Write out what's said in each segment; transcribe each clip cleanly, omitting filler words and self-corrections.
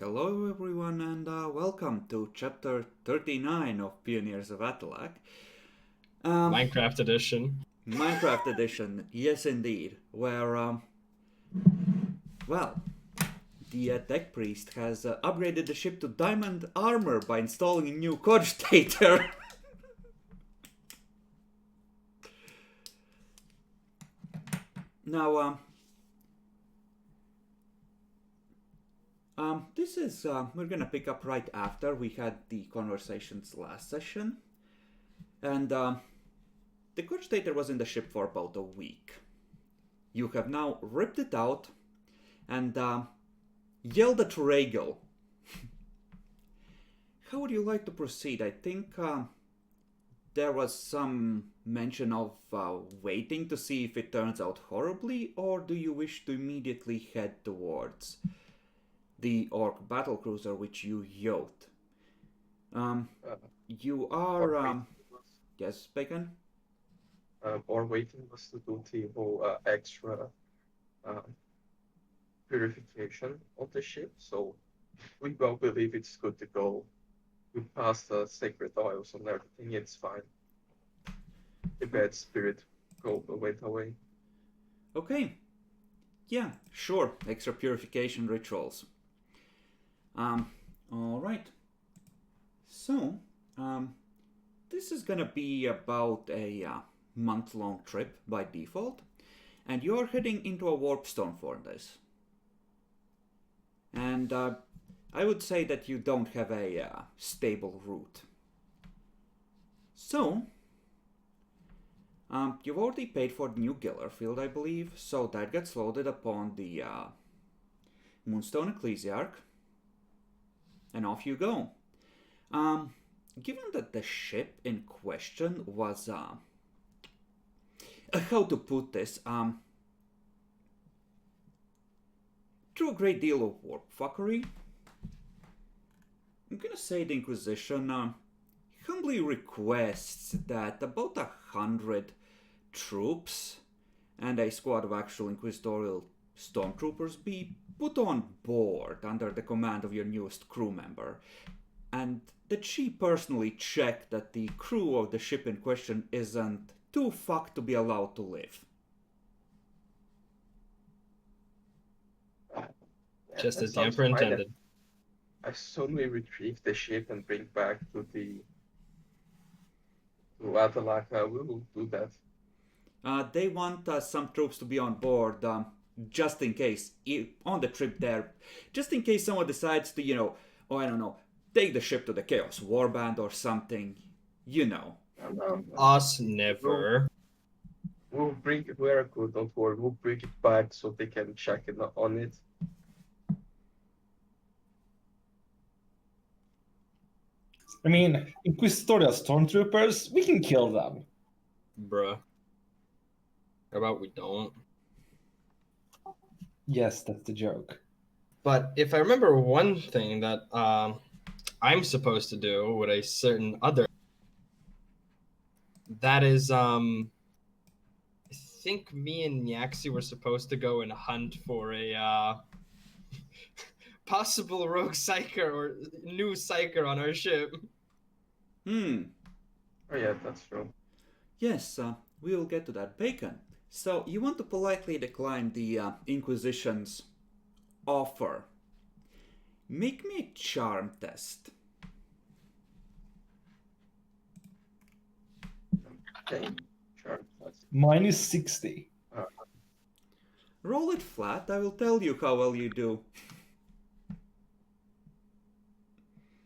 Hello everyone and welcome to chapter 39 of Pioneers of Athelaq. Minecraft edition. Minecraft edition, yes indeed, where, well, the tech priest has upgraded the ship to diamond armor by installing a new cogitator. Now, this is, we're gonna pick up right after we had the conversations last session. And, the cogitator was in the ship for about a week. You have now ripped it out and yelled at Regal. How would you like to proceed? I think there was some mention of waiting to see if it turns out horribly, or do you wish to immediately head towards the Orc battlecruiser which you yoked? You are... yes, Bacon? Or waiting was to do the whole extra purification of the ship, so we well believe it's good to go. We passed the sacred oils and everything, it's fine. The bad spirit went away. Okay. Yeah, sure. Extra purification rituals. Alright. So, this is gonna be about a month-long trip by default, and you're heading into a warp storm for this. And I would say that you don't have a stable route. So, you've already paid for the new Giller field, I believe, so that gets loaded upon the Moonstone Ecclesiarch, and off you go. Given that the ship in question was, how to put this, through a great deal of warp fuckery, I'm gonna say the Inquisition humbly requests that about 100 troops and a squad of actual Inquisitorial stormtroopers be put on board under the command of your newest crew member, and that she personally check that the crew of the ship in question isn't too fucked to be allowed to live. Just as the Sounds Emperor fine. intended. I suddenly retrieve the ship and bring back to Athelaq. We will do that. They want some troops to be on board, just in case, on the trip there, just in case someone decides to, I don't know, take the ship to the Chaos Warband or something, Us never. We'll bring it. We're good. Don't worry. We'll bring it back so they can check it on it. I mean, Inquisitorial stormtroopers, we can kill them. Bruh. How about we don't? Yes, that's the joke. But if I remember one thing that I'm supposed to do with a certain other, that is, I think me and Nyaxi were supposed to go and hunt for a possible rogue psyker or new psyker on our ship. Oh yeah, that's true. Yes, we will get to that. Bacon. So, you want to politely decline the Inquisition's offer. Make me a charm test. Okay, sure. Mine is 60. Roll it flat, I will tell you how well you do.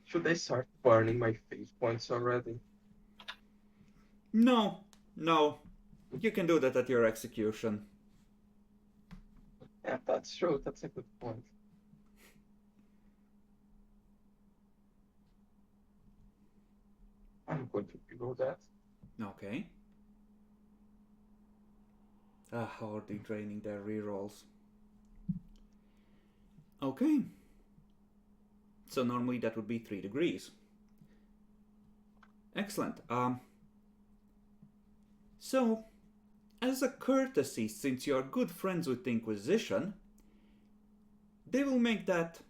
Should I start burning my fate points already? No. You can do that at your execution. Yeah, that's true. That's a good point. I'm going to reroll that. Okay. Already draining their rerolls. Okay. So normally that would be 3 degrees. Excellent. So, as a courtesy, since you are good friends with the Inquisition, they will make that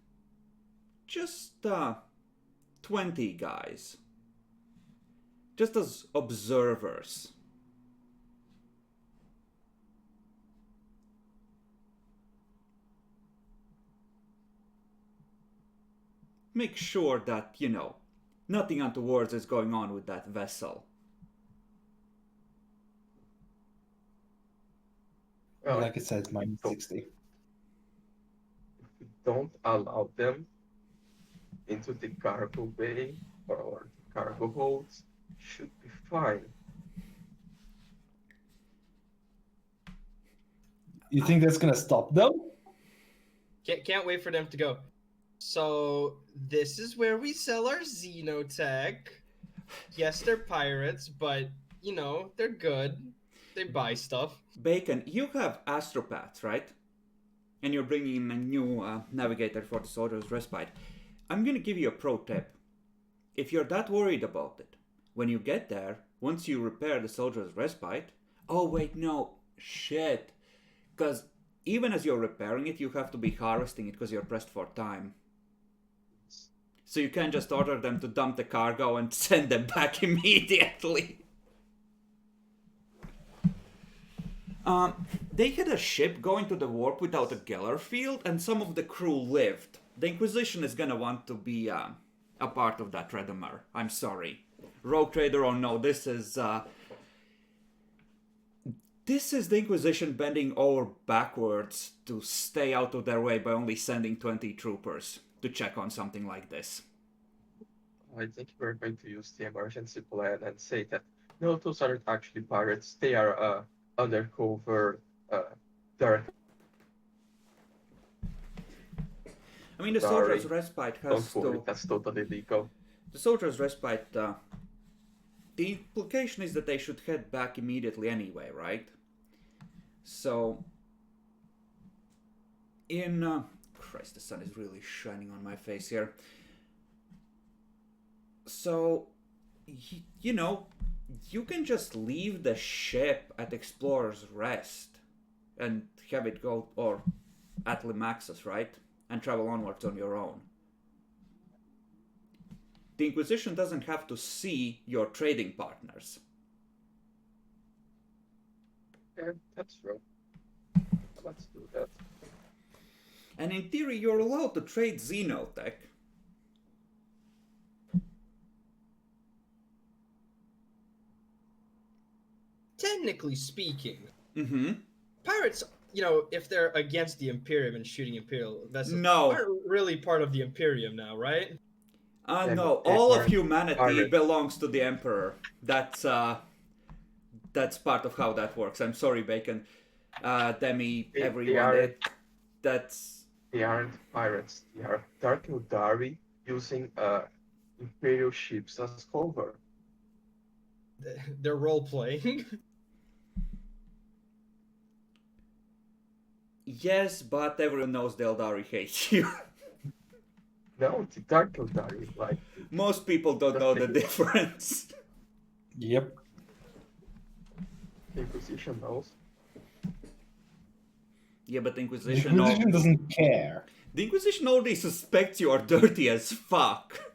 just 20 guys. Just as observers. Make sure that, nothing untoward is going on with that vessel. Well, Like I said, minus 60. don't allow them into the cargo bay or cargo holds, should be fine. You think that's gonna stop them? Can't wait for them to go. So this is where we sell our xenotech. Yes, they're pirates, but they're good. They buy stuff. Bacon, you have astropaths, right? And you're bringing in a new navigator for the Soldier's Respite. I'm gonna give you a pro tip. If you're that worried about it, when you get there, once you repair the Soldier's Respite... Oh wait, no. Shit. Because even as you're repairing it, you have to be harvesting it because you're pressed for time. So you can't just order them to dump the cargo and send them back immediately. They had a ship going to the warp without a Geller field, and some of the crew lived. The Inquisition is gonna want to be a part of that Redemer. I'm sorry. Rogue Trader or no, this is the Inquisition bending over backwards to stay out of their way by only sending 20 troopers to check on something like this. I think we're going to use the emergency plan and say that no, those aren't actually pirates. They are undercover dark. I mean, the Sorry. Soldier's Respite Don't has worry, to... that's totally legal. The Soldier's Respite, the implication is that they should head back immediately anyway, right? So, Christ, the sun is really shining on my face here. So, you can just leave the ship at Explorer's Rest and have it go, or at Limaxus, right? And travel onwards on your own. The Inquisition doesn't have to see your trading partners. Yeah, that's true. Let's do that. And in theory, you're allowed to trade Xenotech. Technically speaking, Mm-hmm. pirates, if they're against the Imperium and shooting Imperial vessels, No. aren't really part of the Imperium now, right? Yeah, No, but they all of aren't humanity pirates. belongs to the Emperor. That's part of how that works. I'm sorry, Bacon. Demi, They everyone. aren't- That's... They aren't pirates. They are Dark Eldari using Imperial ships as cover. They're role playing. Yes, but everyone knows the Eldari hate you. No, the Dark Eldari, like Most people don't know the difference. Yep. the Inquisition knows. Yeah, but the The Inquisition... Inquisition doesn't care. The Inquisition already suspects you are dirty as fuck.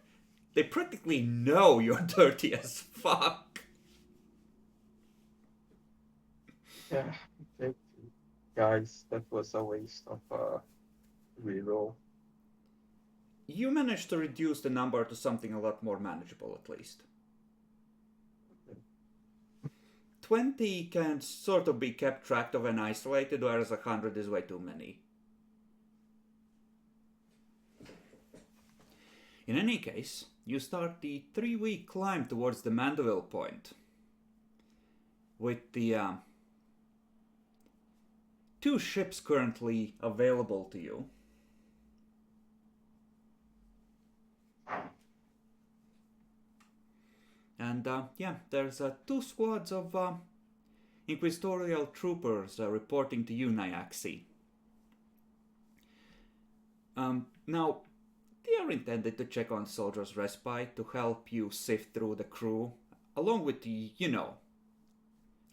They practically know you're dirty as fuck. Yeah, thank you. Guys, that was a waste of reroll. You managed to reduce the number to something a lot more manageable, at least. 20 can sort of be kept track of and isolated, whereas 100 is way too many. In any case, you start the 3-week climb towards the Mandeville Point. With the 2 ships currently available to you. And there's 2 squads of Inquisitorial troopers reporting to you, Nyaxi. Now, they are intended to check on Soldier's Respite to help you sift through the crew, along with the,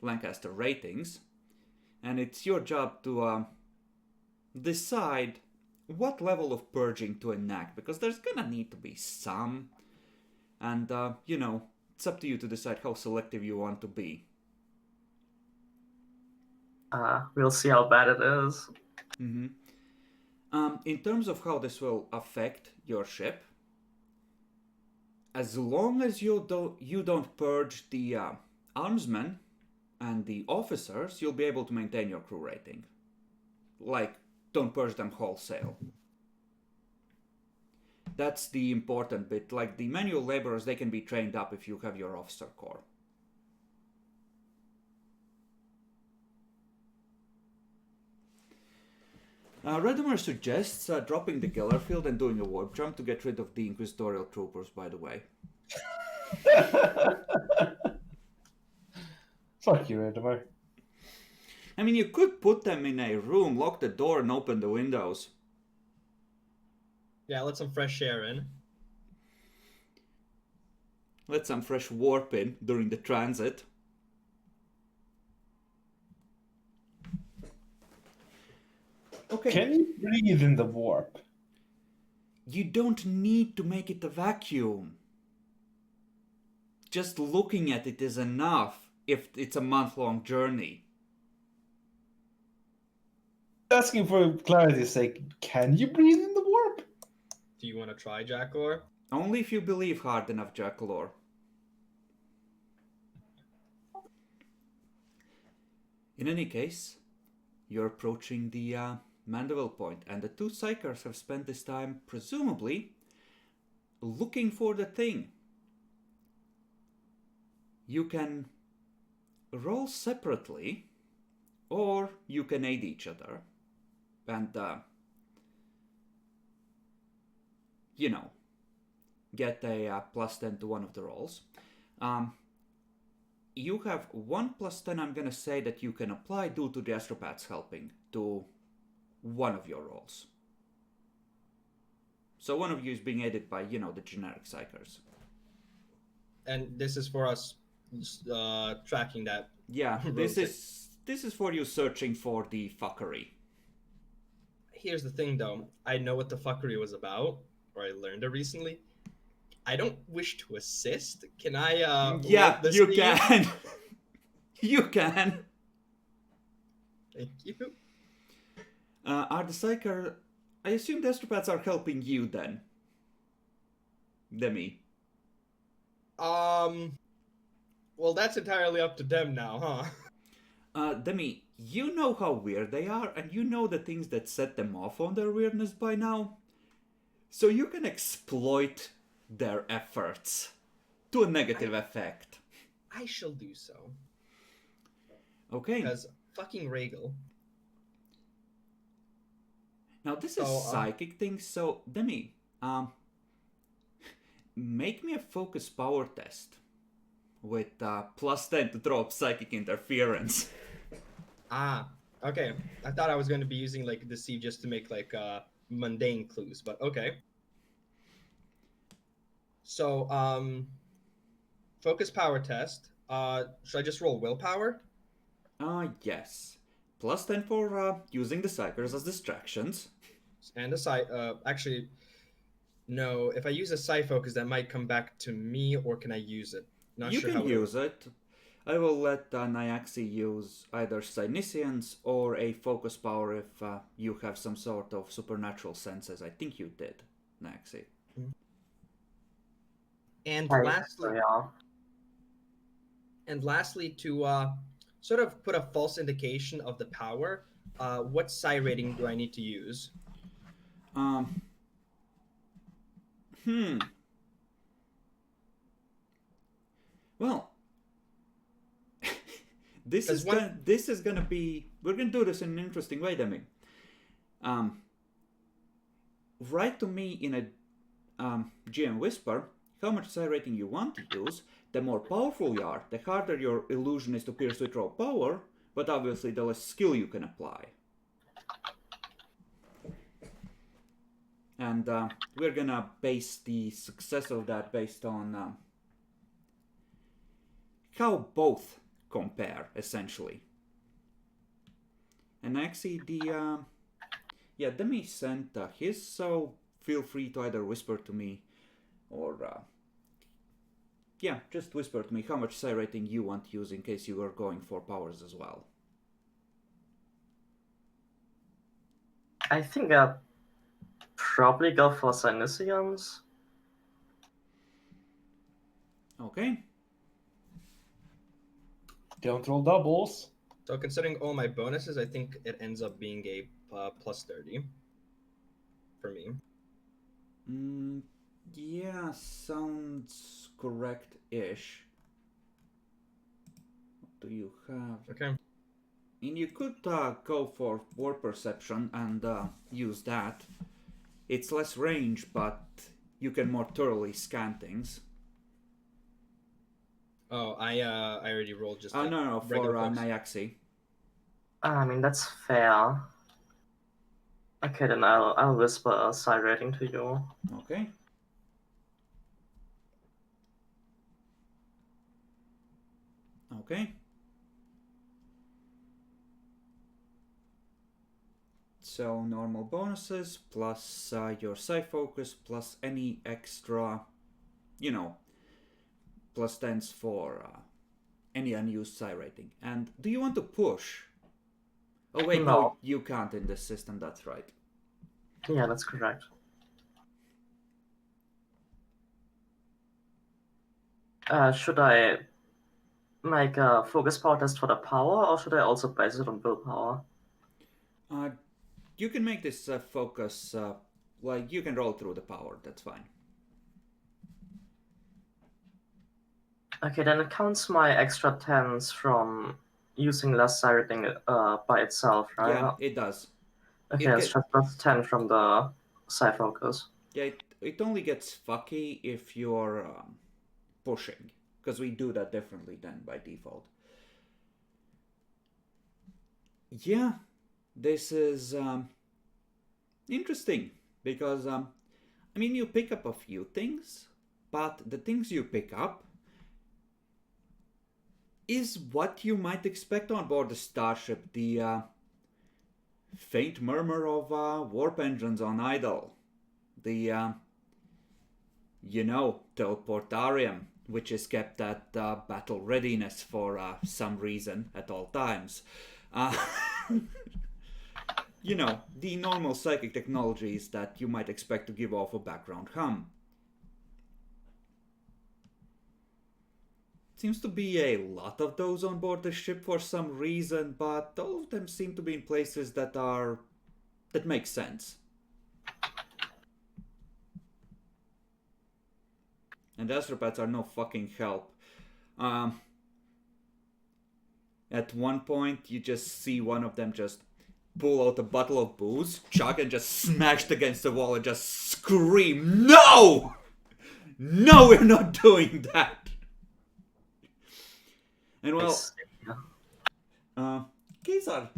Lancaster ratings. And it's your job to decide what level of purging to enact, because there's gonna need to be some. And, it's up to you to decide how selective you want to be. We'll see how bad it is. Mm-hmm. In terms of how this will affect your ship, as long as you don't purge the armsmen and the officers, you'll be able to maintain your crew rating. Like, don't purge them wholesale. That's the important bit. Like, the manual laborers, they can be trained up if you have your officer corps. Redimer suggests dropping the killer field and doing a warp jump to get rid of the inquisitorial troopers, by the way. Fuck you, Edmar. I mean, you could put them in a room, lock the door, and open the windows. Yeah, let some fresh air in. Let some fresh warp in during the transit. Okay. Can you breathe in the warp? You don't need to make it a vacuum. Just looking at it is enough if it's a month-long journey. Asking for clarity's sake, can you breathe in the warp? Do you want to try, Jackalor? Only if you believe hard enough, Jackalor. In any case, you're approaching the Mandeville Point, and the two psychers have spent this time, presumably, looking for the thing. You can roll separately, or you can aid each other, and, get a +10 to one of the rolls. You have 1 +10, I'm gonna say, that you can apply due to the astropaths helping to one of your rolls. So one of you is being aided by, the generic psychers. And this is for us tracking that. Yeah, this is for you searching for the fuckery. Here's the thing, though. I know what the fuckery was about, or I learned it recently. I don't wish to assist. Can I, yeah, roll the you speed? can. You can. Thank you. Are the psyker... I assume the astropaths are helping you, then. Demi. Well, that's entirely up to them now, huh? Demi, you know how weird they are, and you know the things that set them off on their weirdness by now. So you can exploit their efforts to a negative effect. I shall do so. Okay. Because fucking Regal. Now this is psychic thing, so Demi, make me a focus power test with +10 to throw up psychic interference. Okay. I thought I was going to be using like deceive just to make like mundane clues, but okay. So focus power test. Should I just roll willpower? Yes. +10 for using the psychers as distractions. And a actually, no. If I use a psi focus, that might come back to me, or can I use it? Not You sure can how use it. I will let Nyaxi use either Psyniscience or a focus power if you have some sort of supernatural senses. I think you did, Nyaxi. And Right, lastly, so yeah. to sort of put a false indication of the power, what psi rating do I need to use? Well, this is gonna be. We're gonna do this in an interesting way, Demi. Write to me in a GM whisper how much psi rating you want to use. The more powerful you are, the harder your illusion is to pierce with raw power, but obviously the less skill you can apply. And we're gonna base the success of that based on how both compare, essentially. And actually, Yeah, Demi sent his, so feel free to either whisper to me or yeah, just whisper to me how much psi rating you want to use in case you are going for powers as well. I think I'll probably go for Cynesians. Okay. Don't roll doubles. So considering all my bonuses, I think it ends up being a plus 30 for me. Yeah, sounds correct-ish. What do you have? Okay. And you could go for war perception and use that. It's less range, but you can more thoroughly scan things. Oh, I already rolled just. No, for regular folks. Nyaxi. I mean, that's fair. Okay, then I'll whisper a psi rating to you. Okay. Okay. So normal bonuses plus your psi focus plus any extra, plus 10s for any unused psi rating. And do you want to push? Oh wait, no, you can't in this system, that's right. Yeah, that's correct. Should I make a focus power test for the power, or should I also base it on willpower? You can make this focus, like you can roll through the power, that's fine. Okay, then it counts my extra 10s from using less psi rating by itself, right? Yeah, it does. Okay, it's just plus 10 from the psi focus. Yeah, it only gets fucky if you're pushing, because we do that differently than by default. Yeah, this is interesting, because, I mean, you pick up a few things, but the things you pick up is what you might expect on board the starship. The faint murmur of warp engines on idle. The, teleportarium, which is kept at battle readiness for some reason at all times. The normal psychic technologies that you might expect to give off a background hum. Seems to be a lot of those on board the ship for some reason, but all of them seem to be in places that make sense. And astropaths are no fucking help. At one point, you just see one of them just pull out a bottle of booze, chug, and just smashed against the wall and just scream, "No! No, we're not doing that!" And well, Kazar,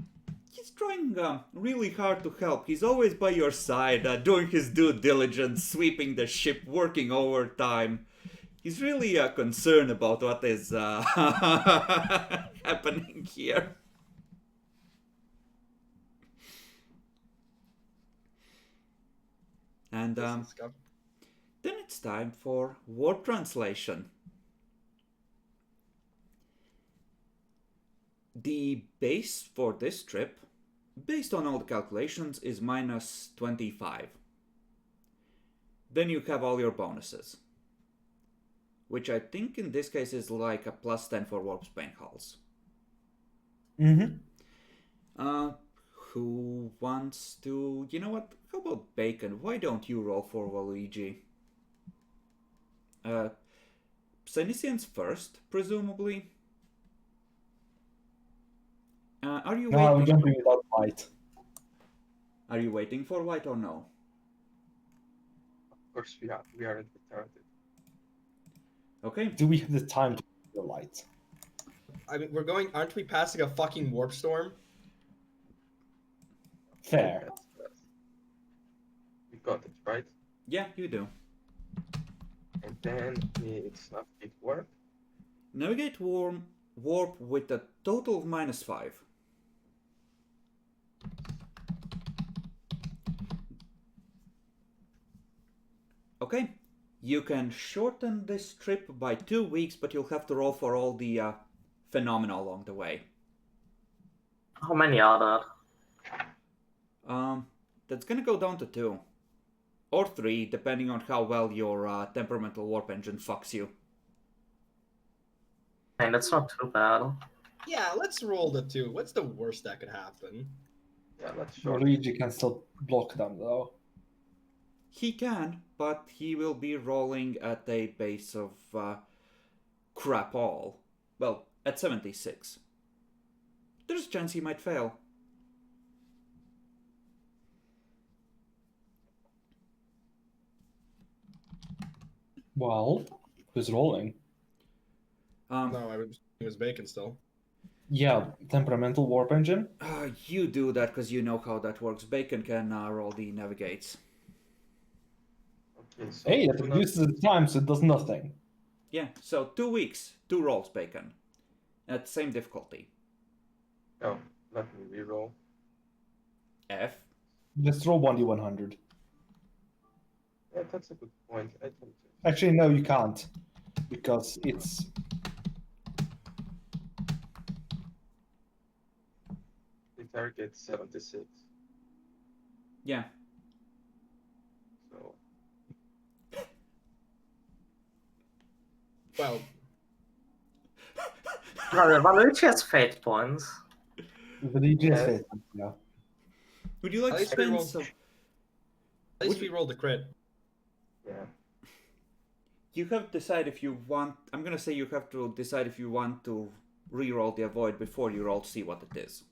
he's trying really hard to help. He's always by your side, doing his due diligence, sweeping the ship, working overtime. He's really concerned about what is happening here. And then it's time for word translation. The base for this trip, based on all the calculations, is minus 25. Then you have all your bonuses, which I think in this case is like a plus 10 for warp spane hulls. Mm-hmm. Who wants to... You know what? How about Bacon? Why don't you roll for Waluigi? Cynesians first, presumably. Are you waiting? No, we don't do without light. Are you waiting for white or no? Of course we aren't retarded. Okay. Do we have the time to do the light? I mean, aren't we passing a fucking warp storm? Fair. We got it, right? Yeah, you do. And then it's navigate warp. Navigate warp with a total of minus 5. Okay, you can shorten this trip by 2 weeks, but you'll have to roll for all the phenomena along the way. How many are there? That's gonna go down to 2. Or 3, depending on how well your temperamental warp engine fucks you. And that's not too bad. Yeah, let's roll the 2. What's the worst that could happen? Yeah, let's short. Luigi can still block them though. He can, but he will be rolling at a base of crap all. Well, at 76. There's a chance he might fail. Well, who's rolling? No, it was bacon still. Yeah, temperamental warp engine. You do that because you know how that works. Bacon can roll the navigates. Okay, so Hey, it do not- reduces the time, so it does nothing. Yeah, so 2 weeks, 2 rolls, Bacon. At same difficulty. Oh, let me reroll. F. Just roll 1d100. Yeah, that's a good point. I can Actually, no, you can't, because it's the target 76. Yeah. So Well, Luigi has fate points. the DJ Yeah. phase. Yeah. Would you like At to least we spend rolled- some... at least we rolled a crit. yeah. You have to decide if you want... I'm gonna say you have to decide if you want to re-roll the avoid before you roll to see what it is.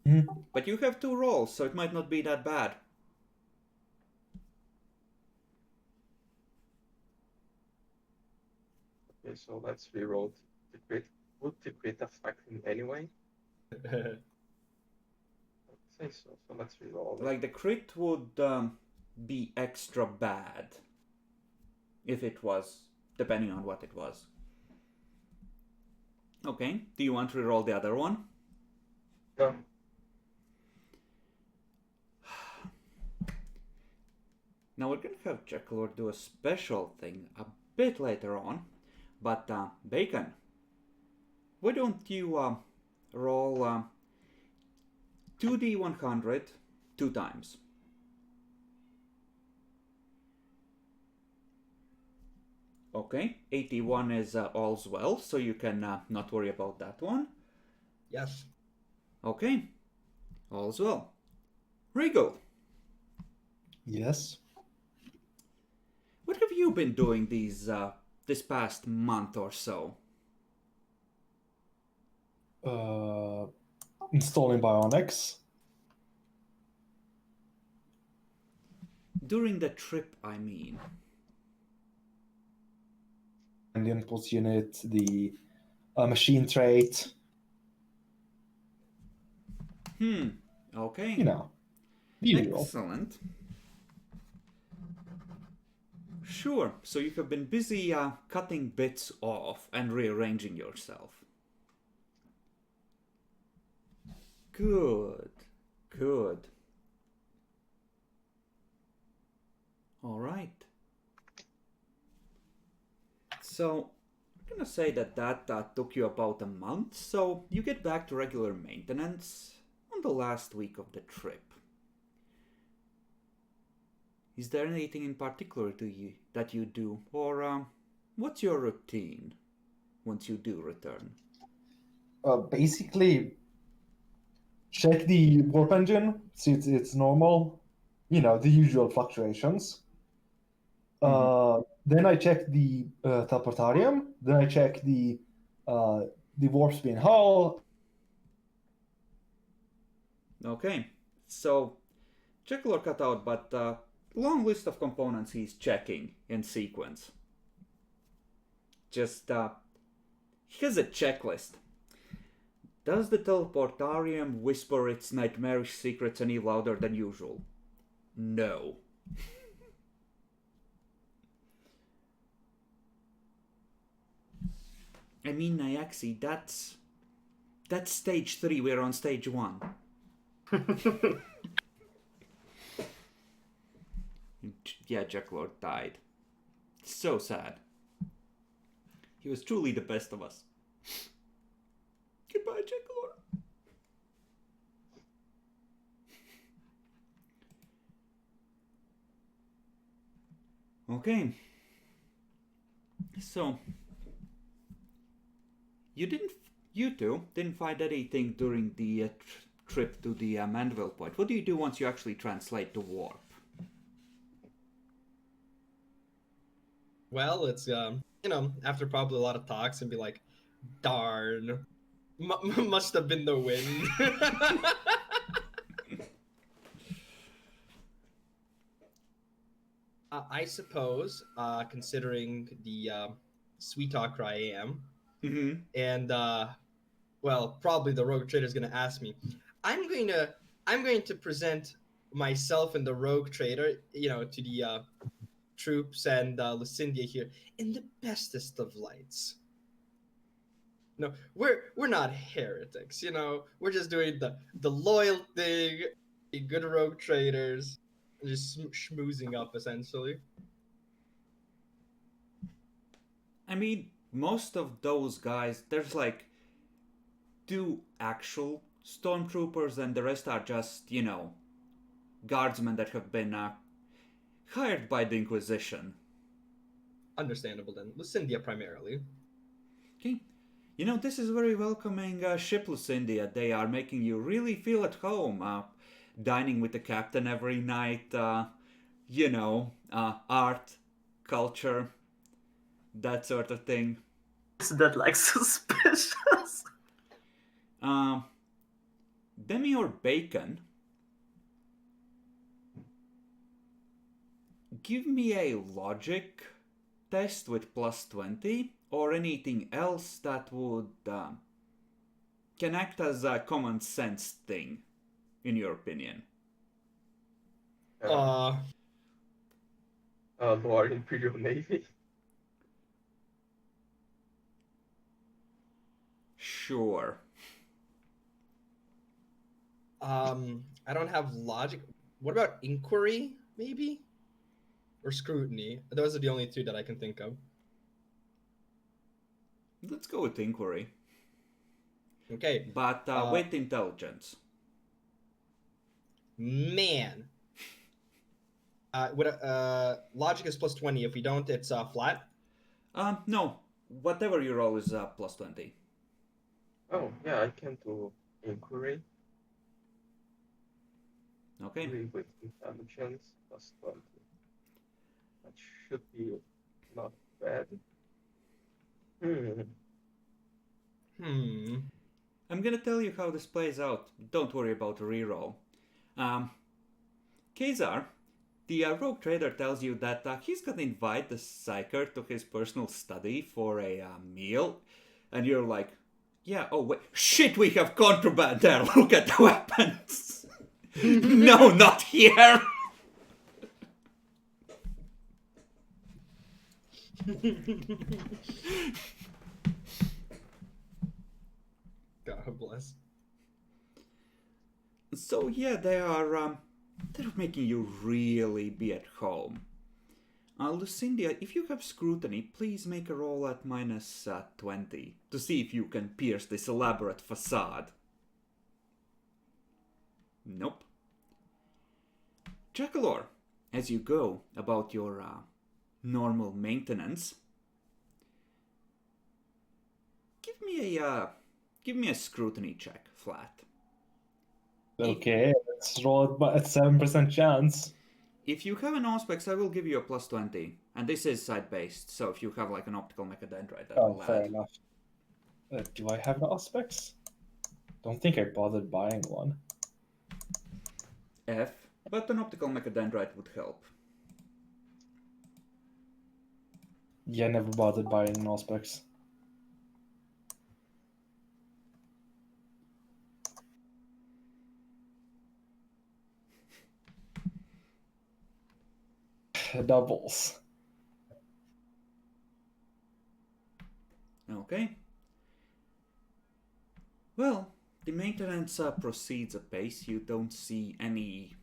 Mhm. But you have 2 rolls, so it might not be that bad. Okay, so let's reroll the crit. Would the crit affect him anyway? I'd say so. So let's reroll it. Like, the crit would be extra bad. If it was, depending on what it was. Okay, do you want to re-roll the other one? No. Now we're gonna have Jackalor do a special thing a bit later on, but Bacon, why don't you roll 2d100 2 times? Okay, 81 is all's well, so you can not worry about that one. Yes. Okay, all's well. Regal, Yes. what have you been doing this past month or so? Installing bionics. During the trip, I mean. And the input unit, the machine trait, Okay. you know, the usual. Excellent. Sure, so you have been busy cutting bits off and rearranging yourself. Good, good. All right. So, I'm gonna say that took you about a month, so you get back to regular maintenance on the last week of the trip. Is there anything in particular that you do, or what's your routine once you do return? Basically, check the warp engine, see it's normal, you know, the usual fluctuations. Then I check the teleportarium. Then I check the warp spin hull. Okay, so Jekyll cut out, but long list of components he's checking in sequence. Just he has a checklist. Does the teleportarium whisper its nightmarish secrets any louder than usual? No. I mean, Nyaxi, that's stage 3, we're on stage 1. yeah, Jack Lord died. So sad. He was truly the best of us. Goodbye, Jack Lord. Okay. So, you two didn't find anything during the trip to the Mandeville Point. What do you do once you actually translate the warp? Well, it's after probably a lot of talks and be like, darn, must have been the wind. I suppose, considering the sweet talker I am, Mm-hmm. and well, probably the rogue trader is going to ask me. I'm going to present myself and the rogue trader, to the troops and Lucindia here in the bestest of lights. No, we're not heretics, We're just doing the loyal thing, good rogue traders, just schmoozing up essentially. I mean, most of those guys, there's like 2 actual stormtroopers, and the rest are just, guardsmen that have been hired by the Inquisition. Understandable then. Lucindia primarily. Okay. This is very welcoming ship, Lucindia. They are making you really feel at home. Dining with the captain every night. Art, culture, that sort of thing. Is that like suspicious? Demi or Bacon, give me a logic test with plus 20, or anything else that would can act as a common sense thing, in your opinion. Lower Imperial Navy. Sure. I don't have logic. What about inquiry, maybe? Or scrutiny? Those are the only 2 that I can think of. Let's go with inquiry. Okay. But with intelligence. Man. Logic is plus 20. If we don't, it's flat. No. Whatever you roll is plus 20. Oh, yeah, I can do inquiry. Okay. With intelligence plus 20. That should be not bad. I'm gonna tell you how this plays out. Don't worry about the reroll. Kazar, the rogue trader, tells you that he's gonna invite the psyker to his personal study for a meal, and you're like, yeah, oh wait, shit, we have contraband there, look at the weapons! No, not here! God bless. So yeah, they're making you really be at home. Lucindia, if you have scrutiny, please make a roll at minus 20 to see if you can pierce this elaborate facade. Nope. Jackalor, as you go about your normal maintenance, give me a scrutiny check, flat. Okay, let's roll it at 7% chance. If you have an Auspex, I will give you a plus 20. And this is side-based, so if you have like an optical mechadendrite, that will Fair add. enough. Do I have an Auspex? Don't think I bothered buying one. F, but an optical mechadendrite would help. Yeah, never bothered buying an Auspex. Doubles. Okay. Well, the maintenance proceeds apace. You don't see any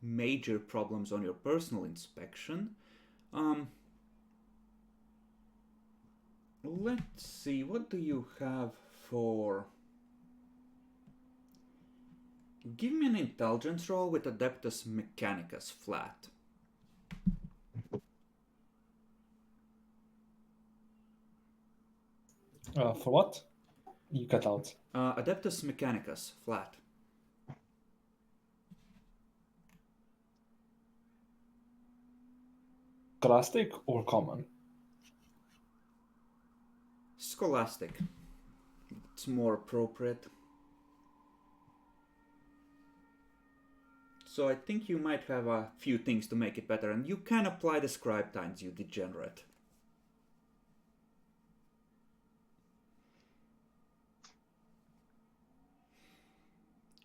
major problems on your personal inspection. Let's see, what do you have for... Give me an intelligence roll with Adeptus Mechanicus flat. For what? You cut out. Adeptus Mechanicus flat. Scholastic or common? Scholastic. It's more appropriate. So I think you might have a few things to make it better, and you can apply the scribe times, you degenerate.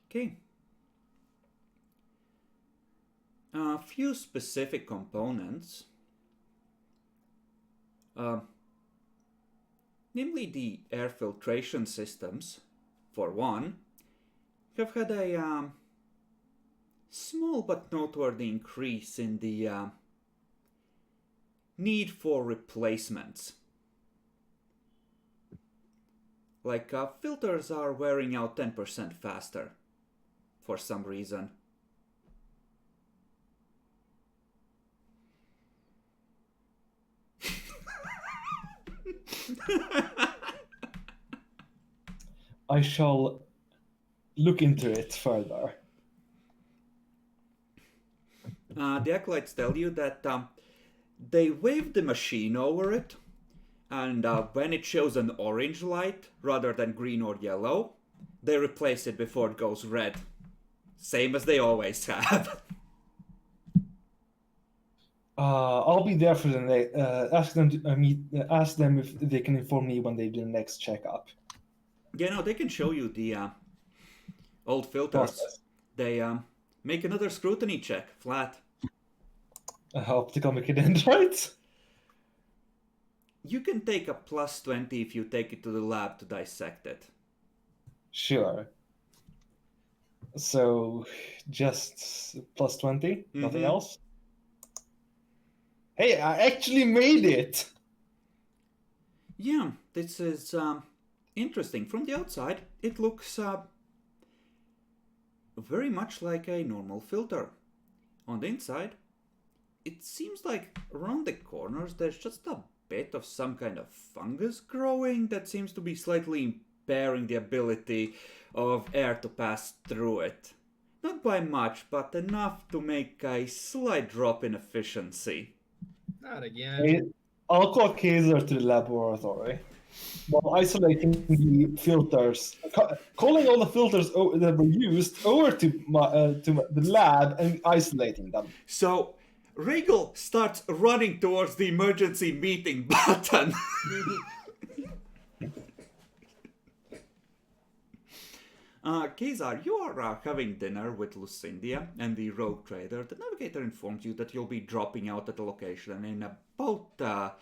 Okay. A few specific components. Namely the air filtration systems, for one, have had a small but noteworthy increase in the need for replacements. Like, filters are wearing out 10% faster, for some reason. I shall look into it further. The acolytes tell you that they wave the machine over it, and when it shows an orange light rather than green or yellow, they replace it before it goes red. Same as they always have. I'll be there for the ask them if they can inform me when they do the next checkup. Yeah, no, they can show you the old filters. Process. They make another scrutiny check, flat. Optical dendrites? You can take a +20 if you take it to the lab to dissect it. Sure. So, just +20? Nothing Mhm. else? Hey, I actually made it! Yeah, this is interesting. From the outside, it looks very much like a normal filter. On the inside, it seems like around the corners there's just a bit of some kind of fungus growing that seems to be slightly impairing the ability of air to pass through it. Not by much, but enough to make a slight drop in efficiency. Not again. Hey, I'll call Kaiser to the laboratory. While isolating the filters, calling all the filters that were used over to the lab and isolating them. So, Regal starts running towards the emergency meeting button. Kazar, you are having dinner with Lucindia and the rogue trader. The navigator informs you that you'll be dropping out at the location in about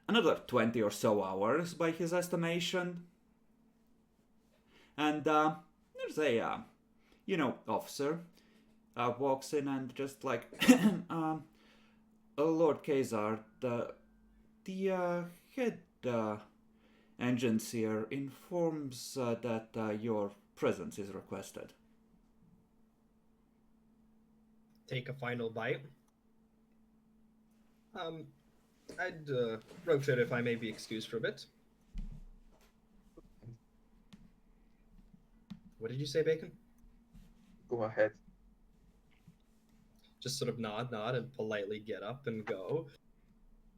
another 20 or so hours by his estimation. And there's a, officer walks in and just like, Lord Kazar, the head engines here informs that your presence is requested. Take a final bite. I'd rotate if I may be excused for a bit. What did you say, Bacon? Go ahead. Just sort of nod, and politely get up and go.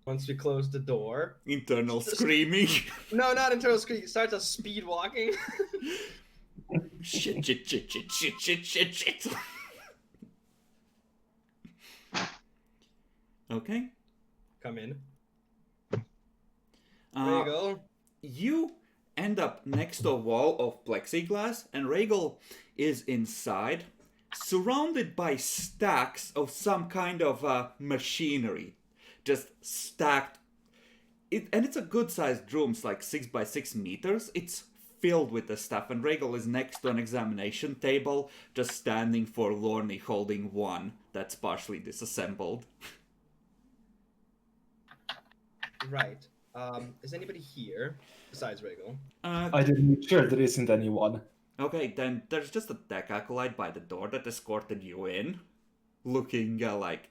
Once we close the door. Internal screaming. No, not internal screaming. Starts a speed walking. Shit. Okay. Come in. Uh, There you go. You end up next to a wall of plexiglass, and Regal is inside, surrounded by stacks of some kind of machinery. Just stacked. And it's a good-sized room, it's like 6 by 6 meters. It's filled with the stuff, and Regal is next to an examination table, just standing forlornly holding one that's partially disassembled. Right. Is anybody here besides Regal? I didn't make sure there isn't anyone. Okay, then there's just a tech acolyte by the door that escorted you in, looking like,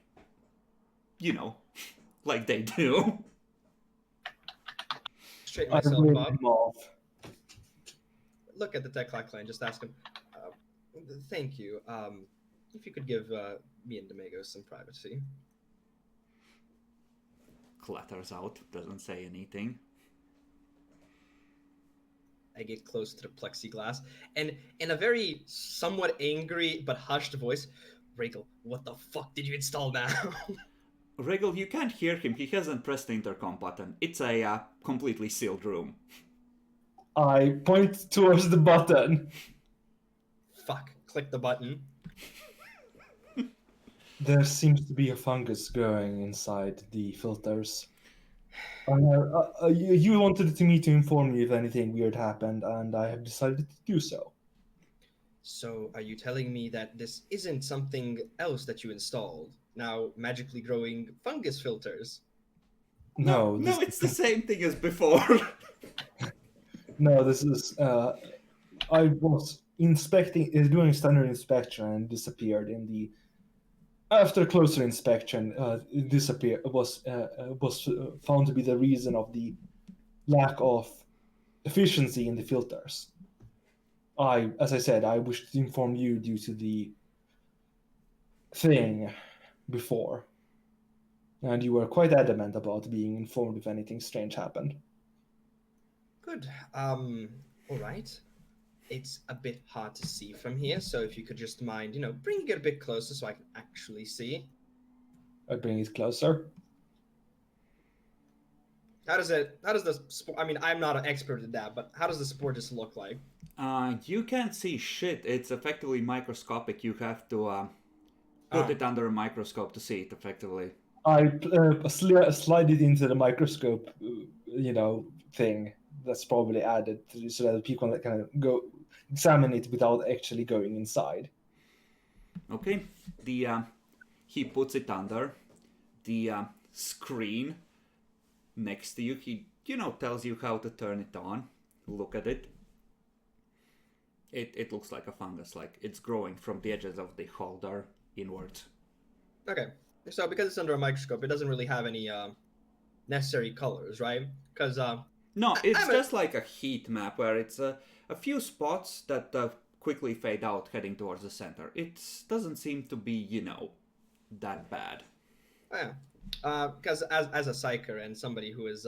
you know, like they do. Straighten I myself wave up. him off. Look at the tech line. Just ask him. Thank you. If you could give me and Domingo some privacy. Clatters out, doesn't say anything. I get close to the plexiglass, and in a very somewhat angry but hushed voice, Regal, what the fuck did you install now? Regal, you can't hear him, he hasn't pressed the intercom button. It's a completely sealed room. I point towards the button. Fuck. Click the button. There seems to be a fungus growing inside the filters. You wanted me to inform you if anything weird happened, and I have decided to do so. So, are you telling me that this isn't something else that you installed? Now, magically growing fungus filters? No, No, it's the same thing as before. No, this is. I was doing standard inspection, and disappeared in the. After closer inspection, it disappeared. Was found to be the reason of the lack of efficiency in the filters. As I said, I wish to inform you due to the thing before, and you were quite adamant about being informed if anything strange happened. Good. All right. It's a bit hard to see from here, so if you could just mind, bring it a bit closer so I can actually see. I bring it closer. How does the sport, I mean, I'm not an expert at that, but how does the sport just look like? You can't see shit. It's effectively microscopic. You have to put it under a microscope to see it effectively. I slide it into the microscope, thing that's probably added so that people can kind of go examine it without actually going inside. Okay, he puts it under the screen next to you. He tells you how to turn it on. Look at it. It looks like a fungus, like it's growing from the edges of the holder inwards. Okay, so because it's under a microscope, it doesn't really have any necessary colors, right? Because no, it's just like a heat map where it's a few spots that quickly fade out heading towards the center. It doesn't seem to be, that bad. Oh, yeah. Because as a psyker and somebody who is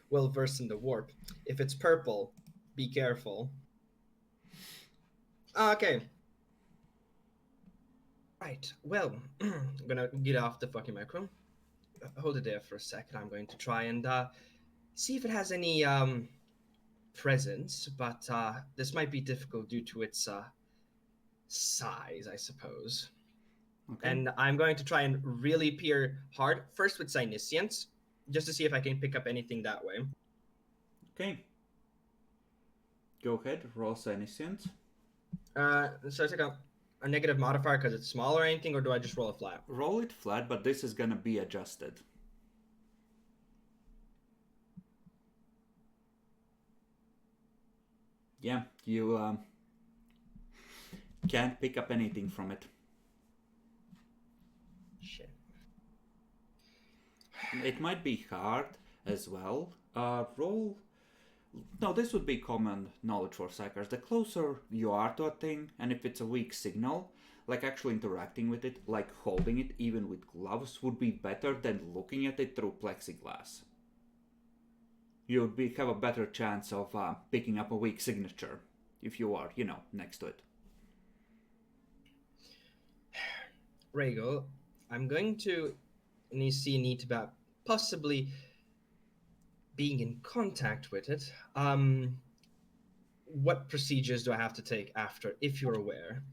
well versed in the warp, if it's purple, be careful. Okay. Right. Well, I'm gonna get off the fucking micro. Hold it there for a second. I'm going to try and see if it has any presence, but this might be difficult due to its size, I suppose. Okay. And I'm going to try and really peer hard, first with Psyniscience, just to see if I can pick up anything that way. Okay. Go ahead, roll Senescence. So I take a negative modifier because it's small or anything, or do I just roll a flat? Roll it flat, but this is gonna be adjusted. Yeah, you can't pick up anything from it. Shit. It might be hard as well. Roll. No, this would be common knowledge for psychers. The closer you are to a thing, and if it's a weak signal, like actually interacting with it, like holding it even with gloves, would be better than looking at it through plexiglass. You would have a better chance of picking up a weak signature if you are, next to it. Rhaegal, I'm going to see a need about possibly being in contact with it. What procedures do I have to take after, if you're aware?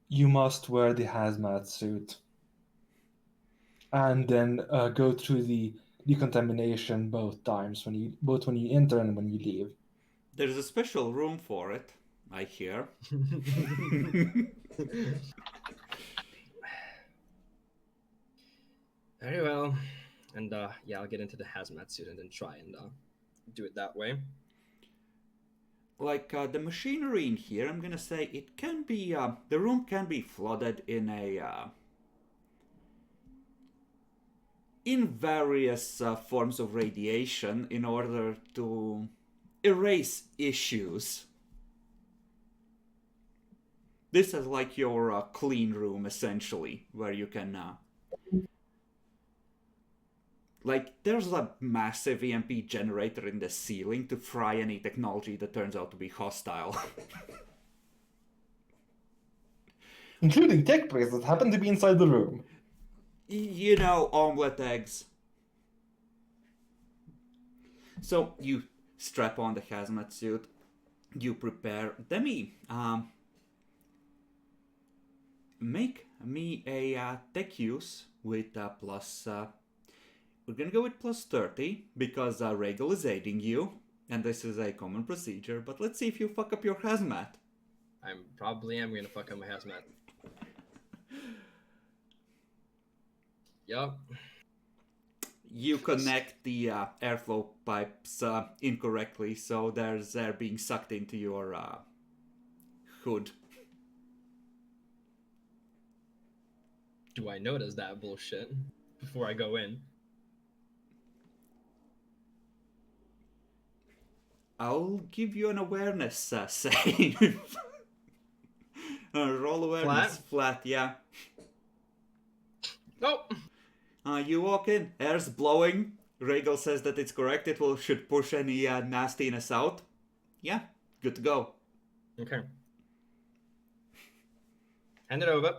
You must wear the hazmat suit, and then go through the decontamination both times, both when you enter and when you leave. There's a special room for it, I hear. well, and yeah, I'll get into the hazmat suit and then try and do it that way. Like, the machinery in here, I'm gonna say it can be, the room can be flooded in in various forms of radiation in order to erase issues. This is like your clean room, essentially, where you can, like, there's a massive EMP generator in the ceiling to fry any technology that turns out to be hostile. Including tech bricks that happen to be inside the room. You know, omelette eggs. So, you strap on the hazmat suit, you prepare. Demi, make me a tech use with plus... we're gonna go with plus 30, because Regal is aiding you, and this is a common procedure, but let's see if you fuck up your hazmat. I probably am gonna fuck up my hazmat. Yup. You connect the airflow pipes incorrectly, so there's air being sucked into your hood. Do I notice that bullshit before I go in? I'll give you an awareness save. Roll awareness flat, yeah. Nope. You walk in, air's blowing. Regal says that it's correct. It should push any nastiness out. Yeah, good to go. Okay. Hand it over.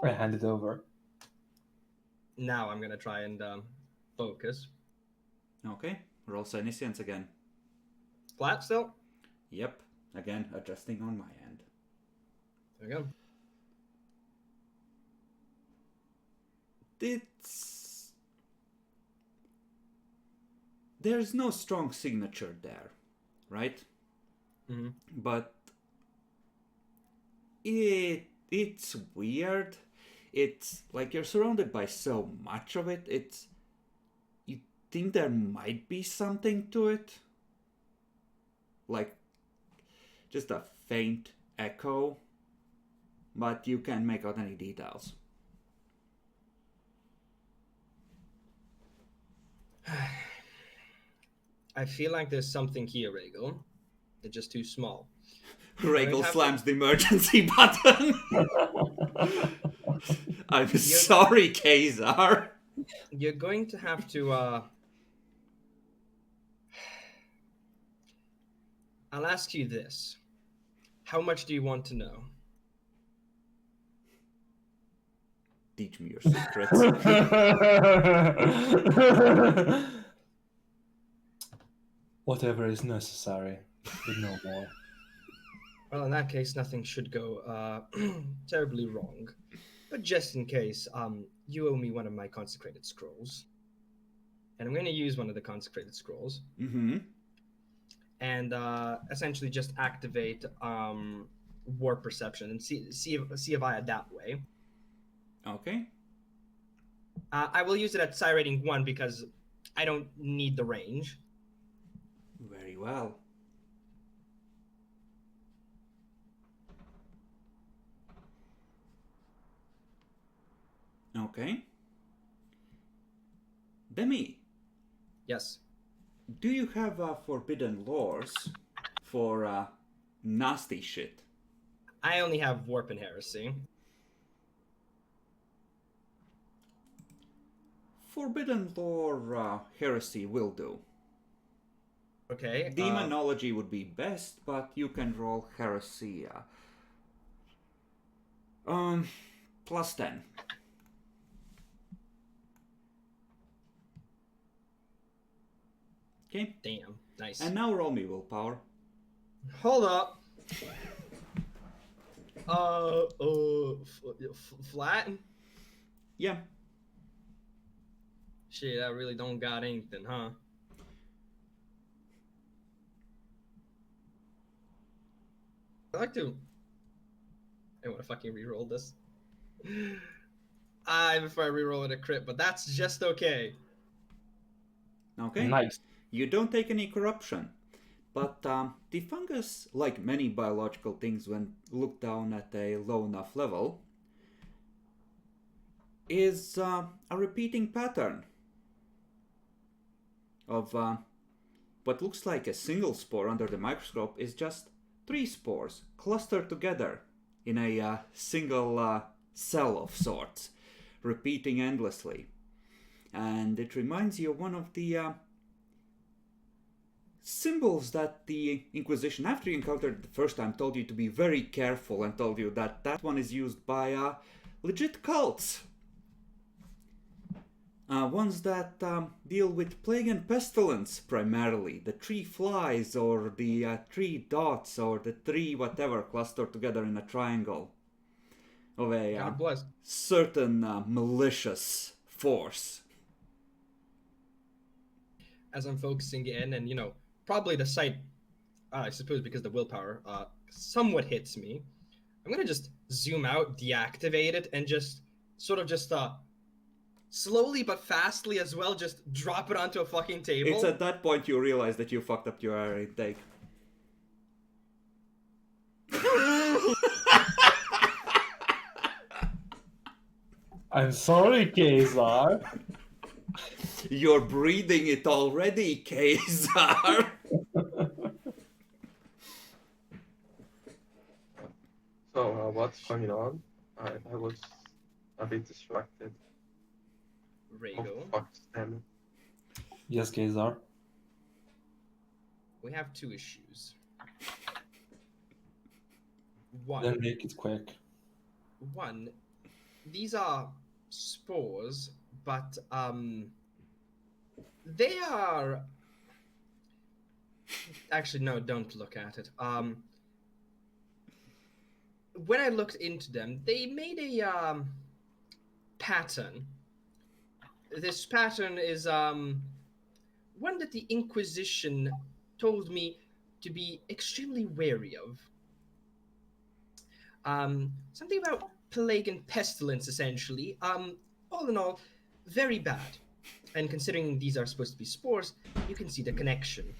I hand it over. Now I'm gonna try and focus. Okay, roll senescence again. Flat still? Yep, again, adjusting on my end. There we go. There's no strong signature there, right? Mm-hmm. But it's weird. It's like you're surrounded by so much of it. You think there might be something to it, like just a faint echo, but you can't make out any details. I feel like there's something here, Regal. It's just too small. Regal slams the emergency button. I'm sorry, Kazar. You're going to have to, I'll ask you this. How much do you want to know? Teach me your secrets. Whatever is necessary, but no more. Well, in that case, nothing should go terribly wrong. But just in case, you owe me one of my consecrated scrolls. And I'm going to use one of the consecrated scrolls. Mm-hmm. And essentially just activate warp perception and see if I that way. Okay. I will use it at psi rating 1 because I don't need the range. Very well. Okay. Demi, Yes. do you have forbidden lores for nasty shit? I only have warp and heresy. Forbidden lore heresy will do. Okay. Demonology would be best, but you can roll heresy. Plus 10. Okay. Damn. Nice. And now roll me willpower. Hold up. Flat? Yeah. Shit, I really don't got anything, huh? I want to fucking reroll this. Before I reroll it a crit, but that's just okay. Okay. Nice. You don't take any corruption. But the fungus, like many biological things when looked down at a low enough level, is a repeating pattern of what looks like a single spore under the microscope is just 3 spores clustered together in a single cell of sorts, repeating endlessly. And it reminds you of one of the symbols that the Inquisition, after you encountered it the first time, told you to be very careful and told you that that one is used by legit cults. Ones that deal with plague and pestilence primarily. The 3 flies or the 3 dots or the 3 whatever clustered together in a triangle of a God bless. certain malicious force. As I'm focusing in, and probably the sight, I suppose because the willpower somewhat hits me, I'm gonna just zoom out, deactivate it, and just sort of just slowly but fastly as well, just drop it onto a fucking table. It's at that point you realize that you fucked up your air intake. I'm sorry, Kazar. You're breathing it already, Kazar. So, what's going on? I was a bit distracted. Oh, Rhaegal, fuck, damn it. Yes, Kazar. we have 2 issues. Then make it quick. One, these are spores, but they are actually no, don't look at it. When I looked into them, they made a pattern. This pattern is one that the Inquisition told me to be extremely wary of. Something about plague and pestilence, essentially. All in all, very bad. And considering these are supposed to be spores, you can see the connection.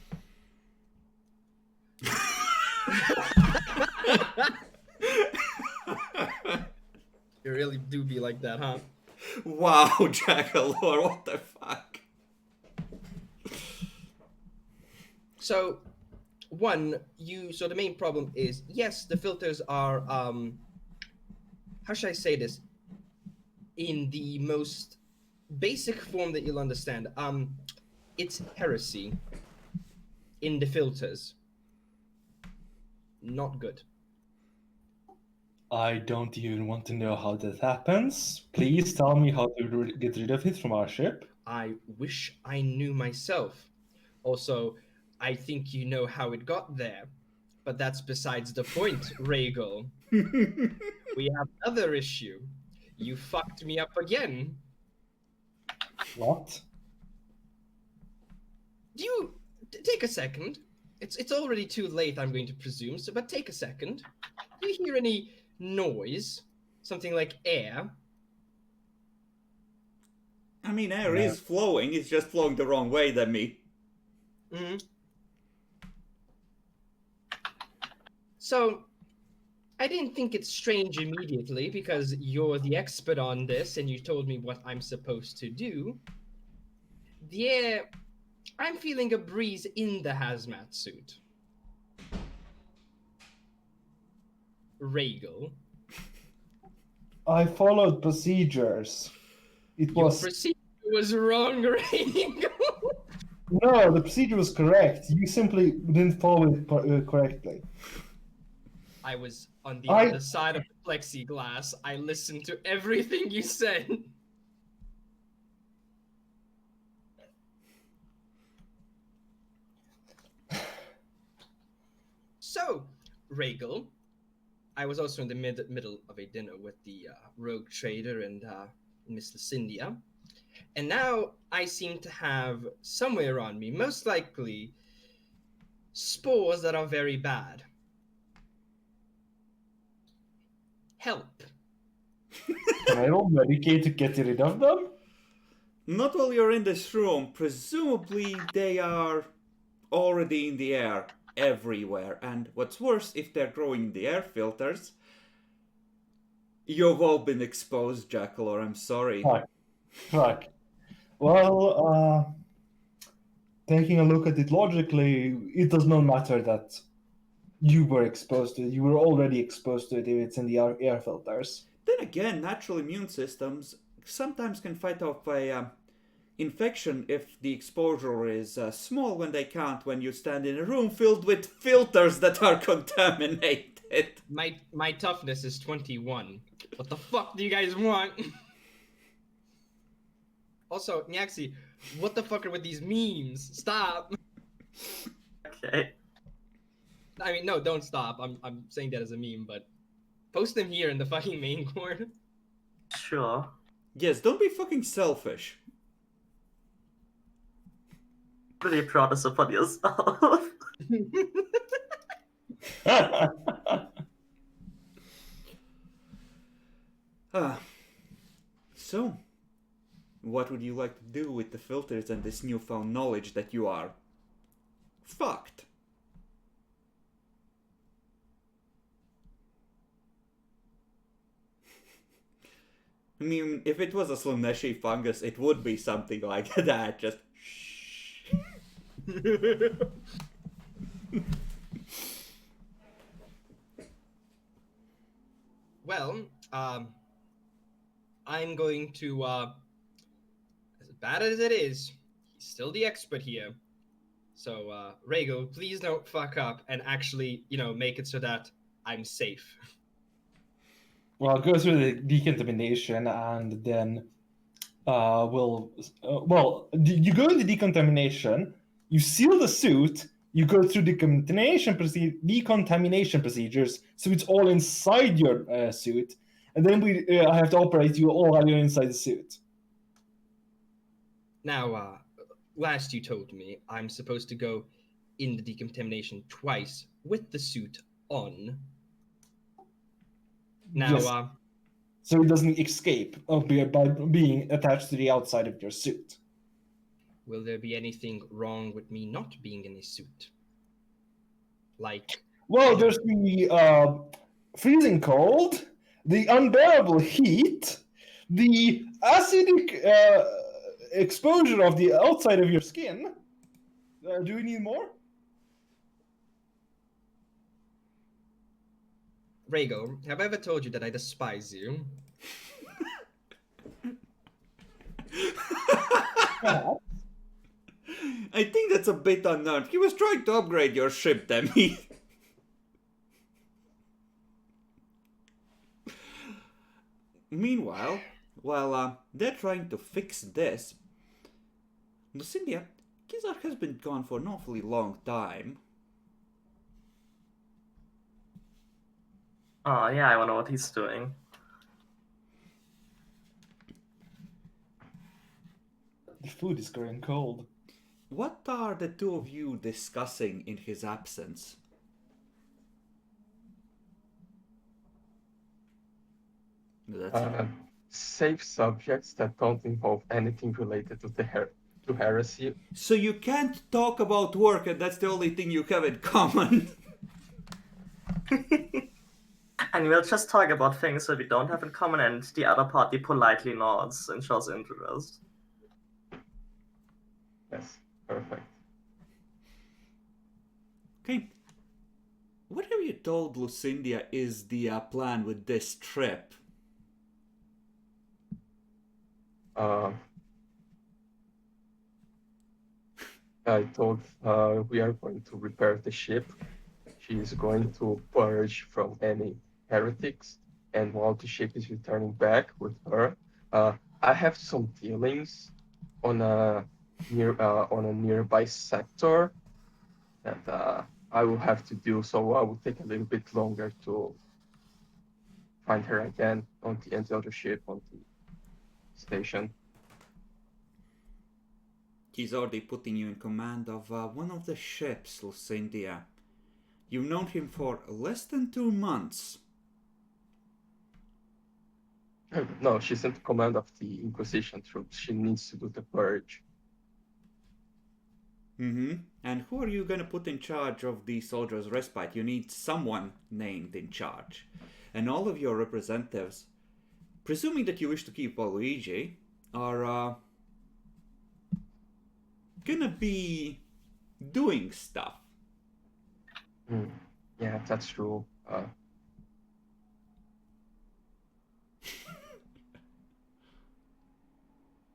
You really do be like that, huh? Wow, Jackalore, what the fuck? So, so the main problem is, yes, the filters are, how should I say this? In the most basic form that you'll understand. It's heresy in the filters. Not good. I don't even want to know how that happens. Please tell me how to get rid of it from our ship. I wish I knew myself. Also, I think you know how it got there. But that's besides the point, Rhaegal. We have another issue. You fucked me up again. What? Take a second. It's already too late, I'm going to presume, but take a second. Do you hear any noise? Something like air? I mean, air is flowing, it's just flowing the wrong way than me. Mm-hmm. So, I didn't think it's strange immediately because you're the expert on this and you told me what I'm supposed to do. The air... I'm feeling a breeze in the hazmat suit. Rhaegal. I followed procedures. It Your was procedure was wrong, Rhaegal. no, the procedure was correct. You simply didn't follow it correctly. I was on the other side of the plexiglass. I listened to everything you said. So, Rhaegal, I was also in the middle of a dinner with the rogue trader and Miss Lucindia. And now I seem to have somewhere on me, most likely, spores that are very bad. Help. Can I roll Medicaid to get rid of them? Not while you're in this room. Presumably they are already in the air everywhere. And what's worse, if they're growing in the air filters, you've all been exposed, Jackalor. I'm sorry. Fuck. Well, taking a look at it logically, it does not matter that you were exposed to it. You were already exposed to it if it's in the air filters. Then again, natural immune systems sometimes can fight off a infection if the exposure is small when they can't when you stand in a room filled with filters that are contaminated. My toughness is 21. What the fuck do you guys want? Also, Nyaxi, what the fuck are with these memes? Stop. Okay. I mean, no, don't stop. I'm saying that as a meme, but post them here in the fucking main court. Sure. Yes, don't be fucking selfish. Really proud us upon yourself. So, what would you like to do with the filters and this newfound knowledge that you are fucked? I mean, if it was a Sluneshi fungus, it would be something like that, just shh. Well, I'm going to, as bad as it is, he's still the expert here. So, Rhaego, please don't fuck up and actually, make it so that I'm safe. Well, go through the decontamination and then you go into decontamination, you seal the suit, you go through decontamination procedures, so it's all inside your suit, and then I have to operate you all while you're inside the suit. Now, last you told me I'm supposed to go in the decontamination twice with the suit on. Now, Yes. So it doesn't escape by being attached to the outside of your suit. will there be anything wrong with me not being in a suit? Like, Well, there's the freezing cold, the unbearable heat, the acidic exposure of the outside of your skin. Do we need more? Rhaego, have I ever told you that I despise you? I think that's a bit unearned. He was trying to upgrade your ship, Demi. Meanwhile, while they're trying to fix this, Lucinda, Kizar has been gone for an awfully long time. Oh, yeah, I wonder what he's doing. The food is growing cold. What are the two of you discussing in his absence? Safe subjects that don't involve anything related to to heresy. So you can't talk about work and that's the only thing you have in common. And we'll just talk about things that we don't have in common, and the other party politely nods and shows interest. Yes, perfect. Okay. What have you told Lucinda is the plan with this trip? I told we are going to repair the ship. She is going to purge from any heretics, and while the ship is returning back with her, I have some dealings on a nearby sector that I will have to do. So I will take a little bit longer to find her again on the other ship on the station. He's already putting you in command of one of the ships, Lucinda. You've known him for less than 2 months. No, she's in command of the Inquisition troops. She needs to do the purge. Mm-hmm. And who are you gonna put in charge of the Soldier's Respite? You need someone named in charge. And all of your representatives, presuming that you wish to keep Waluigi, are gonna be doing stuff. Hmm. Yeah, that's true.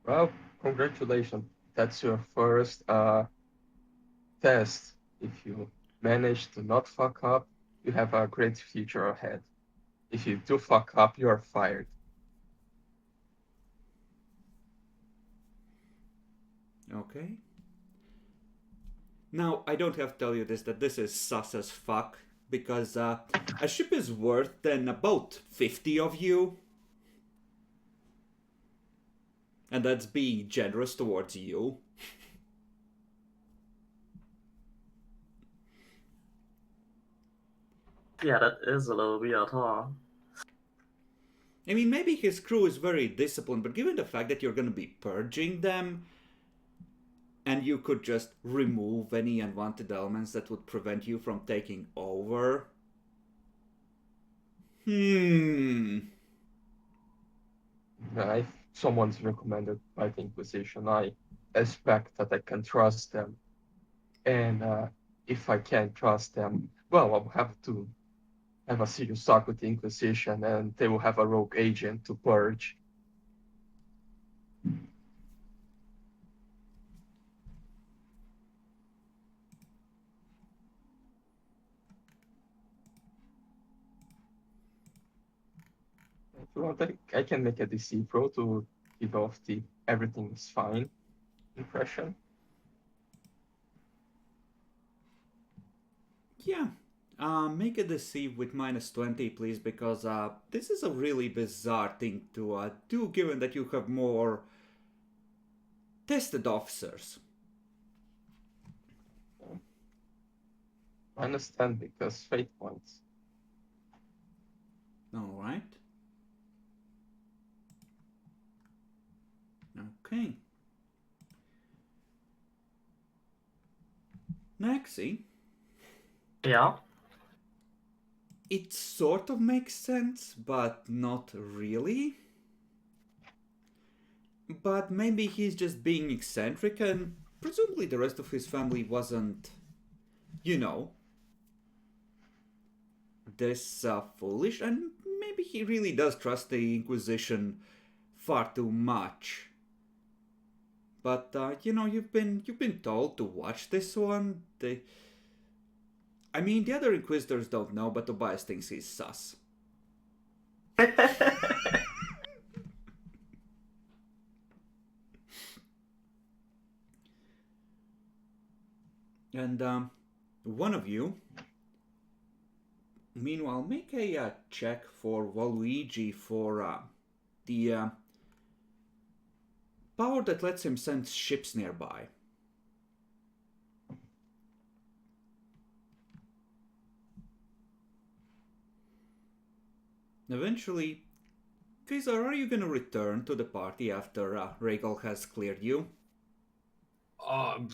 Well, congratulations. That's your first test. If you manage to not fuck up, you have a great future ahead. If you do fuck up, you are fired. Okay. Now, I don't have to tell you this, that this is sus as fuck, because a ship is worth then about 50 of you. And that's being generous towards you. Yeah, that is a little weird, huh? I mean, maybe his crew is very disciplined, but given the fact that you're gonna be purging them, and you could just remove any unwanted elements that would prevent you from taking over. If someone's recommended by the Inquisition, I expect that I can trust them. And if I can't trust them, well, I'll have to have a serious talk with the Inquisition, and they will have a rogue agent to purge. If you want, I can make a DC Pro to give off the everything is fine impression. Yeah. Make a deceive with -20, please, because this is a really bizarre thing to do, given that you have more tested officers. I understand because fate points. Alright. Okay. Naxi, Yeah. it sort of makes sense, but not really. But maybe he's just being eccentric, and presumably the rest of his family wasn't, you know, this foolish, and maybe he really does trust the Inquisition far too much. But you know, you've been told to watch this one. I mean, the other Inquisitors don't know, but Tobias thinks he's sus. And one of you, meanwhile, make a check for Waluigi for the power that lets him send ships nearby. Eventually, Caesar, are you gonna return to the party after Regal has cleared you? How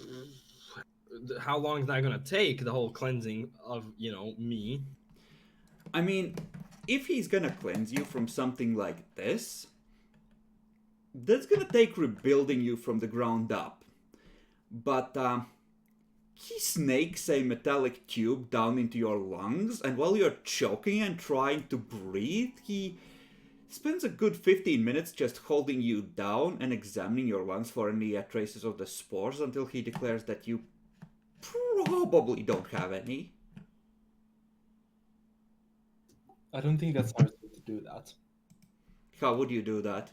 long is that gonna take? The whole cleansing of me. I mean, if he's gonna cleanse you from something like this, that's gonna take rebuilding you from the ground up. But he snakes a metallic tube down into your lungs, and while you're choking and trying to breathe, he spends a good 15 minutes just holding you down and examining your lungs for any traces of the spores until he declares that you probably don't have any. I don't think that's hard to do that. How would you do that?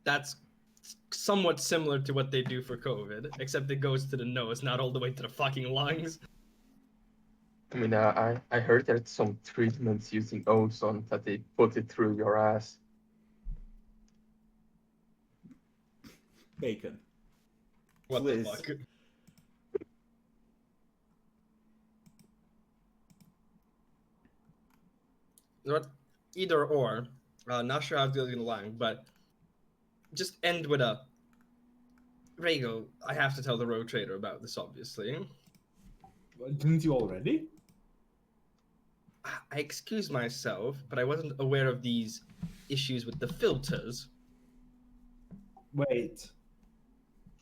That's somewhat similar to what they do for COVID, except it goes to the nose, not all the way to the fucking lungs. I mean, I heard there's some treatments using ozone that they put it through your ass. Bacon. What Please. the fuck? Not either or. Not sure how to do it in line, but just end with a Rhaegal. I have to tell the road trader about this, obviously. Didn't you already? I excuse myself, but I wasn't aware of these issues with the filters. Wait.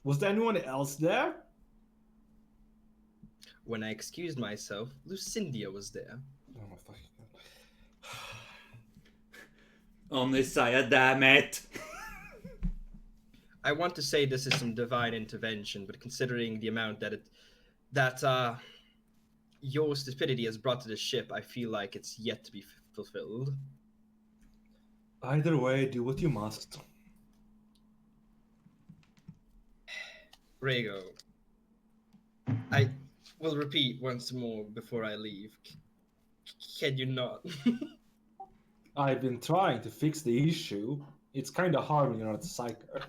Was there anyone else there? When I excused myself, Lucindia was there. Oh my fucking god. Omniscient, damn it! I want to say this is some divine intervention, but considering the amount that your stupidity has brought to the ship, I feel like it's yet to be fulfilled. Either way, do what you must. Rhaegal, I will repeat once more before I leave. Can you not? I've been trying to fix the issue. It's kind of hard when you're not a psyker.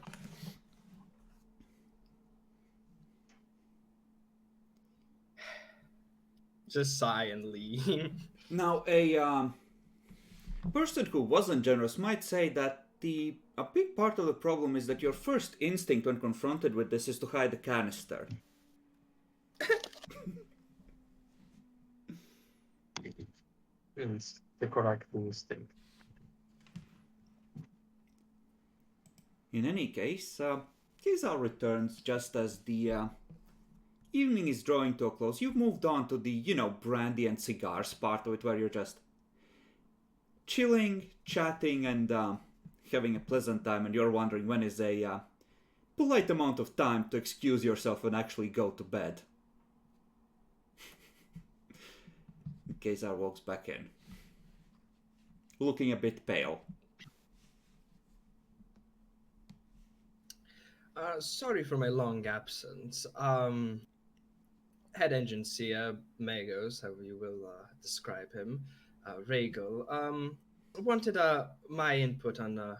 Just sigh and leave. Now, a person who wasn't generous might say that a big part of the problem is that your first instinct when confronted with this is to hide the canister. It's the correct instinct. In any case, Kizar returns just as the evening is drawing to a close. You've moved on to the, brandy and cigars part of it where you're just chilling, chatting, and having a pleasant time, and you're wondering when is a polite amount of time to excuse yourself and actually go to bed. Kizar walks back in, looking a bit pale. Sorry for my long absence. Head engineer, Magos, however you will describe him, Rhaegal, wanted my input on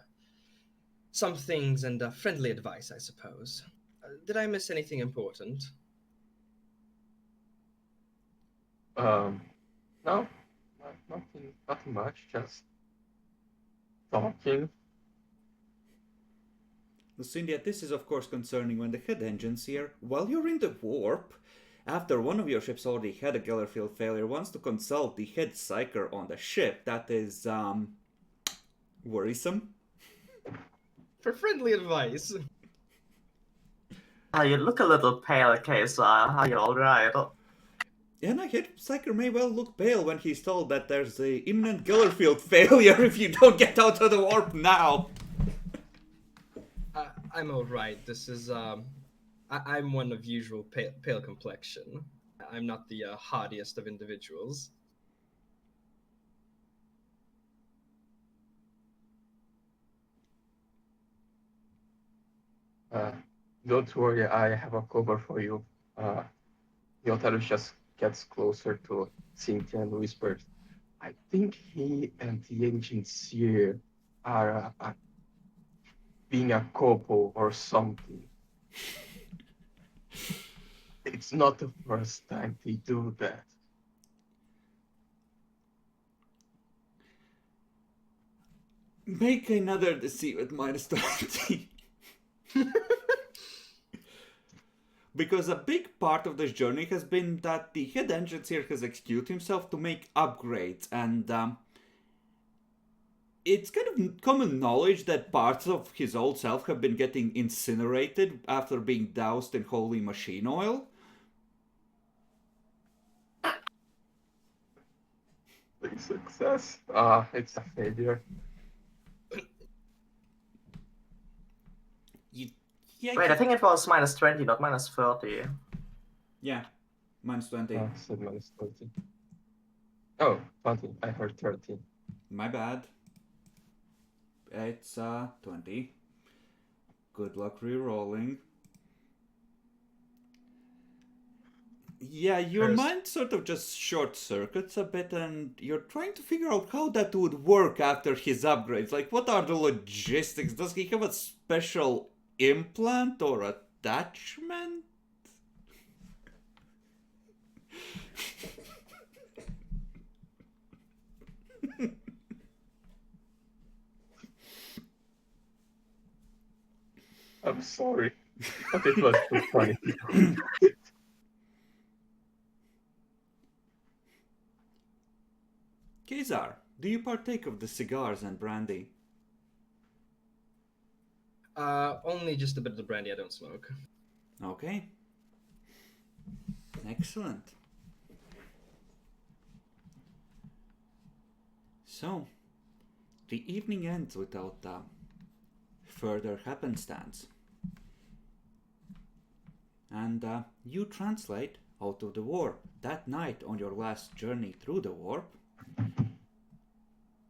some things and friendly advice, I suppose. Did I miss anything important? No, nothing much. Just talking. Lucindia, this is of course concerning when the head engineer, while you're in the warp, after one of your ships already had a Gellerfield failure, wants to consult the head psyker on the ship. That is, worrisome. For friendly advice. You look a little pale, Kesa. Are you alright? And I head psyker may well look pale when he's told that there's a imminent Gellerfield failure if you don't get out of the warp now. I'm alright. This is, I'm one of usual pale complexion. I'm not the hardiest of individuals. Don't worry, I have a cover for you. Yotarus just gets closer to Cynthia and whispers, I think he and the engineer are being a couple or something. It's not the first time they do that. Make another deceive at -20. Because a big part of this journey has been that the head engineer has excused himself to make upgrades, and it's kind of common knowledge that parts of his old self have been getting incinerated after being doused in holy machine oil. Big success. It's a failure. Yeah, Wait, I think it was -20, not -30. Yeah, -20. I said -20. Oh, 20. I heard 13. My bad. It's 20. Good luck re-rolling. Yeah, your First- mind sort of just short circuits a bit, and you're trying to figure out how that would work after his upgrades. Like, what are the logistics? Does he have a special implant or attachment? I'm sorry, but it was too funny. Kazar, do you partake of the cigars and brandy? Only just a bit of the brandy. I don't smoke. Okay. Excellent. So, the evening ends without further happenstance. And you translate out of the warp. That night on your last journey through the warp,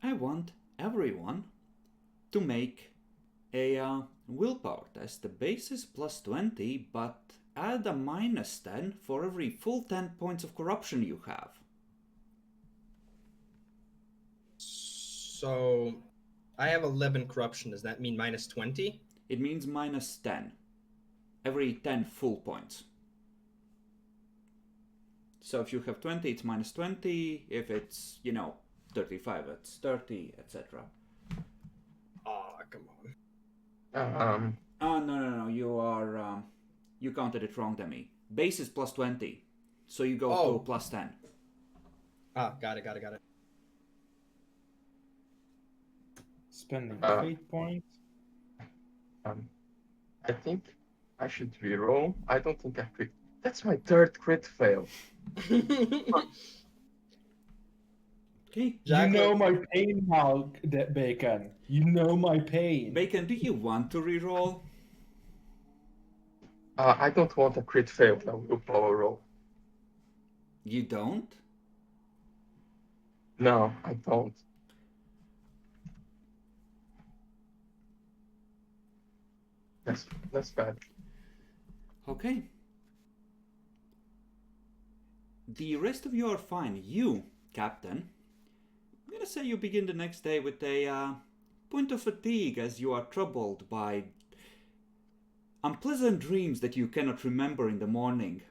I want everyone to make a willpower test. The base is plus 20, but add a minus 10 for every full 10 points of corruption you have. So, I have 11 corruption. Does that mean minus 20? It means minus 10. Every 10 full points. So if you have 20, it's minus 20. If it's, 35, it's 30, etc. Aw, come on. Oh, no. You counted it wrong, Demi. Base is plus 20. So you go to plus 10. Ah, got it. Spending fate points. I think I should reroll. I don't think I crit. That's my third crit fail. Okay. Jack, you know my pain now, Bacon. You know my pain. Bacon, do you want to reroll? I don't want a crit fail. A willpower roll. You don't? No, I don't. That's bad. Okay. The rest of you are fine. You, Captain, I'm gonna say you begin the next day with a point of fatigue as you are troubled by unpleasant dreams that you cannot remember in the morning.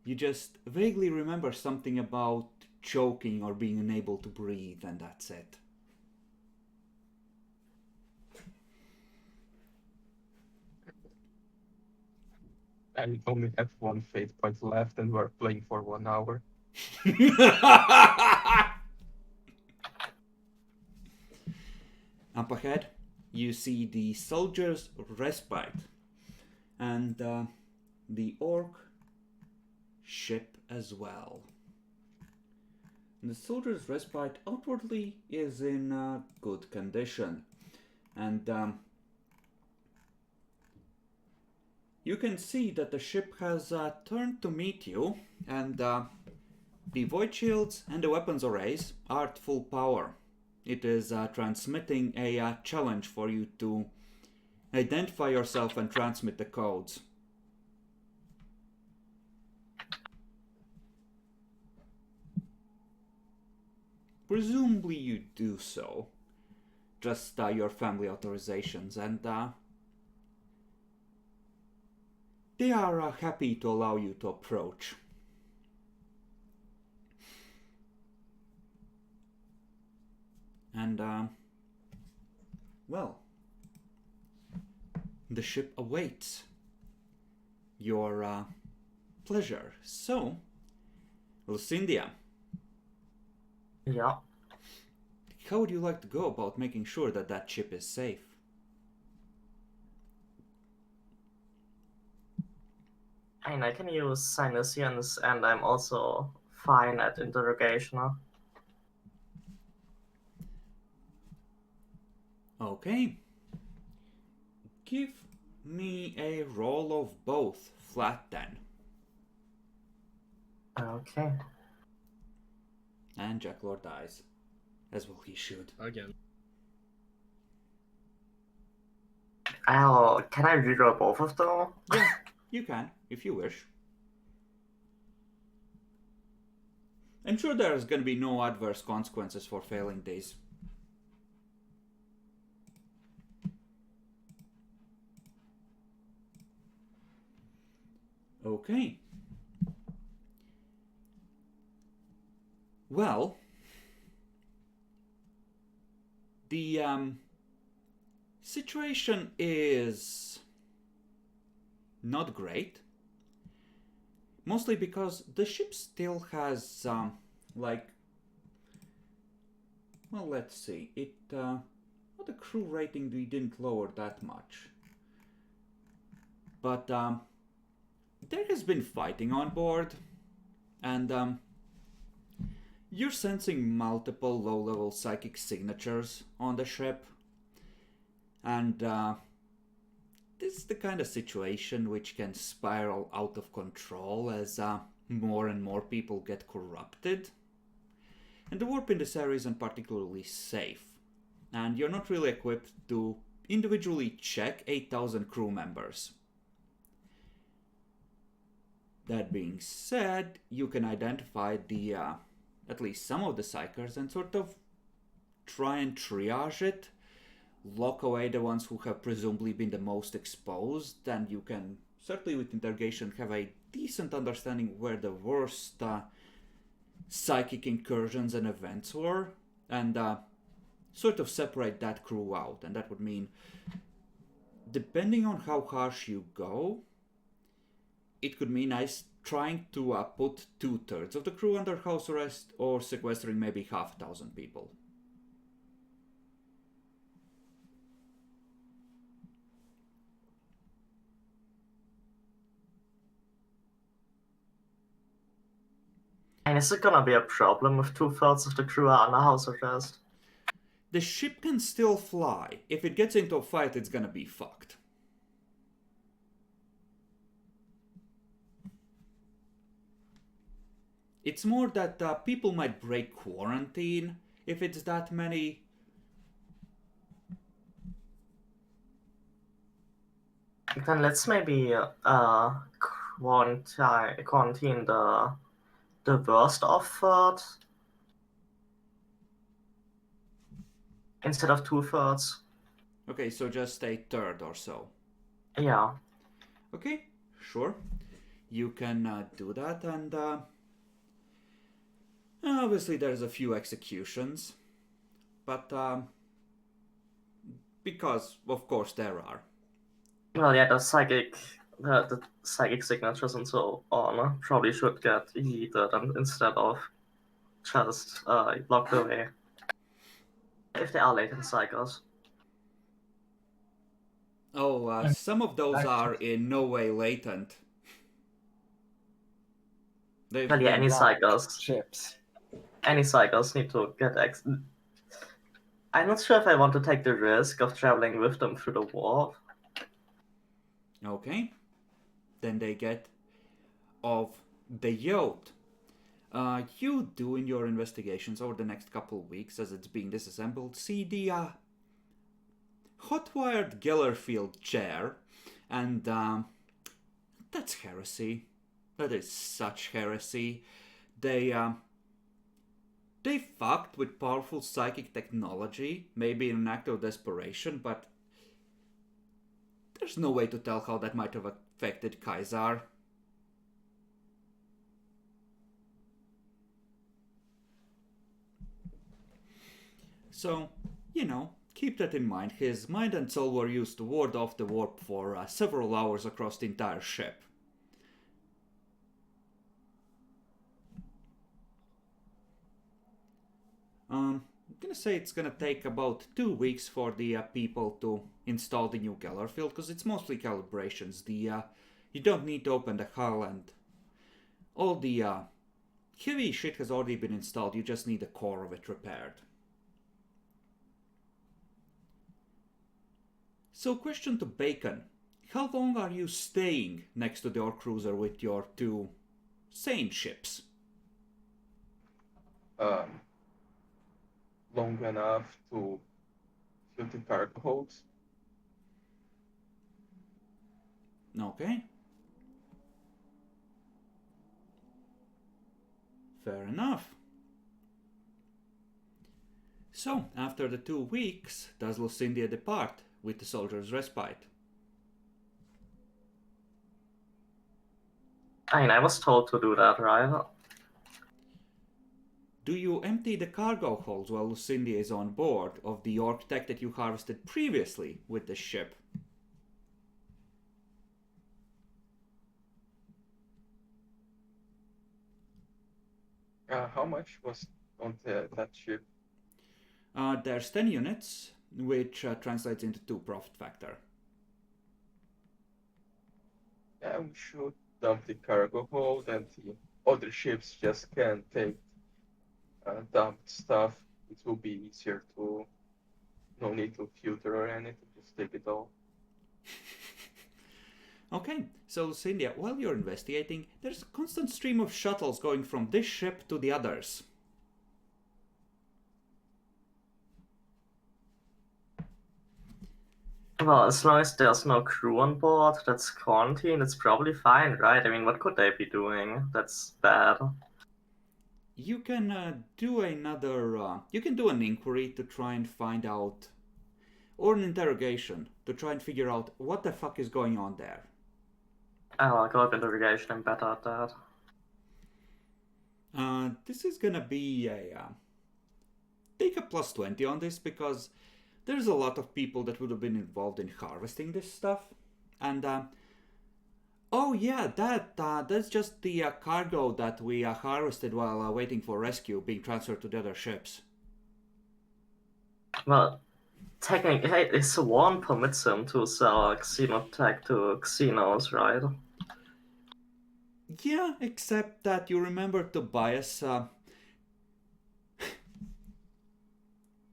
You just vaguely remember something about choking or being unable to breathe, and that's it. I only have one fate point left, and we're playing for 1 hour. Up ahead, you see the soldier's respite and the orc ship as well. And the soldier's respite outwardly is in good condition, and you can see that the ship has turned to meet you, and the void shields and the weapons arrays are at full power. It is transmitting a challenge for you to identify yourself and transmit the codes. Presumably you do so. Just your family authorizations, and they are happy to allow you to approach. And, well, the ship awaits your pleasure. So, Lucindia, Yeah. how would you like to go about making sure that that ship is safe? And I can use Sinesians, and I'm also fine at interrogation. Okay. Give me a roll of both, flat then. Okay. And Jack Lord dies. As well he should. Again. Oh, can I reroll both of them? Yeah, you can, if you wish. I'm sure there's gonna be no adverse consequences for failing these. Okay. Well, the situation is not great. Mostly because the ship still has, like, well, let's see, well, the crew rating we didn't lower that much. But there has been fighting on board, and you're sensing multiple low-level psychic signatures on the ship. And this is the kind of situation which can spiral out of control as more and more people get corrupted. And the warp in this area isn't particularly safe. And you're not really equipped to individually check 8,000 crew members. That being said, you can identify the at least some of the psychers and sort of try and triage it, lock away the ones who have presumably been the most exposed, and you can, certainly with interrogation, have a decent understanding where the worst psychic incursions and events were, and sort of separate that crew out. And that would mean, depending on how harsh you go, it could mean trying to put 2/3 of the crew under house arrest or sequestering maybe 500 people. And is it gonna be a problem if 2/3 of the crew are under house arrest? The ship can still fly. If it gets into a fight, it's gonna be fucked. It's more that people might break quarantine if it's that many. Then let's maybe quarantine the worst of third instead of 2/3. Okay, so just a third or so. Yeah. Okay, sure. You can do that, and obviously there's a few executions, but because of course there are. Well, yeah, the psychic signatures and so on probably should get heated instead of just locked away. If they are latent psychos. Oh, some of those are in no way latent. They've Well, yeah, been- any psychos. Ships. Any psychos need to get I'm not sure if I want to take the risk of traveling with them through the warp. Okay. Then they get of the yacht. You do in your investigations over the next couple of weeks as it's being disassembled, see the hot-wired Gellerfield chair, and that's heresy. That is such heresy. They fucked with powerful psychic technology, maybe in an act of desperation, but there's no way to tell how that might have affected Kaisar. So, keep that in mind. His mind and soul were used to ward off the warp for several hours across the entire ship. I'm gonna say it's gonna take about 2 weeks for the people to install the new Gellerfield, because it's mostly calibrations. You don't need to open the hull, and all the heavy shit has already been installed. You just need the core of it repaired. So, question to Bacon. How long are you staying next to the Orc Cruiser with your 2 sane ships? Long enough to fill the cargo holds. Okay. Fair enough. So, after the 2 weeks, does Lucindia depart with the soldier's respite? I mean, I was told to do that, right? do you empty the cargo holds while Lucinda is on board of the orc tech that you harvested previously with the ship? How much was on that ship? There's 10 units, which translates into 2 profit factor. Yeah, we should dump the cargo hold, and the other ships just can take dumped stuff. It will be easier to, no need to filter or anything, just take it all. Okay, so Lucinda, while you're investigating, there's a constant stream of shuttles going from this ship to the others. Well, as long as there's no crew on board that's quarantined, it's probably fine, right? I mean, what could they be doing that's bad? You can do another. You can do an inquiry to try and find out, or an interrogation to try and figure out what the fuck is going on there. I'll go with interrogation, I'm better at that. This is gonna be a. Take a plus 20 on this because there's a lot of people that would have been involved in harvesting this stuff. And, oh yeah, that's just the cargo that we harvested while waiting for rescue being transferred to the other ships. Well, technically, this one permits him to sell xenotech to xenos, right? Yeah, except that you remember Tobias,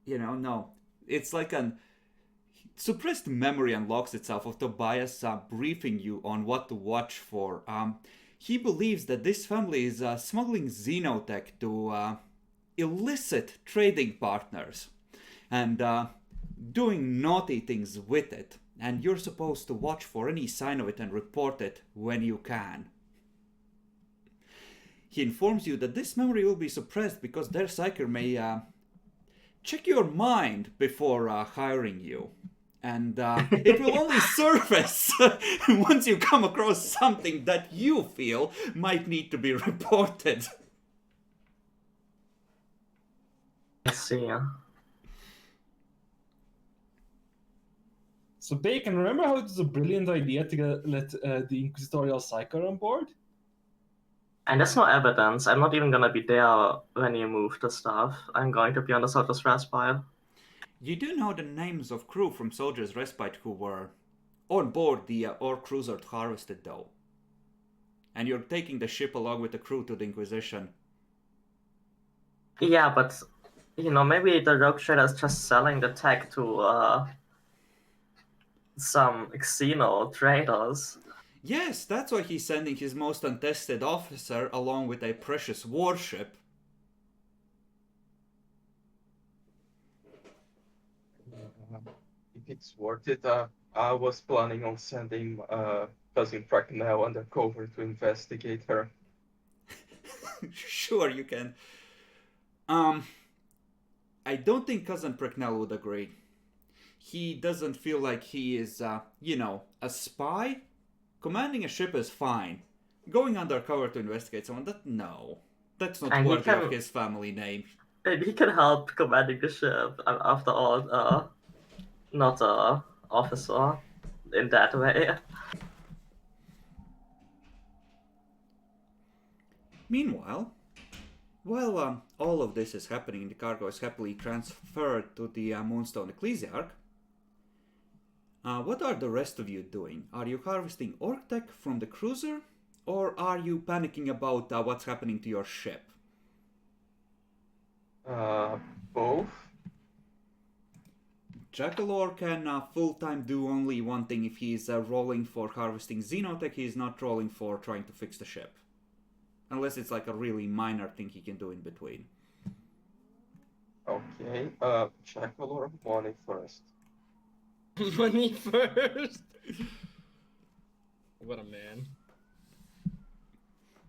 no. It's like an suppressed memory unlocks itself of Tobias briefing you on what to watch for. He believes that this family is smuggling xenotech to illicit trading partners and doing naughty things with it. And you're supposed to watch for any sign of it and report it when you can. He informs you that this memory will be suppressed because their psyker may check your mind before hiring you. And it will only surface once you come across something that you feel might need to be reported. I see. So Bacon, remember how it was a brilliant idea to let the Inquisitorial Psyker on board? And there's no evidence. I'm not even gonna be there when you move the stuff. I'm going to be on the Soldier's Respite. You do know the names of crew from Soldier's Respite who were on board the Orc cruiser harvested, though. And you're taking the ship along with the crew to the Inquisition. Yeah, but, maybe the Rogue Trader is just selling the tech to some Xeno traders. Yes, that's why he's sending his most untested officer along with a precious warship. If it's worth it, I was planning on sending Cousin Bracknell undercover to investigate her. Sure, you can. I don't think Cousin Bracknell would agree. He doesn't feel like he is, a spy. Commanding a ship is fine. Going undercover to investigate someone, no. That's not worthy of his family name. And he can help commanding the ship, after all, not a officer in that way. Meanwhile, while all of this is happening, the cargo is happily transferred to the Moonstone Ecclesiarch. What are the rest of you doing? Are you harvesting orc tech from the cruiser? Or are you panicking about what's happening to your ship? Both. Jackalor can full-time do only one thing. If he's rolling for harvesting xenotech, he's not rolling for trying to fix the ship. Unless it's like a really minor thing he can do in between. Okay, Jackalor, money first. Money first. What a man.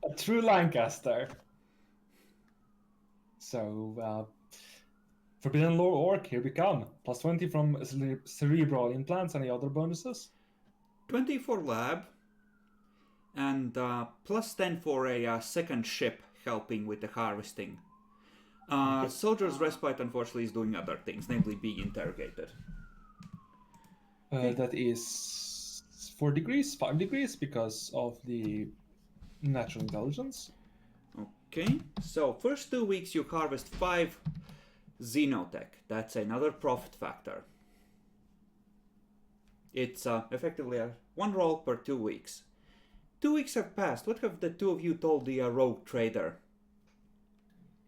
A true Lancaster. So, Forbidden Lore Orc, here we come. Plus 20 from cerebral implants. Any other bonuses? 20 for lab. And plus 10 for a second ship helping with the harvesting. Soldier's Respite, unfortunately, is doing other things, namely being interrogated. That is 4 degrees, 5 degrees because of the natural intelligence. Okay, so first 2 weeks you harvest 5 Xenotech. That's another profit factor. It's effectively 1 roll per 2 weeks. 2 weeks have passed. What have the two of you told the rogue trader?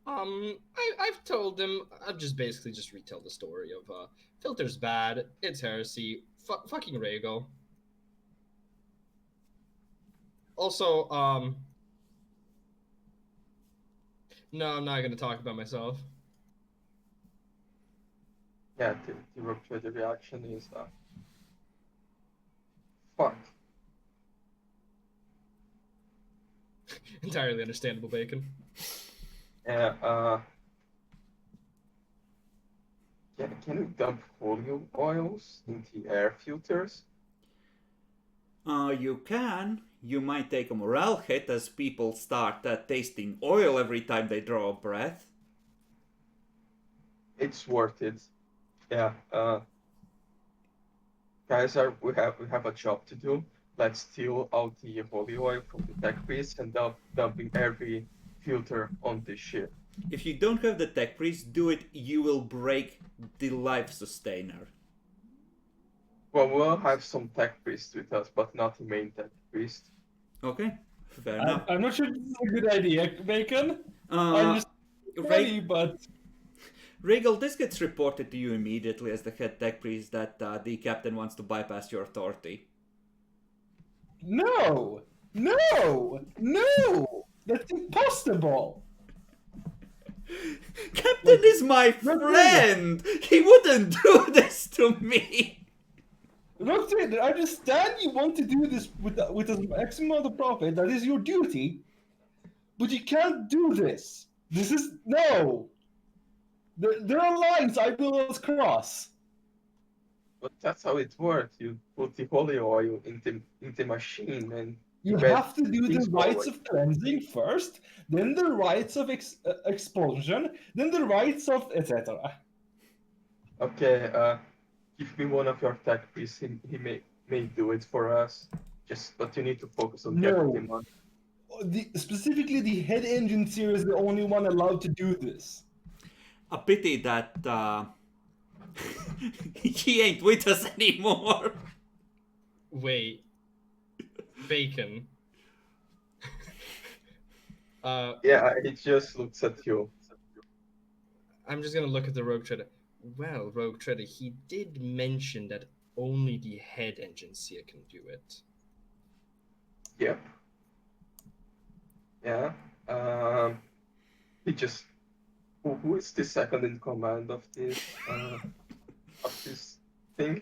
I've told him. I've just basically just retell the story of Filter's bad. It's heresy. Fucking Rhaegal. Also, no, I'm not gonna talk about myself. Yeah, the rogue trader reaction is fuck. Entirely understandable, Bacon. Yeah, can we dump holy oils in the air filters? You can. You might take a morale hit as people start tasting oil every time they draw a breath. It's worth it. Yeah, guys, we have a job to do. Let's steal out the holy oil from the tech priest and dumping every filter on the ship. If you don't have the tech priest, do it. You will break the life sustainer. Well, we'll have some tech priest with us, but not the main tech priest. Okay, fair enough. I'm not sure this is a good idea, Bacon. Uh, I'm just ready, Ra- but Rhaegal, this gets reported to you immediately as the head tech priest that the captain wants to bypass your authority. no! That's impossible! Captain is my friend! He wouldn't do this to me! Look, I understand you want to do this with a maximum amount of profit. That is your duty, but you can't do this. This is no. There are lines I will not cross. But that's how it works. You put the holy oil in the machine and You bad have to do the things go rites away. of cleansing first, then the rites of expulsion, then the rites of etc. Okay, give me one of your tech priests. He may do it for us. But you need to focus on getting him on. Specifically, the head engine series is the only one allowed to do this. A pity that he ain't with us anymore. Wait, Bacon. Yeah, he just looks at you. I'm just gonna look at the Rogue Trader. Well, Rogue Trader, he did mention that only the head engine seer can do it. Yep. Yeah. He just. Who is the second in command of this thing?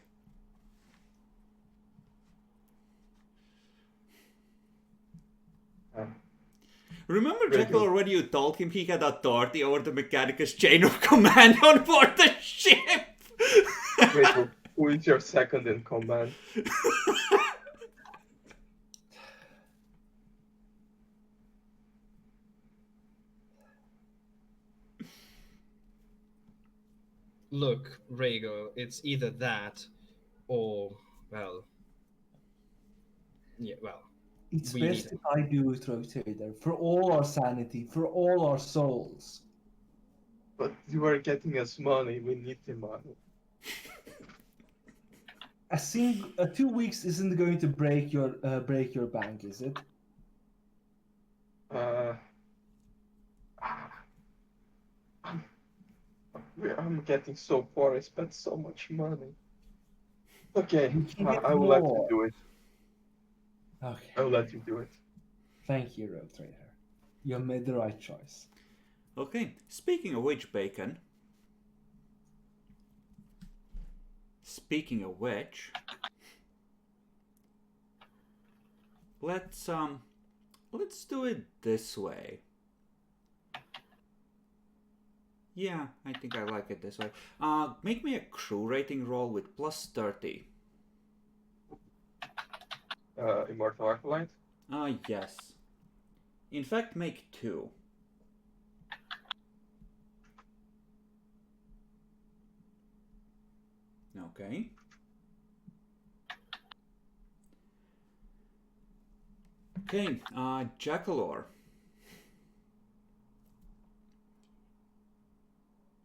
Remember, Very Jekyll, good. when you told him he had authority over the Mechanicus chain of command on board the ship? Wait, who is your second in command? Look, Rhaegal, it's either that or, well... Yeah, well... It's We best need- if I do it, Rotator, for all our sanity, for all our souls. But you are getting us money. We need the money. 2 weeks isn't going to break your bank, is it? I'm getting so poor. I spent so much money. Okay, You can get I will let you more. do it. Okay. I will let you do it. Thank you, Rogue Trader. You have made the right choice. Okay, speaking of which, Bacon. Speaking of which, let's do it this way. Yeah, I think I like it this way. Make me a crew rating roll with plus 30. Immortal Acolyte. Yes. In fact, make 2. Okay. Okay, Jackalor.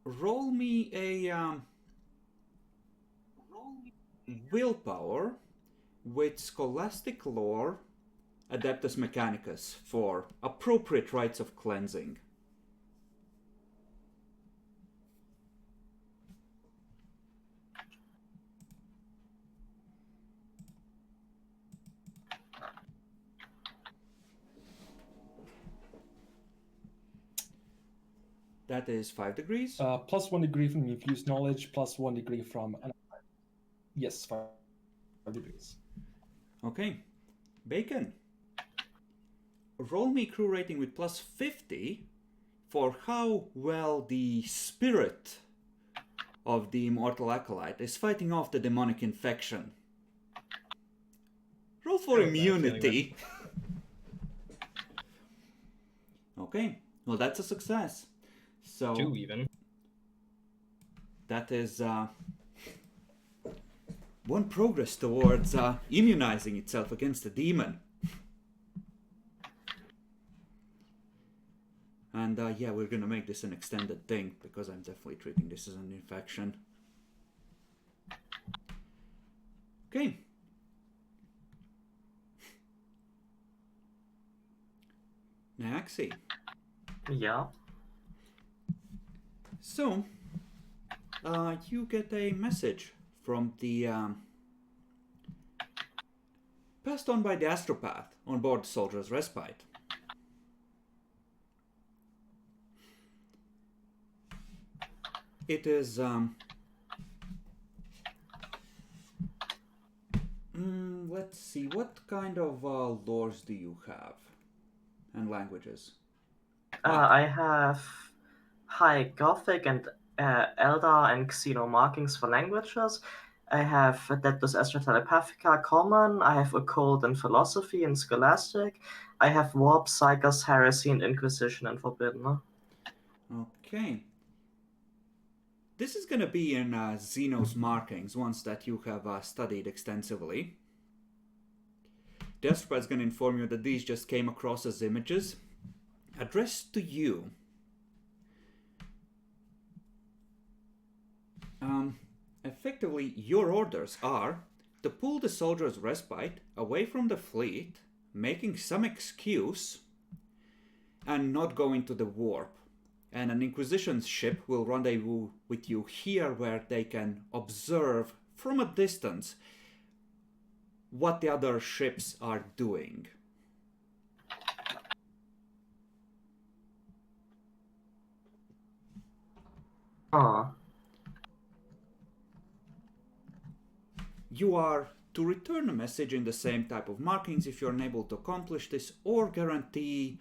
Roll me a willpower with Scholastic Lore Adeptus Mechanicus for appropriate rites of cleansing. That is 5 degrees. Plus 1 degree from infused knowledge, plus 1 degree from... Yes, 5 degrees. Okay. Bacon. Roll me crew rating with plus 50 for how well the spirit of the immortal acolyte is fighting off the demonic infection. Roll for I have a bad feeling immunity. Okay, well that's a success. So 2 even. that is one progress towards immunizing itself against the demon. And yeah, we're gonna make this an extended thing because I'm definitely treating this as an infection. Okay. Naxi. Yeah. So, you get a message from the passed on by the astropath on board the Soldier's Respite. It is let's see, what kind of lores do you have and languages? I have High Gothic and Eldar and Xeno markings for languages. I have Adeptus Astra Telepathica Common. I have Occult and Philosophy and Scholastic. I have Warp, Psychos, Heresy, and Inquisition and Forbidden. Okay. This is going to be in Xeno's markings, ones that you have studied extensively. Desperate is going to inform you that these just came across as images addressed to you. Effectively, your orders are to pull the Soldier's Respite away from the fleet, making some excuse, and not go into the warp. And an Inquisition's ship will rendezvous with you here where they can observe from a distance what the other ships are doing. You are to return a message in the same type of markings if you're unable to accomplish this, or guarantee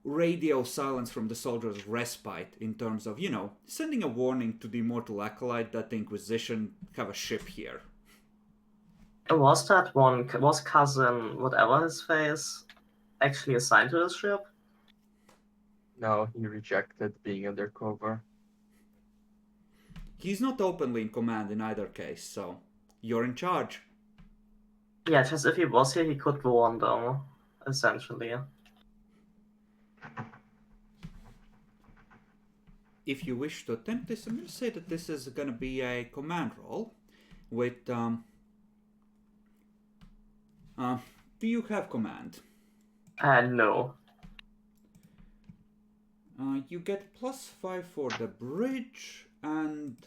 radio silence from the Soldier's Respite in terms of, sending a warning to the Immortal Acolyte that the Inquisition have a ship here. Was that one, was cousin, whatever his face, actually assigned to this ship? No, he rejected being undercover. He's not openly in command in either case, so you're in charge. Yeah, just if he was here, he could warn them, essentially. If you wish to attempt this, I'm going to say that this is going to be a command roll with... do you have command? No. You get +5 for the bridge, and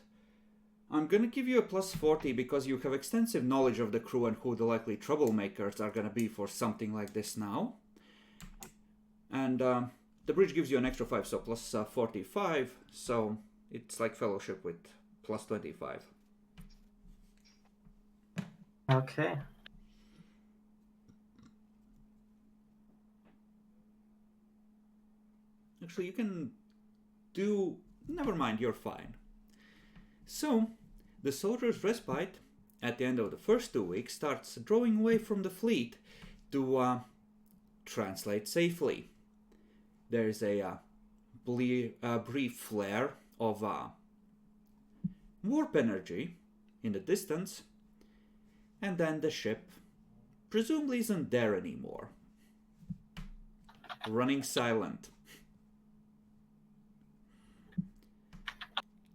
I'm going to give you a +40 because you have extensive knowledge of the crew and who the likely troublemakers are going to be for something like this now. And the bridge gives you an extra 5, so +45, so it's like fellowship with +25. Okay. Actually, you can do... Never mind, you're fine. So, the Soldier's Respite, at the end of the first 2 weeks, starts drawing away from the fleet to translate safely. There's a brief flare of warp energy in the distance, and then the ship presumably isn't there anymore. Running silent.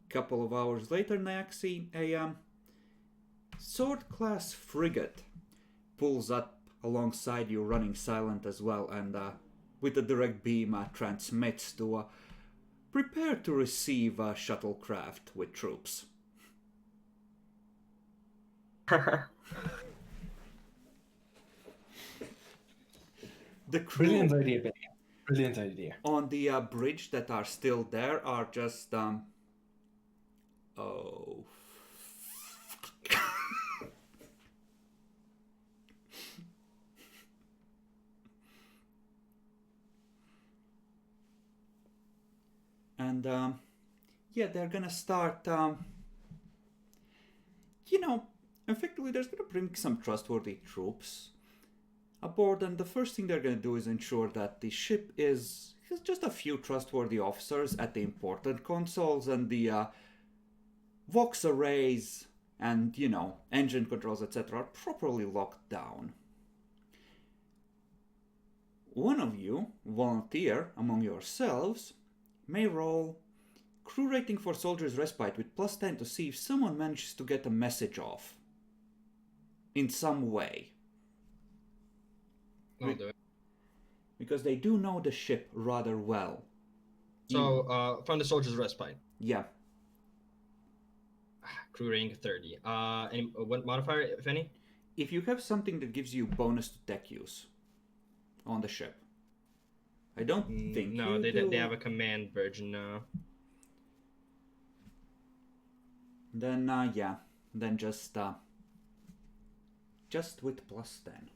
Couple of hours later, Naxi, a sword-class frigate pulls up alongside you, running silent as well, and with a direct beam transmits to prepare to receive a shuttlecraft with troops. The crew Brilliant idea, Ben. Brilliant idea. on the bridge that are still there are just oh. And yeah, they're gonna start effectively they're gonna bring some trustworthy troops aboard, and the first thing they're gonna do is ensure that the ship has just a few trustworthy officers at the important consoles, and the Vox arrays and, engine controls, etc. are properly locked down. One of you, volunteer among yourselves, may roll crew rating for Soldier's Respite with +10 to see if someone manages to get a message off. In some way. I'll do it. Because they do know the ship rather well. So, from the Soldier's Respite. Yeah. Crew rating 30. What modifier, if any? If you have something that gives you bonus to tech use on the ship. I don't think No, you they do. they have a command version now. Then yeah. Then just with +10.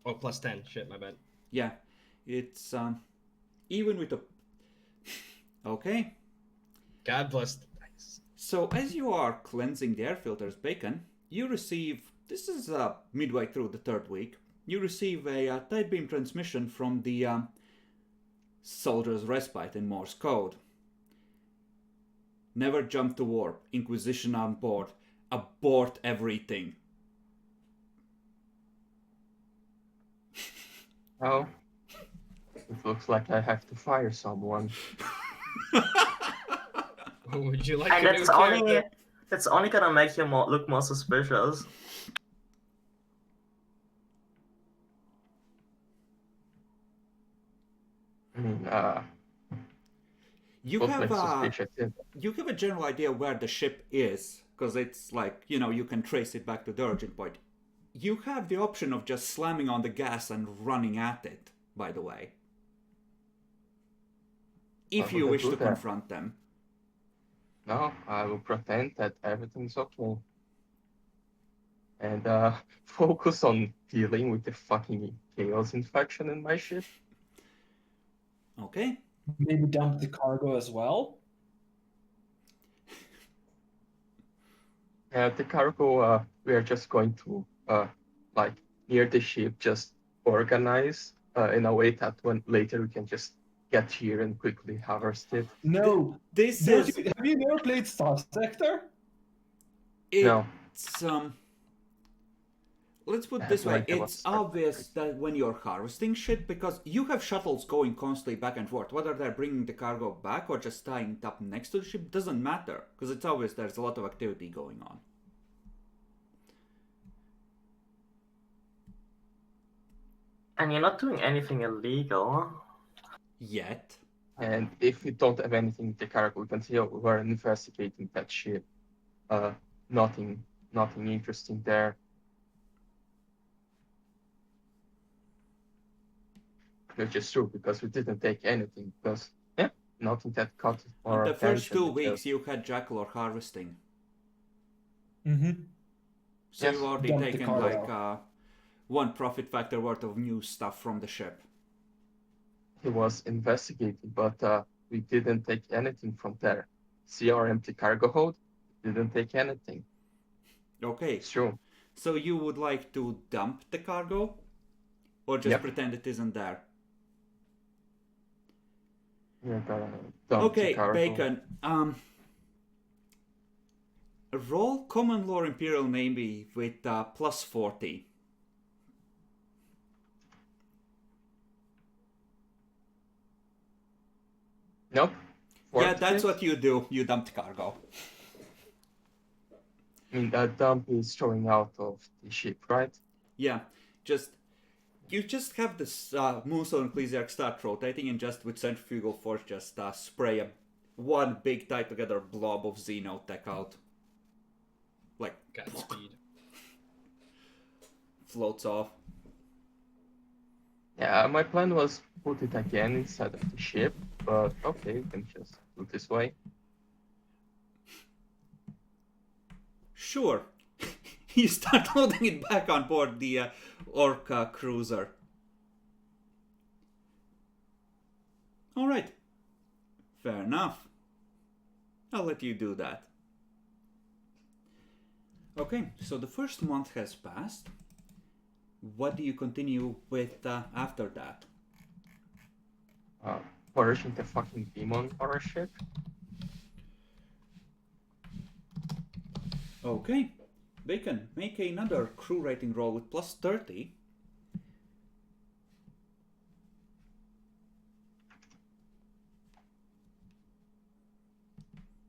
Oh, +10. Shit, my bad. Yeah. It's even with a okay. God bless the dice. So as you are cleansing the air filters, Bacon, you receive, this is midway through the third week, you receive a tight beam transmission from the Soldier's Respite in Morse code. Never jump to warp. Inquisition on board. Abort everything. Oh, it looks like I have to fire someone. Would you like And a new character? it's only gonna make you look more suspicious. I mean, You both have like suspicious. Yeah. you have a general idea where the ship is, because it's like, you can trace it back to the origin point. You have the option of just slamming on the gas and running at it, by the way. If I you wouldn't wish do to that. confront them. No, I will pretend that everything's okay. And focus on dealing with the fucking chaos infection in my ship. Okay? Maybe dump the cargo as well. The cargo, we are just going to, like, near the ship, just organize in a way that when later we can just get here and quickly harvest it. No. This Don't is... have you never played Star Sector? No. It's let's put I it have this no way, idea what it's Star obvious Sector is. that when you're harvesting shit, because you have shuttles going constantly back and forth, whether they're bringing the cargo back or just tying it up next to the ship, doesn't matter, because it's obvious there's a lot of activity going on. And you're not doing anything illegal. Yet. And if we don't have anything in the cargo, we can see we're investigating that ship. Nothing interesting there. Which is true, because we didn't take anything, because, yeah, nothing that caught our In the first attention. 2 We weeks, just- you had jackal or harvesting. Mm-hmm. So Yes. you've already Dump the taken cargo. like 1 profit factor worth of new stuff from the ship. He was investigating, but we didn't take anything from there. See our empty cargo hold? Didn't take anything. Okay, It's true. so you would like to dump the cargo? Or just Yep. pretend it isn't there? We're gonna dump the Okay, cargo. Bacon. roll Common Lore Imperial Navy with plus 40. Nope. Yeah, that's Fortified? what you do. You dumped cargo. I mean, that dump is showing out of the ship, right? Yeah, you just have this Moonstone Ecclesiarch start rotating and just with centrifugal force just spray one big tied together blob of Xenotech out. Like, Godspeed. floats off. Yeah, my plan was put it again inside of the ship, but okay, we can just do it this way. Sure. You start loading it back on board the Orca cruiser. Alright. Fair enough. I'll let you do that. Okay, so the first month has passed. What do you continue with after that? Flourishing the fucking demon on our ship. Okay. Bacon, make another crew rating roll with plus 30.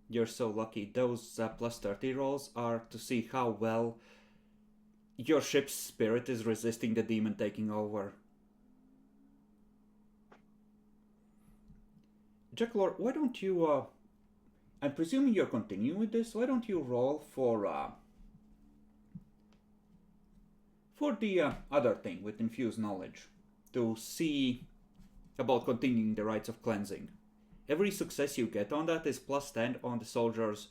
You're so lucky. Those plus 30 rolls are to see how well your ship's spirit is resisting the demon taking over. Jacklor, why don't you, I'm presuming you're continuing with this, why don't you roll for the other thing with infused knowledge to see about continuing the rites of cleansing. Every success you get on that is plus 10 on the soldier's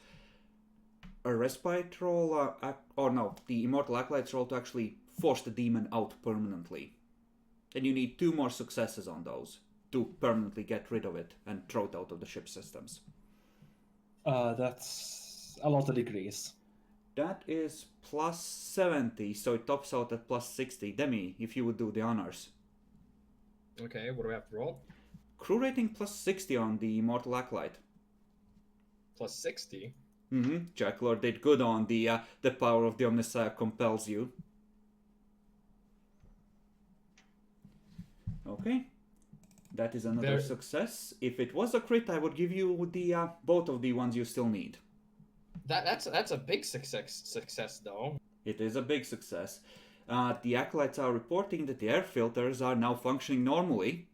respite roll, or no, the Immortal Acolyte's roll to actually force the demon out permanently. And you need 2 more successes on those to permanently get rid of it and throw it out of the ship systems. That's a lot of degrees. That is plus 70, so it tops out at plus 60. Demi, if you would do the honors. Okay, what do I have to roll? Crew rating plus 60 on the Immortal Acolyte. Plus 60. Jacklor did good on the power of the Omnissiah compels you. Okay. That is another success. If it was a crit, I would give you the both of the ones you still need. That's a big success though. It is a big success. The Acolytes are reporting that the air filters are now functioning normally.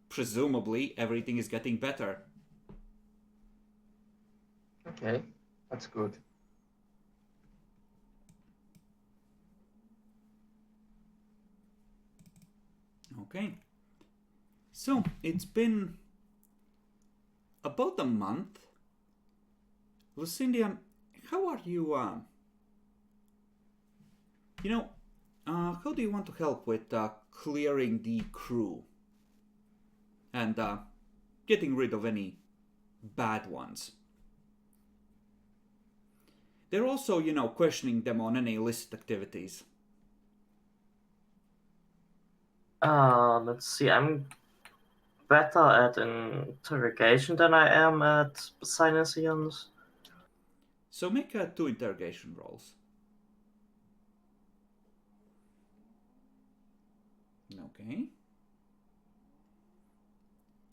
Presumably, everything is getting better. Okay, that's good. Okay. So, it's been about a month. Lucindia, how are you, how do you want to help with clearing the crew? And getting rid of any bad ones? They're also, questioning them on any illicit activities. Let's see. I'm better at interrogation than I am at Sinusians. So make 2 interrogation rolls. Okay.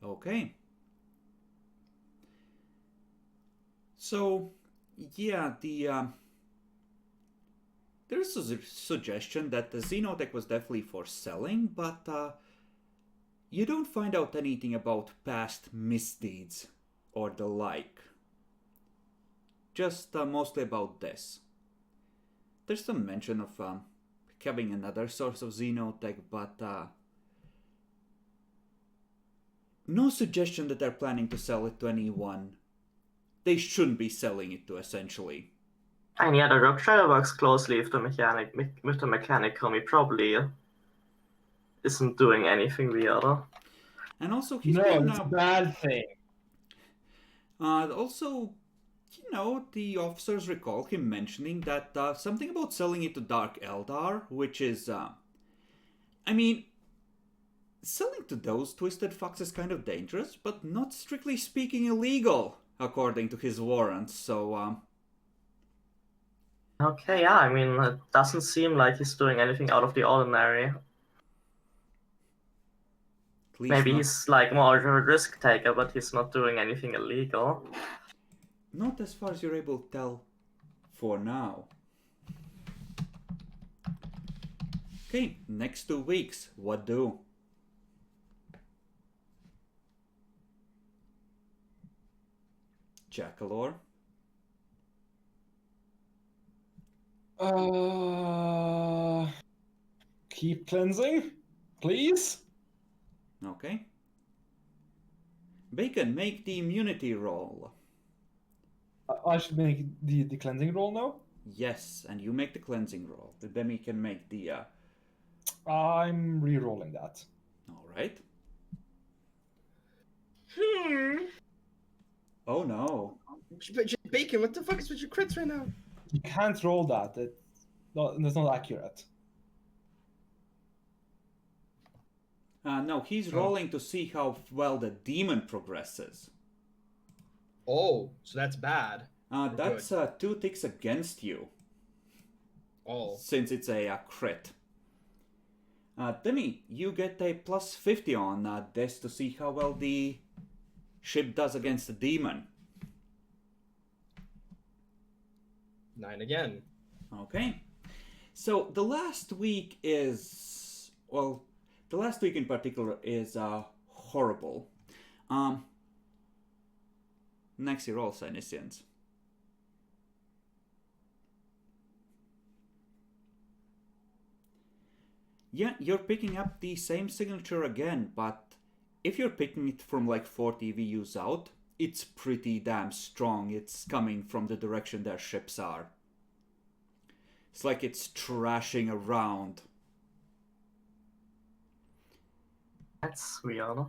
Okay. So, yeah, there's a suggestion that the Xenotech was definitely for selling, but you don't find out anything about past misdeeds or the like. Just mostly about this. There's some mention of having another source of Xenotech, but no suggestion that they're planning to sell it to anyone they shouldn't be selling it to, essentially. And yeah, the rock driver works closely with the mechanic whom he probably isn't doing anything weird. And also, he's No, been... it's a bad thing. Also, the officers recall him mentioning that something about selling it to Dark Eldar, which is... selling to those twisted fucks is kind of dangerous, but not strictly speaking illegal, according to his warrants, so, Okay, yeah, I mean, it doesn't seem like he's doing anything out of the ordinary. At least Maybe not, he's like more of a risk taker, but he's not doing anything illegal. not as far as you're able to tell for now. Okay, next 2 weeks, what do? Jackalor? Keep cleansing, please. Okay. Bacon, make the immunity roll. I should make the cleansing roll now. Yes, and you make the cleansing roll. The Demi can make the. I'm re-rolling that. All right. Hmm. Oh no. Bacon, what the fuck is with your crits right now? You can't roll that. That's not accurate. No, he's Oh. rolling to see how well the demon progresses. Oh, so that's bad. That's 2 ticks against you, Oh. since it's a crit. Demi, you get a plus 50 on this to see how well the ship does against the demon. 9 again. Okay. So the last week is, well, the last week in particular is horrible. Next year also Initians. Yeah, you're picking up the same signature again, but if you're picking it from like 40 VUs out, it's pretty damn strong. It's coming from the direction their ships are. It's like it's trashing around. That's weird.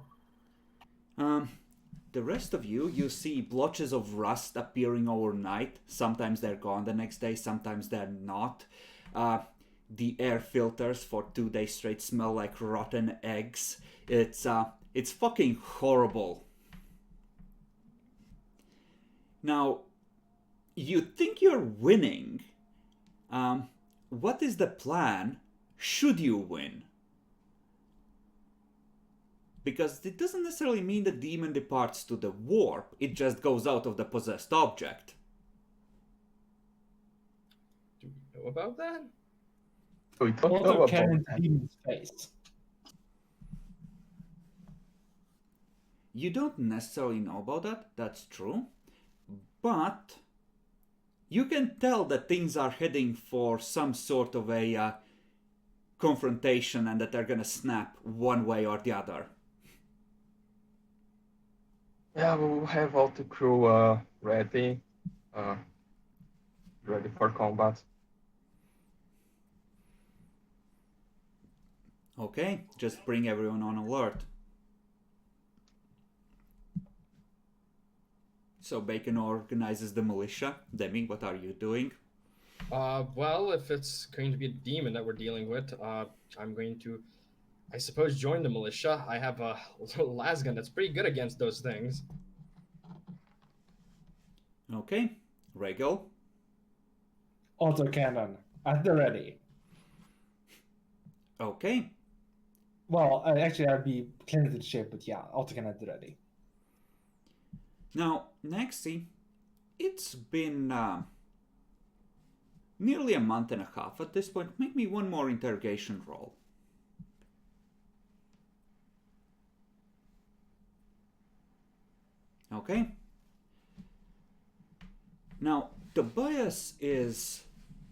The rest of you see blotches of rust appearing overnight. Sometimes they're gone the next day, sometimes they're not. The air filters for 2 days straight smell like rotten eggs. It's fucking horrible. Now, you think you're winning. What is the plan should you win? Because it doesn't necessarily mean the demon departs to the warp, it just goes out of the possessed object. Do we know about that? We don't know Auto about cannon that. demon's face. You don't necessarily know about that, that's true. But you can tell that things are heading for some sort of a confrontation and that they're gonna snap one way or the other. Yeah, we'll have all the crew ready for combat. Okay, just bring everyone on alert. So Bacon organizes the militia. Demi, what are you doing? Well, if it's going to be a demon that we're dealing with, I'm going to, I suppose, join the militia. I have a little lasgun that's pretty good against those things. Okay, Regal. Autocannon at the ready. Okay, Well, actually, I'd be cleaning the ship, but yeah, autocannon at the ready. now Nexi, it's been nearly a month and a half at this point. Make me one more interrogation roll. Okay. Now, Tobias is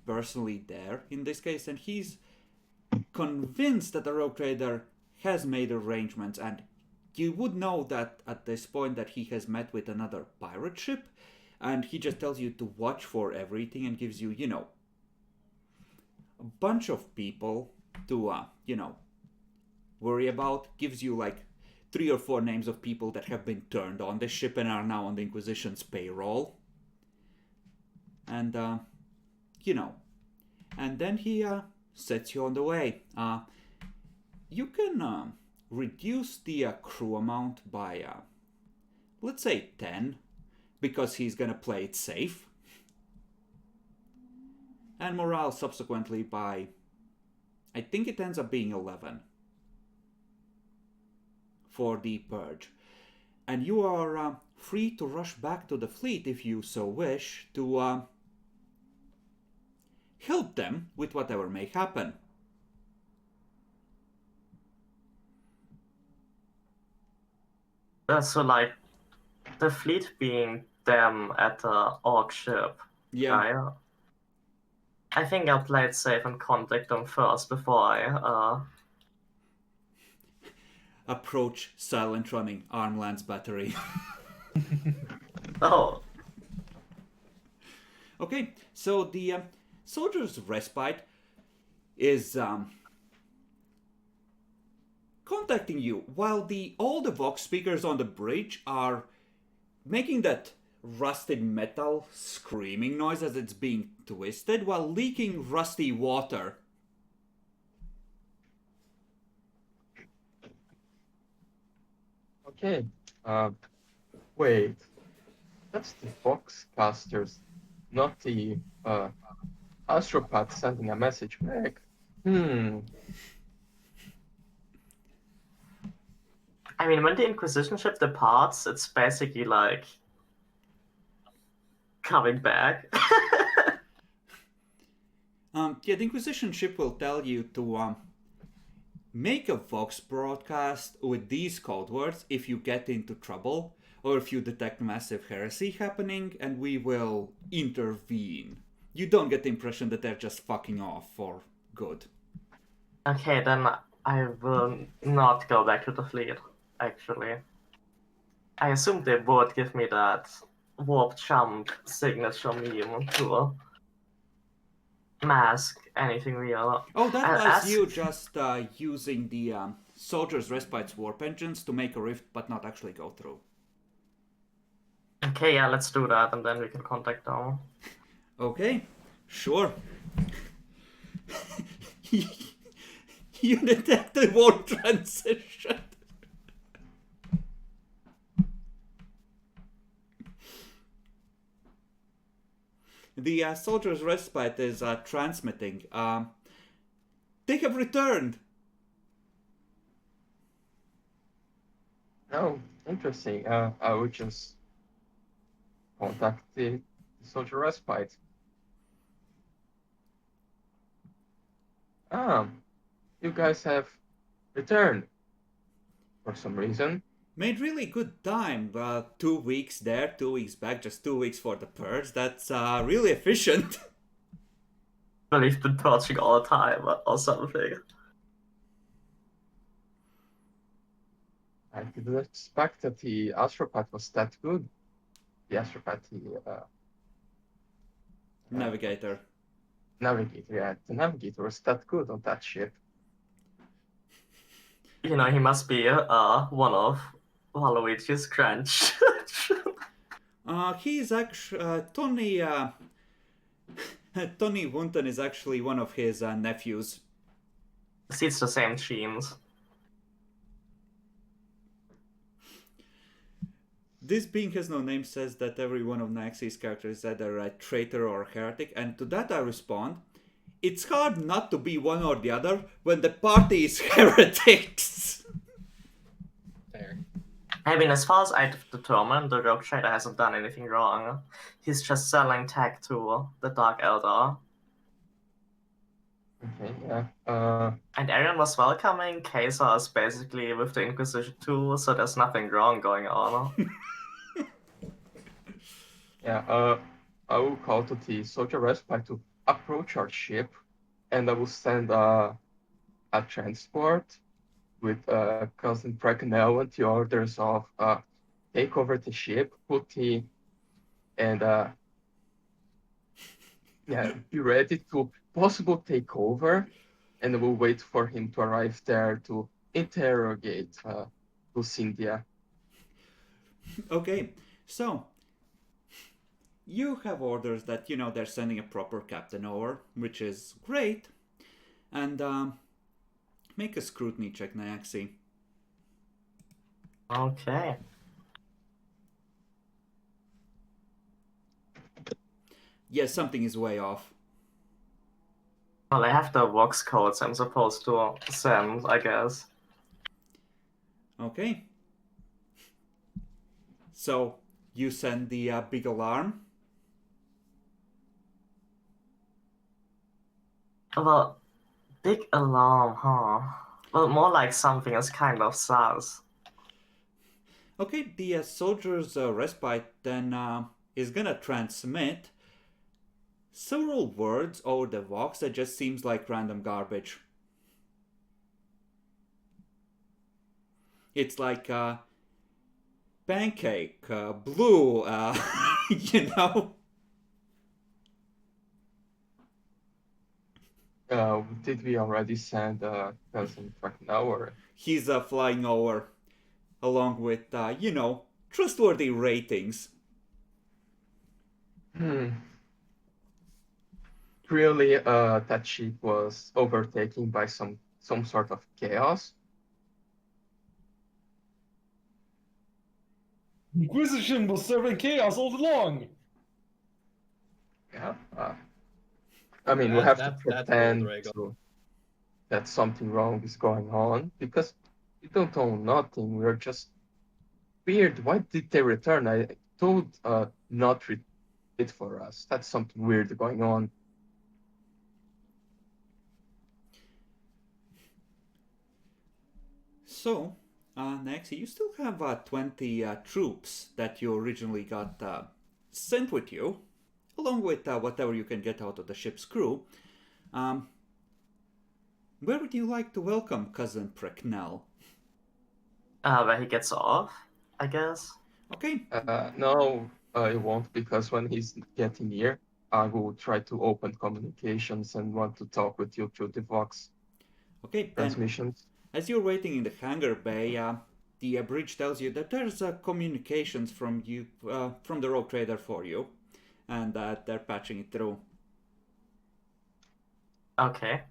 personally there in this case, and he's convinced that the rogue trader has made arrangements, and you would know that at this point that he has met with another pirate ship, and he just tells you to watch for everything and gives you, you know, a bunch of people to, worry about. Gives you like 3 or 4 names of people that have been turned on the ship and are now on the Inquisition's payroll. And, and then he sets you on the way. You can reduce the crew amount by, let's say 10, because he's gonna play it safe. and morale subsequently by, I think it ends up being 11 for the purge. And you are free to rush back to the fleet if you so wish to help them with whatever may happen. So, like, the fleet being them at the orc ship. Yeah. I think I'll play it safe and contact them first before I Approach silent running Armland's battery. Oh, Okay, so the soldier's respite is contacting you while all the Vox speakers on the bridge are making that rusted metal screaming noise as it's being twisted while leaking rusty water. Okay. Wait. That's the Foxcasters, not the astropath sending a message back. I mean, when the Inquisition ship departs, it's basically like coming back. Yeah, the Inquisition ship will tell you to make a Vox broadcast with these code words if you get into trouble or if you detect massive heresy happening, and we will intervene. You don't get the impression that they're just fucking off for good. Okay, then I will not go back to the fleet, actually. I assume they would give me that warp jump signature meme to mask anything real. Oh, that I'll was ask- you just using the Soldier's Respite's warp engines to make a rift but not actually go through. Okay, yeah, let's do that, and then we can contact them. Okay, sure. You detect the warp transition. The Soldier's Respite is transmitting. They have returned. Oh, interesting. I would just contact the Soldier Respite. You guys have returned for some reason. Made really good time. 2 weeks there, 2 weeks back, just 2 weeks for the purge. That's really efficient. But we've been purging all the time or something. I didn't expect that the astropath was that good. The astropath, the Navigator. navigator, yeah, the navigator was that good on that ship. You know, he must be one of Waluigi's crunch. He is actually Tony. Tony Wunton is actually one of his nephews. It's the same genes. This being has no name says that every one of Naxi's characters is either a traitor or a heretic, and to that I respond, it's hard not to be one or the other when the party is heretics. Fair. I mean, as far as I've determined, the Rogue Trader hasn't done anything wrong. He's just selling tech to the Dark Elder. Okay, yeah. And everyone was welcoming. Kaiser is basically with the Inquisition too, so there's nothing wrong going on. Yeah, I will call to the Soldier Respite to approach our ship, and I will send a transport with Cousin Pregnell and the orders of take over the ship, and yeah, be ready to possible take over, and we'll wait for him to arrive there to interrogate Lucindia. Okay, so you have orders that they're sending a proper captain over, which is great, and make a scrutiny check, Nyaxi. Okay. Yes, something is way off. Well, I have the Vox codes I'm supposed to send, I guess. Okay. So you send the big alarm. Well, big alarm, huh? Well, more like something is kind of sus. Okay, the soldier's respite then is gonna transmit several words over the Vox that just seems like random garbage. It's like pancake, blue, you know. Did we already send cousin Tracknow or? He's flying over along with, you know, trustworthy ratings. Clearly, that ship was overtaken by some sort of chaos. Inquisition was serving chaos all along. Yeah. I mean, we have to That's bold, pretend Rhaegal. that something wrong is going on because we don't know nothing. We're just weird. Why did they return? I told not read for us. That's something weird going on. So, next, you still have 20 troops that you originally got sent with you, along with whatever you can get out of the ship's crew. Where would you like to welcome Cousin Precknell? Where he gets off, I guess. Okay, No, I won't because when he's getting near, I will try to open communications and want to talk with you through the Vox okay, then transmissions. as you're waiting in the hangar bay, the bridge tells you that there's communications from you, from the rogue trader for you, and that they're patching it through. Okay.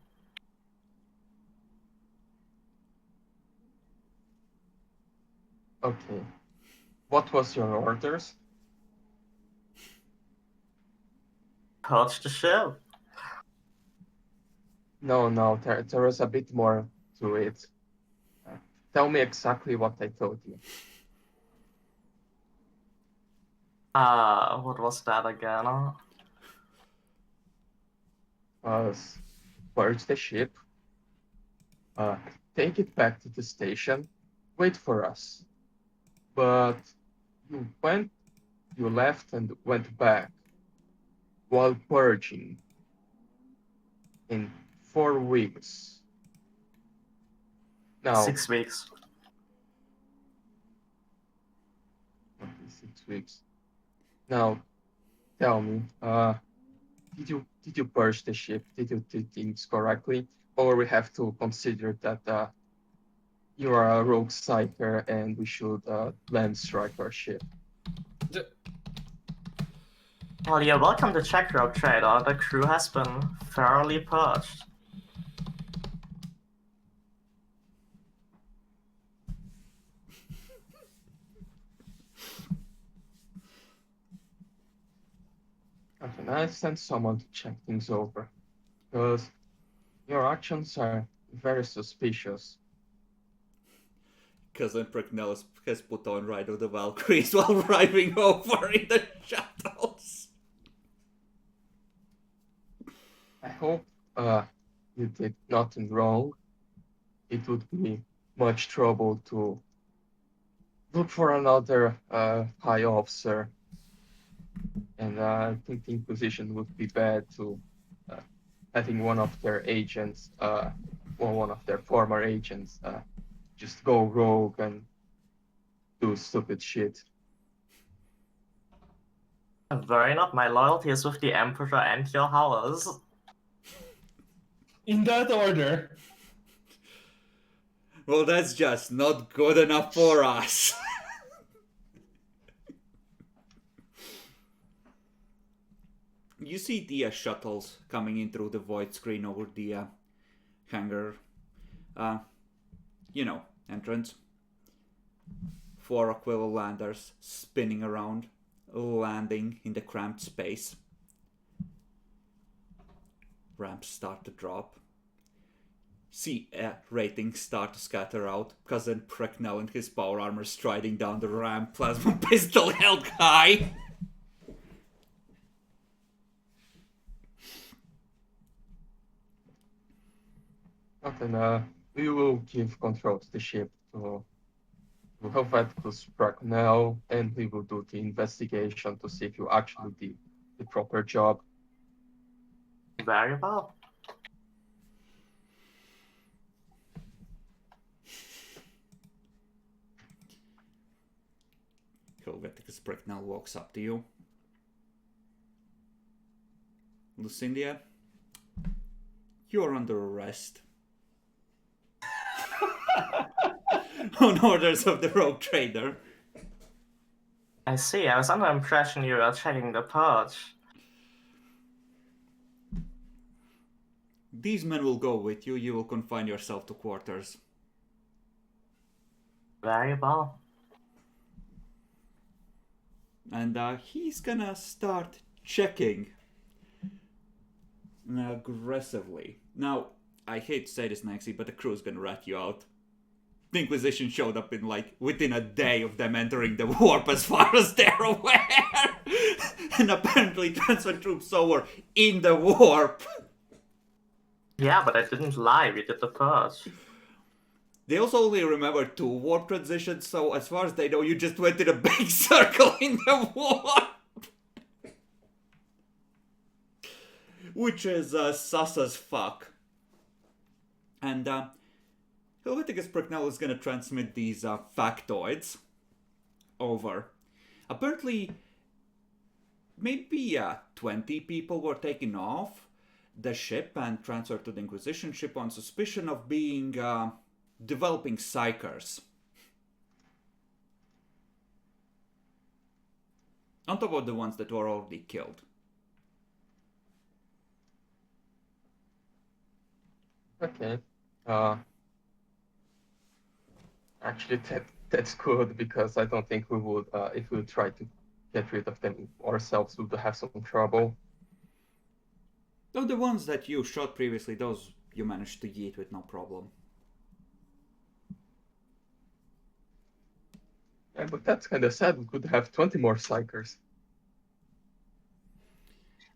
Okay. What was your orders? Purge the ship. No, there is a bit more to it. Tell me exactly what I told you. What was that again? Purge the ship, uh, take it back to the station, wait for us. But you left and went back while purging in 4 weeks. Now, 6 weeks. okay, 6 weeks. Now, tell me, did you purge the ship? Did you do things correctly, or we have to consider that you are a rogue psyker and we should land strike our ship? Well, you're welcome to check, Rogue Trader. The crew has been thoroughly purged. Okay, I send someone to check things over, because your actions are very suspicious. Cousin Precknell has put on Ride of the Valkyries while driving over in the shuttles. I hope you did nothing wrong. It would be much trouble to look for another high officer, and I think the Inquisition would be bad to having one of their agents, or one of their former agents, just go rogue and do stupid shit. Very not. My loyalty is with the Emperor and your house. In that order. Well, that's just not good enough for us. You see the shuttles coming in through the void screen over the hangar, entrance. 4 Aquila landers spinning around, landing in the cramped space. ramps start to drop. See ratings start to scatter out. Cousin Precknell in his power armor striding down the ramp, plasma pistol held high. But then we will give control to the ship to Helveticus Bracknell, and we will do the investigation to see if you actually did the proper job. Very well. Helveticus Precknell walks up to you. Lucindia, you're under arrest. On orders of the rogue trader. I see. I was under the impression you were checking the purge. These men will go with you. You will confine yourself to quarters. Very well. And he's gonna start checking aggressively. Now, I hate to say this, Naxi, but the crew's gonna rat you out. The Inquisition showed up in within a day of them entering the warp, as far as they're aware, and apparently transferred troops over in the warp. Yeah, but I didn't lie. We did the purge. They also only remember 2 warp transitions, so as far as they know, you just went in a big circle in the warp. Which is sus as fuck. And Helveticus Precknell is gonna transmit these factoids over. Apparently, maybe 20 people were taken off the ship and transferred to the Inquisition ship on suspicion of being developing psychers. On top of the ones that were already killed. Okay. Actually, that's good, because I don't think we would, if we try to get rid of them ourselves, we would have some trouble. Though the ones that you shot previously, those you managed to yeet with no problem. Yeah, but that's kind of sad. We could have 20 more psychers.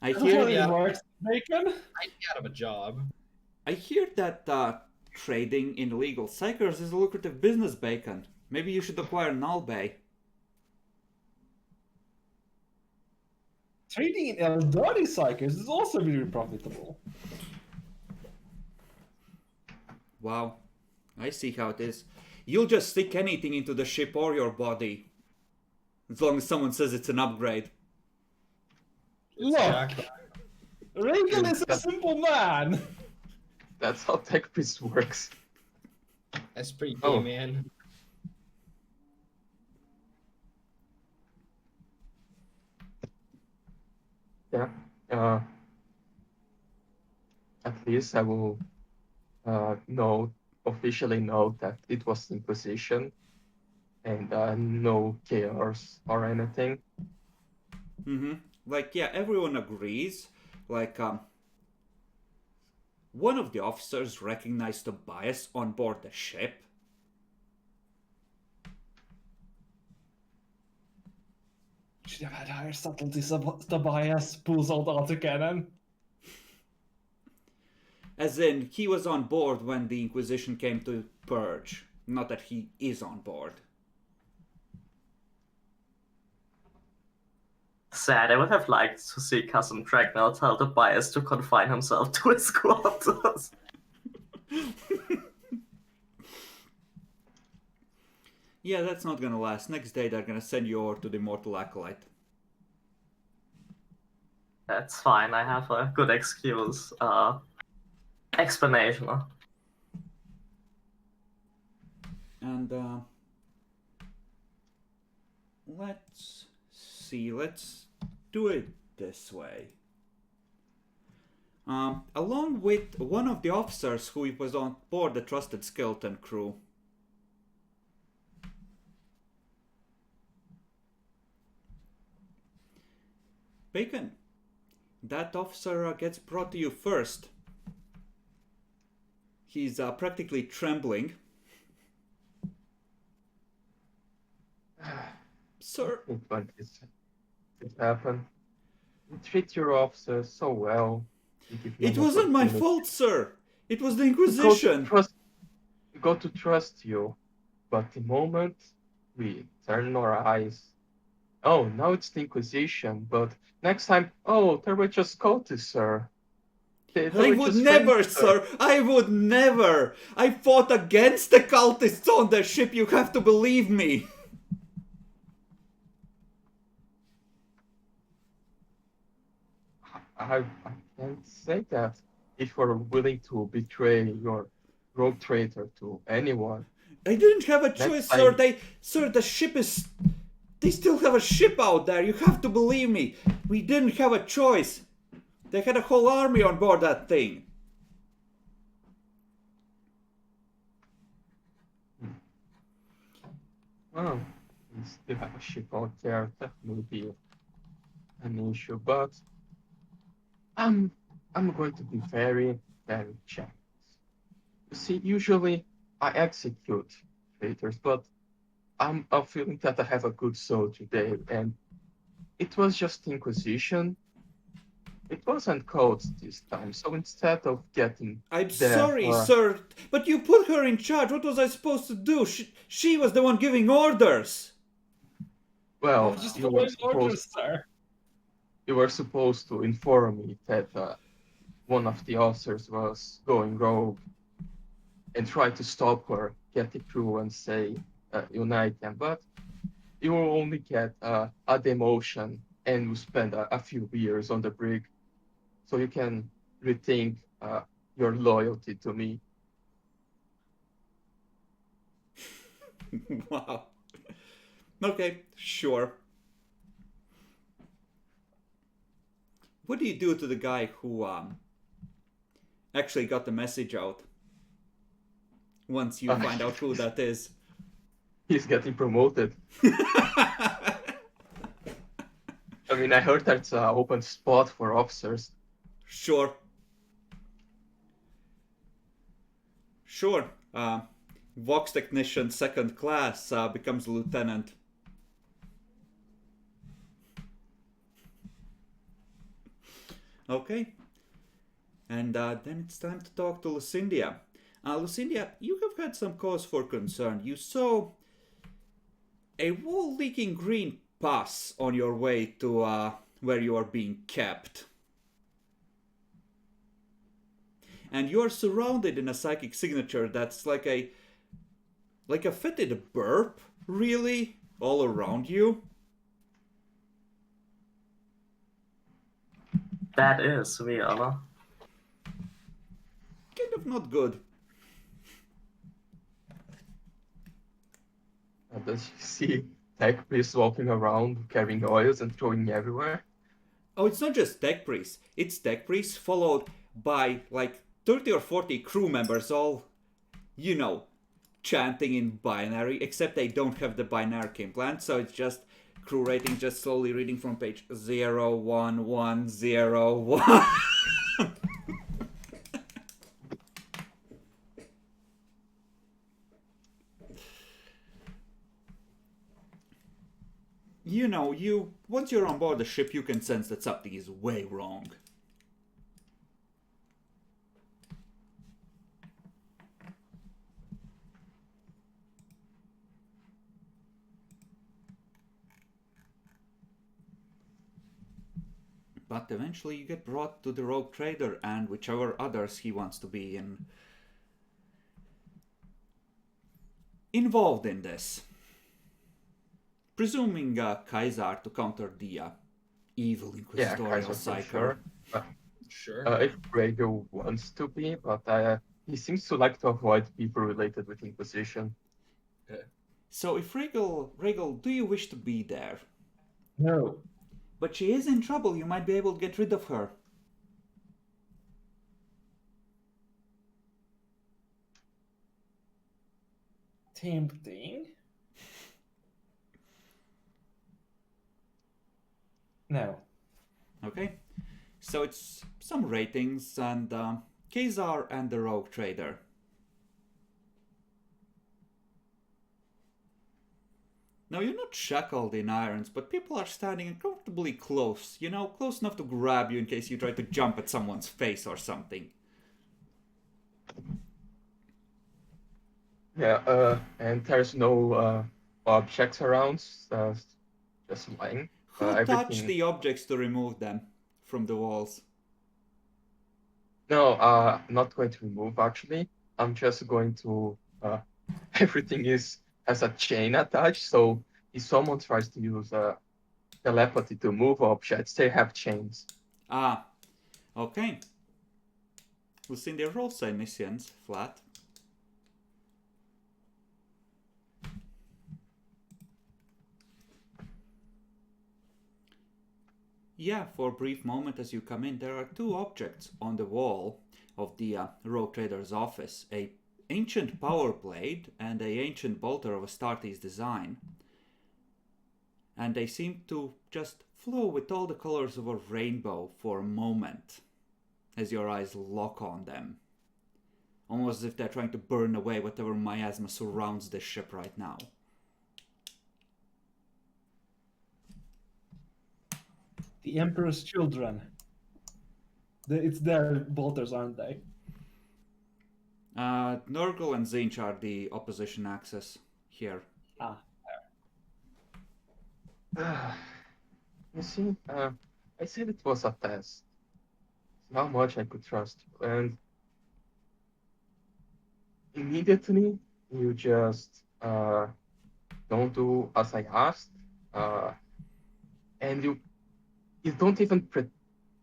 I How hear, Yeah. it works, Bacon? I'd be out of a job. I hear that trading in illegal psychers is a lucrative business, Bacon. Maybe you should acquire Nullbay. Trading in Eldari Psychers is also very profitable. Wow, I see how it is. You'll just stick anything into the ship or your body. As long as someone says it's an upgrade. Look, Exactly. Reagan is a simple man. That's how tech piece works. That's pretty gay, Oh. man. Yeah. At least I will officially know that it was Inquisition and no chaos or anything. Yeah, everyone agrees. One of the officers recognized Tobias on board the ship. Should have had higher subtlety. Tobias pulls out autocannon. As in, he was on board when the Inquisition came to purge. Not that he is on board. Sad. I would have liked to see Cousin Dragnell tell Tobias to confine himself to his quarters. Yeah, that's not gonna last. Next day they're gonna send you over to the Mortal Acolyte. That's fine. I have a good excuse. Explanation. And let's see. Let's do it this way. Along with one of the officers who was on board the trusted skeleton crew. Bacon, That officer gets brought to you first. He's practically trembling. Sir, I think when it happened, you treat your officers so well. You give them it wasn't my opportunity. fault, sir. It was the We got to Inquisition. trust. We got to trust you, but the moment we turn our eyes, oh, now it's the Inquisition. But next time, oh, they were just cultists, sir. They I were would just never, friends, sir. I would never. I fought against the cultists on the ship. You have to believe me. I can't say that. If you're willing to betray your rogue traitor to anyone, I didn't have a next choice, sir. time, Sir, the ship is. They still have a ship out there. You have to believe me. We didn't have a choice. They had a whole army on board that thing. well, we still have a ship out there. That will be an issue, but I'm going to be very, very generous. You see, usually I execute traitors, but I'm feeling that I have a good soul today, and it was just Inquisition. It wasn't codes this time, so instead of getting I'm death sorry, or sir, but you put her in charge. What was I supposed to do? She was the one giving orders. well, Just you were follow orders, sir. supposed to inform me that one of the officers was going rogue and try to stop her, get the crew and say unite them, but you will only get a demotion and you spend a few years on the brig, so you can rethink your loyalty to me. Wow. Okay, sure. What do you do to the guy who actually got the message out? Once you find out who that is. He's getting promoted. I mean, I heard that's an open spot for officers. Sure. Sure. Vox technician second class becomes lieutenant. Okay. And then it's time to talk to Lucindia. Lucindia, you have had some cause for concern. You saw a wall-leaking green pus on your way to where you are being kept. And you are surrounded in a psychic signature that's like a fetid burp, really, all around you. That is weird. Kind of not good. Does you see tech priests walking around carrying oils and throwing everywhere? Oh, it's not just tech priests. It's tech priests followed by like 30 or 40 crew members, all, you know, chanting in binary, except they don't have the binary implant, so it's just crew rating, just slowly reading from page 01101. You know, once you're on board the ship, you can sense that something is way wrong. But eventually you get brought to the rogue trader and whichever others he wants to be involved in this. Presuming Kaisar to counter the evil inquisitorial cycle. Sure. If Rego wants to be, but he seems to like to avoid people related with Inquisition. So if Regal, do you wish to be there? No. But she is in trouble. You might be able to get rid of her. Tempting. No. Okay. So it's some ratings and Kazar and the Rogue Trader. Now you're not shackled in irons, but people are standing uncomfortably close, you know, close enough to grab you in case you try to jump at someone's face or something. Yeah, and there's no objects around, just lying. Who touched Everything. the objects to remove them from the walls? No, not going to remove actually. I'm just going to. Everything has a chain attached, so if someone tries to use telepathy to move objects, they have chains. Ah, okay. Lucinda, roll same missions, flat. Yeah, for a brief moment as you come in, there are two objects on the wall of the Rogue Trader's office. A ancient power blade and a ancient bolter of Astartes design. And they seem to just flow with all the colors of a rainbow for a moment as your eyes lock on them. Almost as if they're trying to burn away whatever miasma surrounds this ship right now. The Emperor's children. It's their bolters, aren't they? Nurgle and Zinch are the opposition axis here. Ah. You see, I said it was a test. How much I could trust you, and immediately you just don't do as I asked, and you don't even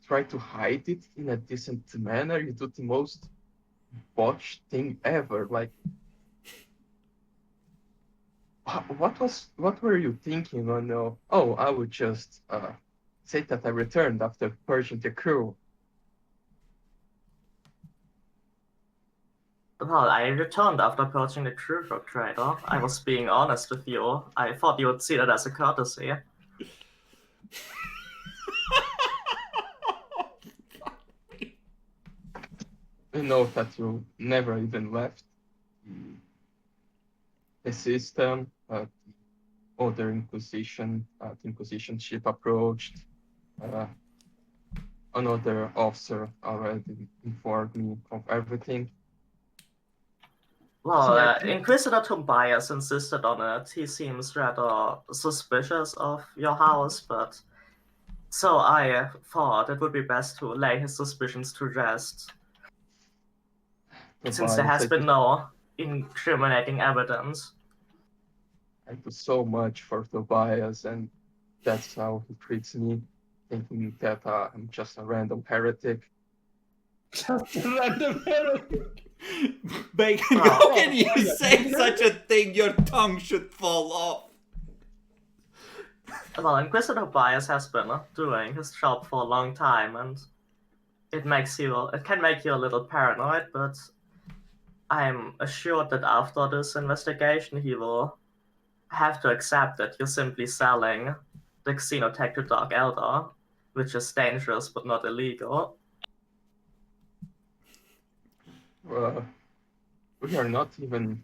try to hide it in a decent manner. You do the most botched thing ever. Like, what were you thinking? Oh no! Oh, I would just say that I returned after purging the crew. Well, I returned after purging the crew, Rogue Trader. I was being honest with you. I thought you would see that as a courtesy. You know that you never even left the system. The other Inquisition, the Inquisition ship approached. Another officer already informed me of everything. Well, See, I think- Inquisitor Tobias insisted on it. He seems rather suspicious of your house, but so I thought it would be best to lay his suspicions to rest, since there Tobias, has been no incriminating evidence. I do so much for Tobias, and that's how he treats me, thinking that I'm just a random heretic. Just a random heretic. Bacon, how can you say such a thing? Your tongue should fall off. Well, Inquisitor Tobias has been doing his job for a long time, and it can make you a little paranoid, but I'm assured that after this investigation he will have to accept that you're simply selling the xenotech to Dark Elder, which is dangerous but not illegal. We are not even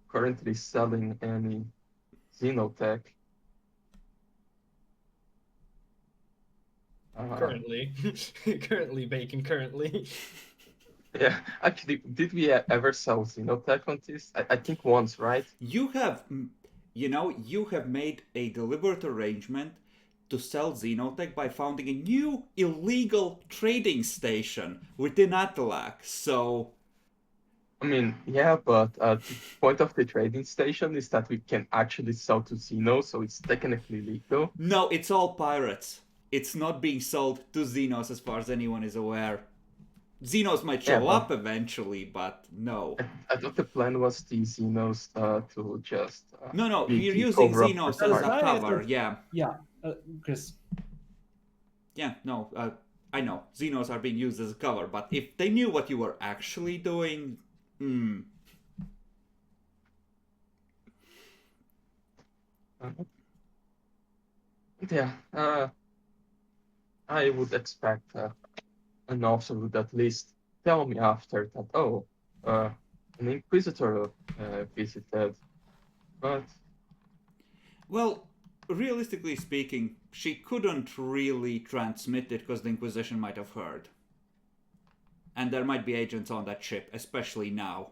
currently selling any xenotech. Currently. Currently, Bacon, currently. Yeah, actually, did we ever sell xenotech on this? I think once, right? You have made a deliberate arrangement to sell Xenotech by founding a new illegal trading station within Athelaq. So, I mean, yeah, but the point of the trading station is that we can actually sell to Xeno, so it's technically legal. no, it's all pirates. It's not being sold to Xenos as far as anyone is aware. Xenos might show Yeah, up eventually, but no. I thought the plan was the Xenos to just No, be we're the using cover up Xenos for as the a party. cover, yeah. Yeah, Chris. Yeah, no, I know. Xenos are being used as a cover, but if they knew what you were actually doing, Yeah, I would expect an officer would at least tell me after that, oh, an inquisitor visited. But Well, realistically speaking, she couldn't really transmit it because the Inquisition might have heard. And there might be agents on that ship, especially now.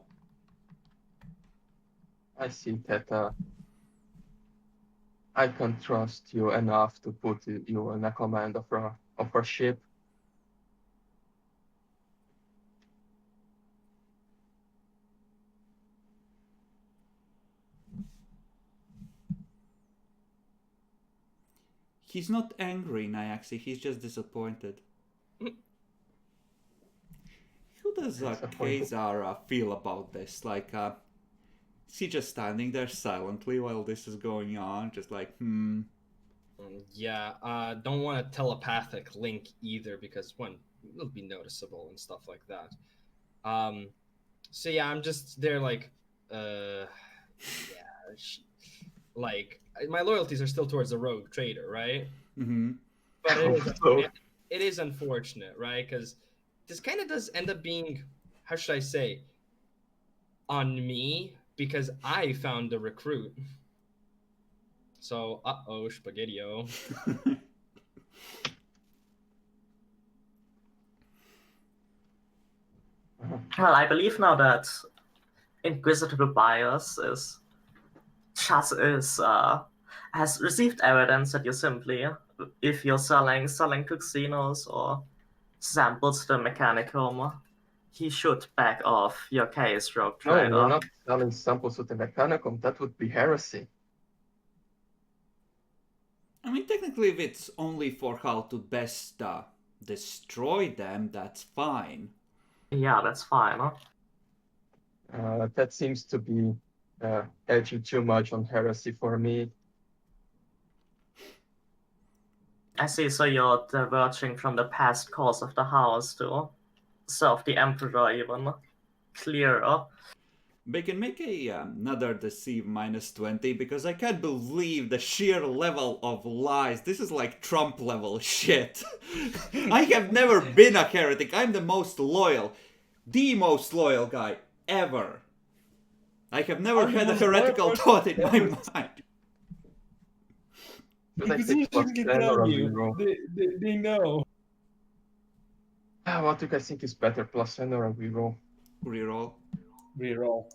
I see that I can trust you enough to put you in a command of a ship. He's not angry, Nyaxi, he's just disappointed. How does Disappointed. Kazara feel about this? Like, is he just standing there silently while this is going on? Just like, Yeah, don't want a telepathic link either because one, it'll be noticeable and stuff like that. So yeah, I'm just there like, yeah, like my loyalties are still towards the rogue trader, right? mm-hmm. But So- it is unfortunate, right? Because this kind of does end up being, how should I say, on me because I found the recruit. So, spaghetti-o. Well, I believe now that Inquisitor Bias has received evidence that you simply, if you're selling to Xenos or samples to the Mechanicum, he should back off your case, Rogue No, Trader. we're not selling samples to the Mechanicum. That would be heresy. I mean, technically, if it's only for how to best destroy them, that's fine. Yeah, that's fine. Huh? That seems to be edging too much on heresy for me. I see, so you're diverging from the past course of the house to serve the Emperor even clearer. They can make another deceive -20 because I can't believe the sheer level of lies. This is like Trump level shit. I have never been a heretic. I'm the most loyal guy ever. I have never I'm the had a most loyal heretical person thought in my ever. mind. Should I Because take plus can 10 or tell a you, reroll? they know. What do you guys think is better, plus 10 or a reroll? Reroll. Reroll.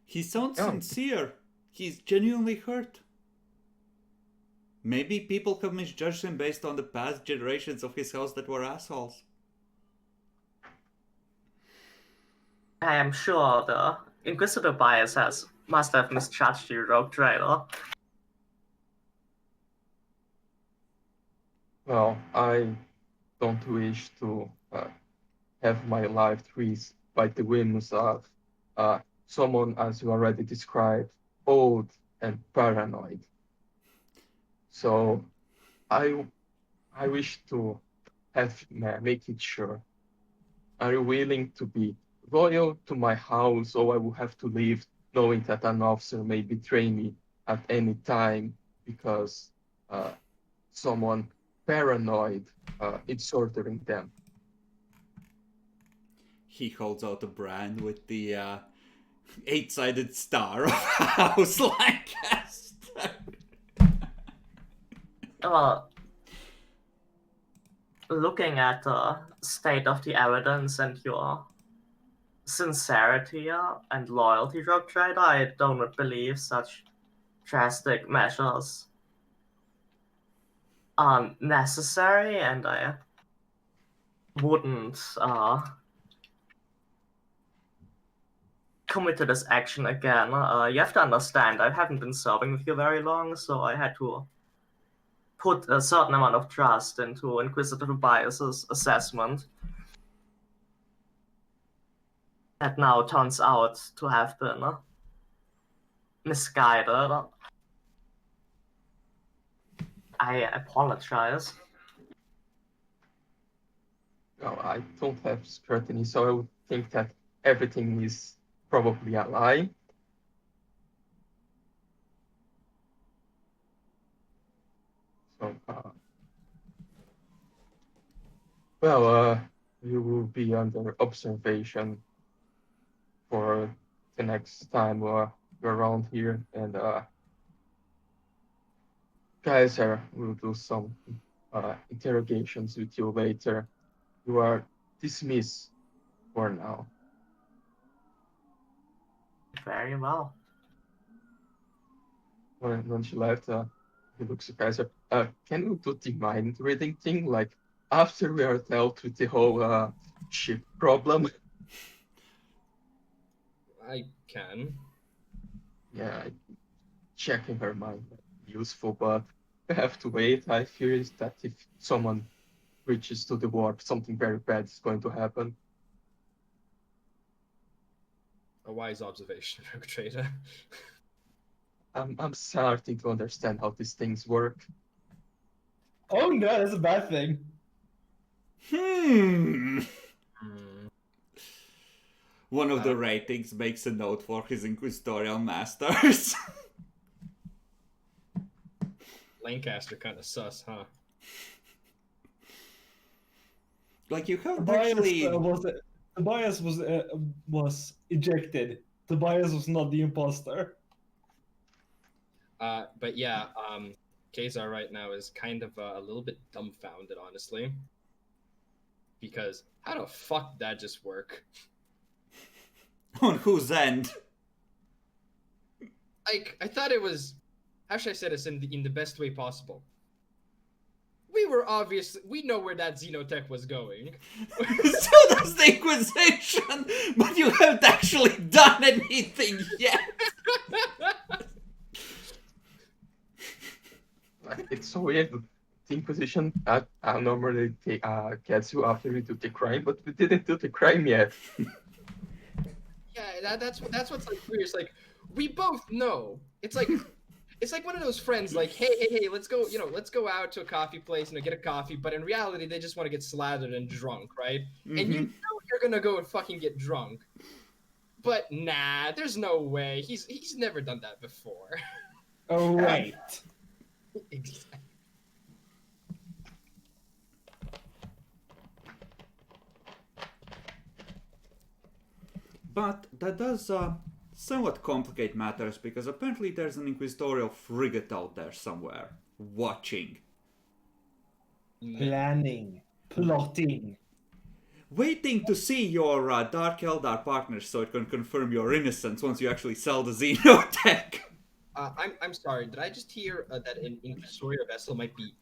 He sounds Oh. sincere. He's genuinely hurt. Maybe people have misjudged him based on the past generations of his house that were assholes. I am sure the Inquisitor Bias must have misjudged you, Rogue Trader. Well, I don't wish to have my life tweezed by the whims of someone, as you already described, old and paranoid. So I wish to make it sure. Are you willing to be loyal to my house, or I will have to leave knowing that an officer may betray me at any time because someone paranoid is ordering them? He holds out a brand with the 8-sided star of House Lancaster. Well, looking at the state of the evidence and your sincerity and loyalty, Rogue Trader, I don't believe such drastic measures are necessary, and I wouldn't commit to this action again. You have to understand, I haven't been serving with you very long, so I had to put a certain amount of trust into Inquisitor Bias's assessment. That now turns out to have been misguided. I apologize. No, I don't have scrutiny, so I would think that everything is probably a lie. So Well, you will be under observation for the next time you're around here, and Kaiser will do some interrogations with you later. You are dismissed for now. Very well. When she left, he looks at Kaiser. Can you do the mind reading thing? Like, after we are dealt with the whole ship problem? I can. Yeah, checking her mind. Useful, but we have to wait. I fear is that if someone reaches to the warp, something very bad is going to happen. A wise observation, Rogue Trader. I'm starting to understand how these things work. Oh no, that's a bad thing. Hmm. Hmm. One of the ratings makes a note for his inquisitorial masters. Lancaster kind of sus, huh? Like, you haven't Tobias actually... Tobias was ejected. Tobias was not the imposter. But yeah, Kazar right now is kind of a little bit dumbfounded, honestly. Because how the fuck did that just work? On whose end? Like, I thought it was. How should I say this in the best way possible? We know where that Xenotech was going. So does the Inquisition, but you haven't actually done anything yet. It's so weird. The Inquisition normally gets you after you do the crime, but we didn't do the crime yet. Yeah, that's what's like weird. It's like we both know. It's like one of those friends like, hey, let's go, let's go out to a coffee place and get a coffee, but in reality they just want to get slathered and drunk, right? And you know you're gonna go and fucking get drunk. But nah, there's no way. He's never done that before. Oh right. Exactly. But that does somewhat complicate matters, because apparently there's an inquisitorial frigate out there somewhere, watching. Planning. Plotting. Waiting to see your Dark Eldar partners so it can confirm your innocence once you actually sell the Xenotech. I'm sorry. Did I just hear that an inquisitorial vessel might be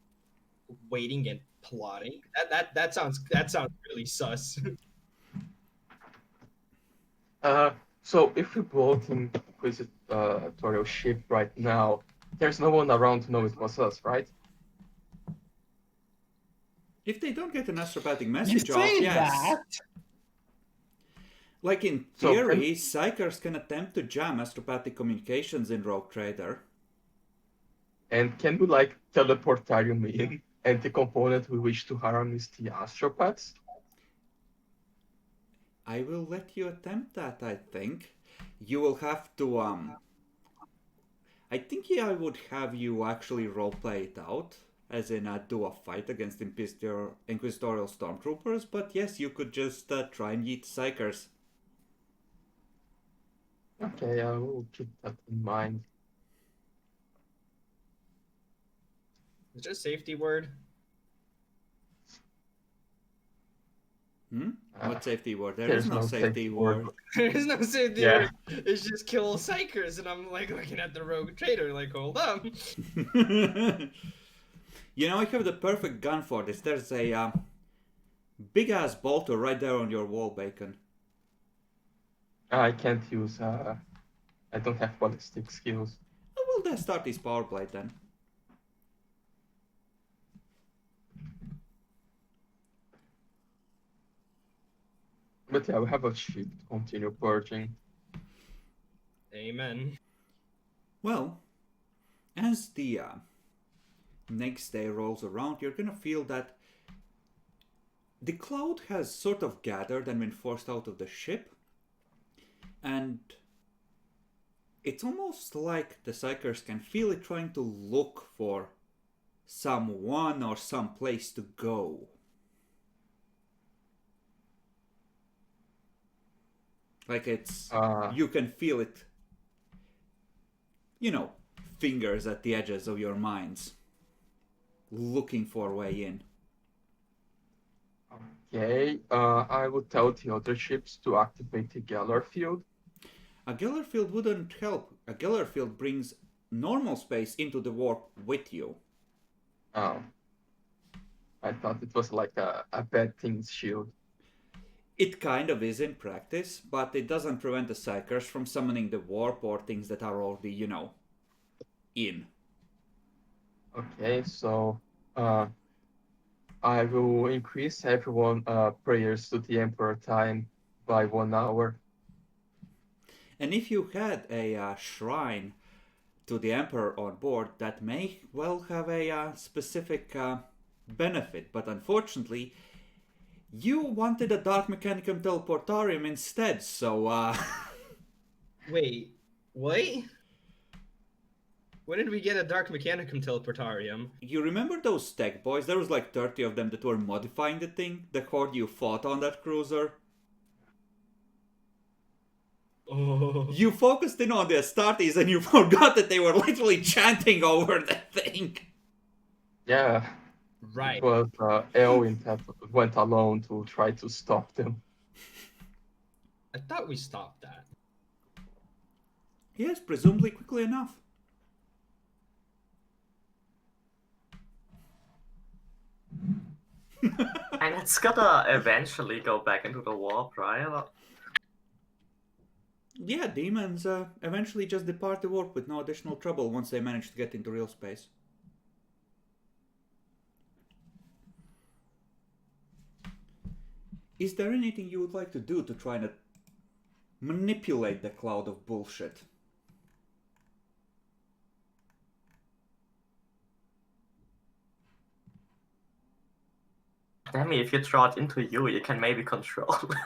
waiting and plotting? That sounds really sus. So if we brought an inquisitorial ship right now, there's no one around to know it was us, right? If they don't get an astropathic You message off, say yes. that? Like, in So theory, Psychers can attempt to jam astropathic communications in Rogue Trader. And can we like teleportarium in, and the component we wish to harm is the astropaths? I will let you attempt that, I think. You will have to, I think I would have you actually roleplay it out, as in do a fight against Inquisitorial Stormtroopers, but yes, you could just try and yeet Psychers. Okay, I will keep that in mind. Is there a safety word? What safety word? There There's is no safety word. There's no safety Yeah. word. It's just kill psychers, and I'm like looking at the Rogue Trader, like, hold up. You know, I have the perfect gun for this. There's a big-ass bolter right there on your wall, Bacon. I can't use. I don't have ballistic skills. Oh, well, then start this power blade then. But yeah, we have a ship to continue purging. Amen. Well, as the next day rolls around, you're gonna feel that the cloud has sort of gathered and been forced out of the ship, and it's almost like the Psychers can feel it trying to look for someone or some place to go. Like it's Uh, you can feel it. You know, fingers at the edges of your minds, looking for a way in. okay. I would tell the other ships to activate the Geller field. A Geller field wouldn't help. A Geller field brings normal space into the warp with you. Oh, I thought it was like a bad things shield. It kind of is in practice, but it doesn't prevent the Psychers from summoning the warp or things that are already, in. Okay, so I will increase everyone prayers to the Emperor time by 1 hour. And if you had a shrine to the Emperor on board, that may well have a specific benefit, but unfortunately, you wanted a Dark Mechanicum Teleportarium instead, so Wait, what? When did we get a Dark Mechanicum Teleportarium? you remember those tech boys? There was like 30 of them that were modifying the thing, the horde you fought on that cruiser. Oh. You focused in on the Astartes and you forgot that they were literally chanting over the thing. Yeah, Right. but Elwin went alone to try to stop them. I thought we stopped that. Yes, presumably quickly enough. And it's gonna eventually go back into the warp, right? Yeah, demons eventually just depart the warp with no additional trouble once they manage to get into real space. Is there anything you would like to do to try and manipulate the cloud of bullshit? Damn it, if you draw it into you, you can maybe control it.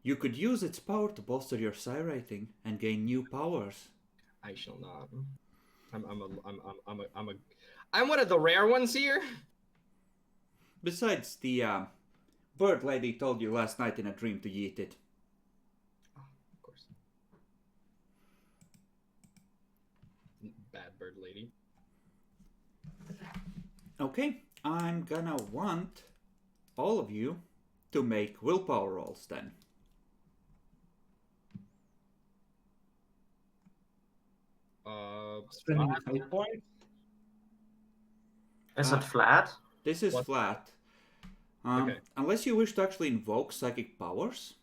You could use its power to bolster your psi rating and gain new powers. I shall not. I'm one of the rare ones here. Besides, the bird lady told you last night in a dream to yeet it. Of course. Bad bird lady. Okay, I'm gonna want all of you to make willpower rolls then. Spending fate points. Is it flat? This is What? flat. Okay. Unless you wish to actually invoke psychic powers,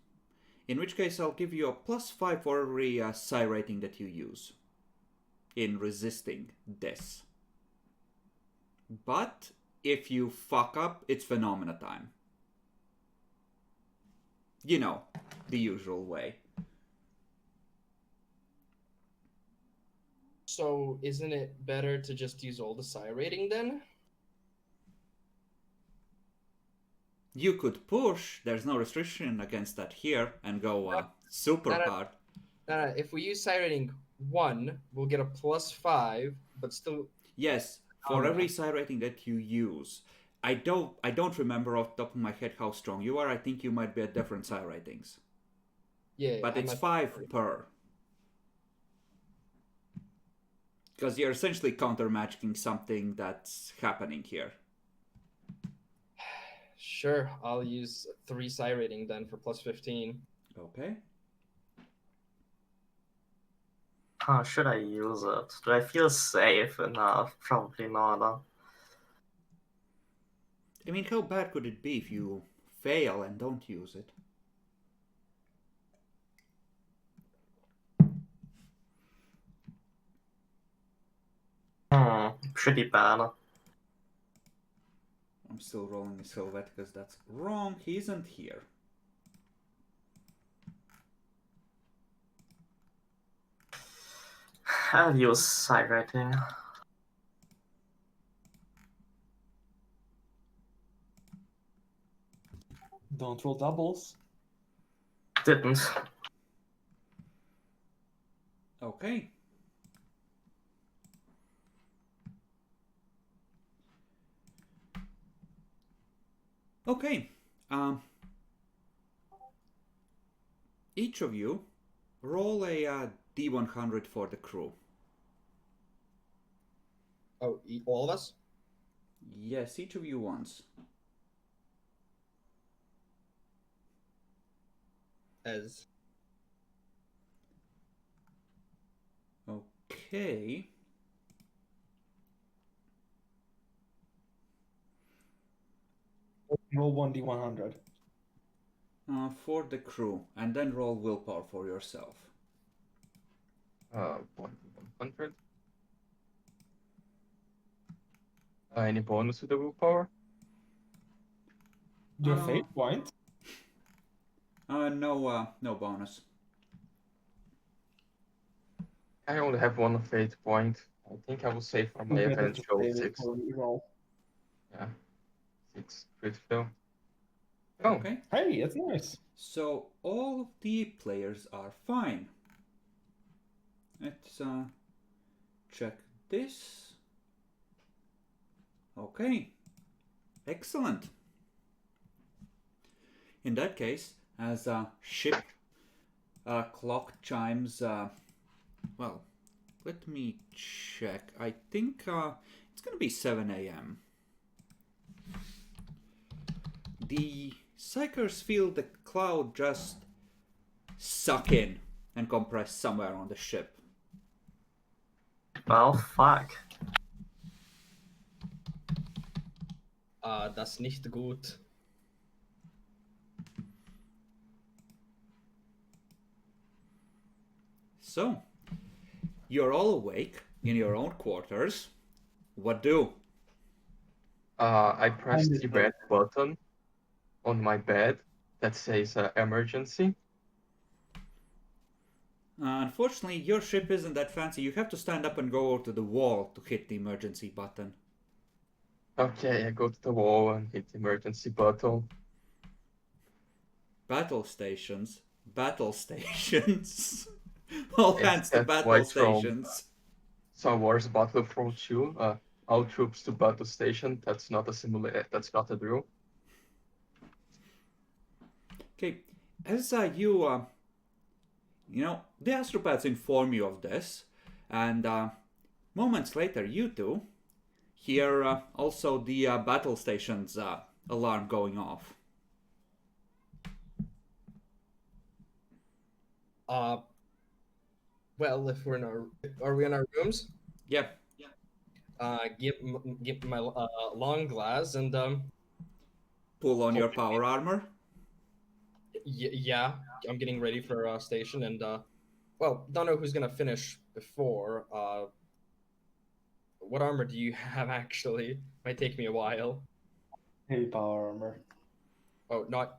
in which case I'll give you a +5 for every psi rating that you use in resisting this. But if you fuck up, it's phenomena time. You know, the usual way. So isn't it better to just use all the psi rating then? You could push, there's no restriction against that here, and go super no. hard. If we use psi rating 1, we'll get a +5, but still. Yes, for Oh, every yeah. psi rating that you use. I don't remember off the top of my head how strong you are. I think you might be at different psi ratings. Yeah. But I'm it's at 5 per. Because you're essentially counter-magicking something that's happening here. Sure, I'll use 3 psi rating then for +15. Okay. How should I use it? Do I feel safe enough? Probably not. I mean, how bad could it be if you fail and don't use it? Pretty bad. I'm still rolling his Helveticus. That's wrong. He isn't here. I'll use psi rating. Don't roll doubles. Didn't. Okay. Okay. each of you roll a D100 for the crew. Oh, all of us? Yes, each of you once. As Okay. Roll 1d100. For the crew, and then roll willpower for yourself. 100. Any bonus to the willpower? Your fate point. No bonus. I only have one fate point. I think I will save for my Better to eventual save it 6. for reroll. Yeah. 6 crit fail. Oh, Okay. Hey, that's nice. So all of the players are fine. Let's check this. Okay. Excellent. In that case, as ship clock chimes, well, let me check. I think it's gonna be 7 a.m. The Psychers feel the cloud just suck in and compress somewhere on the ship. Well, fuck. das nicht gut. So, you're all awake in your own quarters. What do? I pressed the red button on my bed that says emergency. Unfortunately, your ship isn't that fancy. You have to stand up and go over to the wall to hit the emergency button. Okay, I go to the wall and hit the emergency button. Battle stations. Battle stations. All Yes, hands to that's battle what's wrong. stations. Star Wars Battlefront 2. All troops to battle station. That's not a simulator. That's not a drill. Okay, as the astropaths inform you of this, and moments later, you two hear also the battle station's alarm going off. Well, if we're in are we in our rooms? Yep. Get my long glass and Pull on your power armor. yeah, I'm getting ready for station and well, don't know who's gonna finish before. What armor do you have actually? Might take me a while. Hey, power armor. Oh, not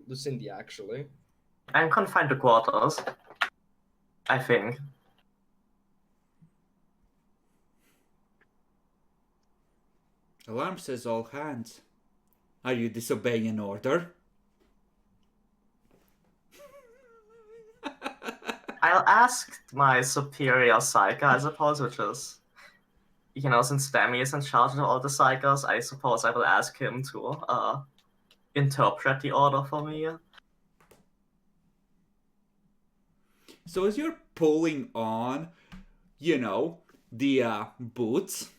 Lucindy actually. I'm confined to quarters. I think. Alarm says all hands. Are you disobeying an order? I'll ask my superior psyker, I suppose, which is, since Demi is in charge of all the psychers, I suppose I will ask him to interpret the order for me. So as you're pulling on, the boots,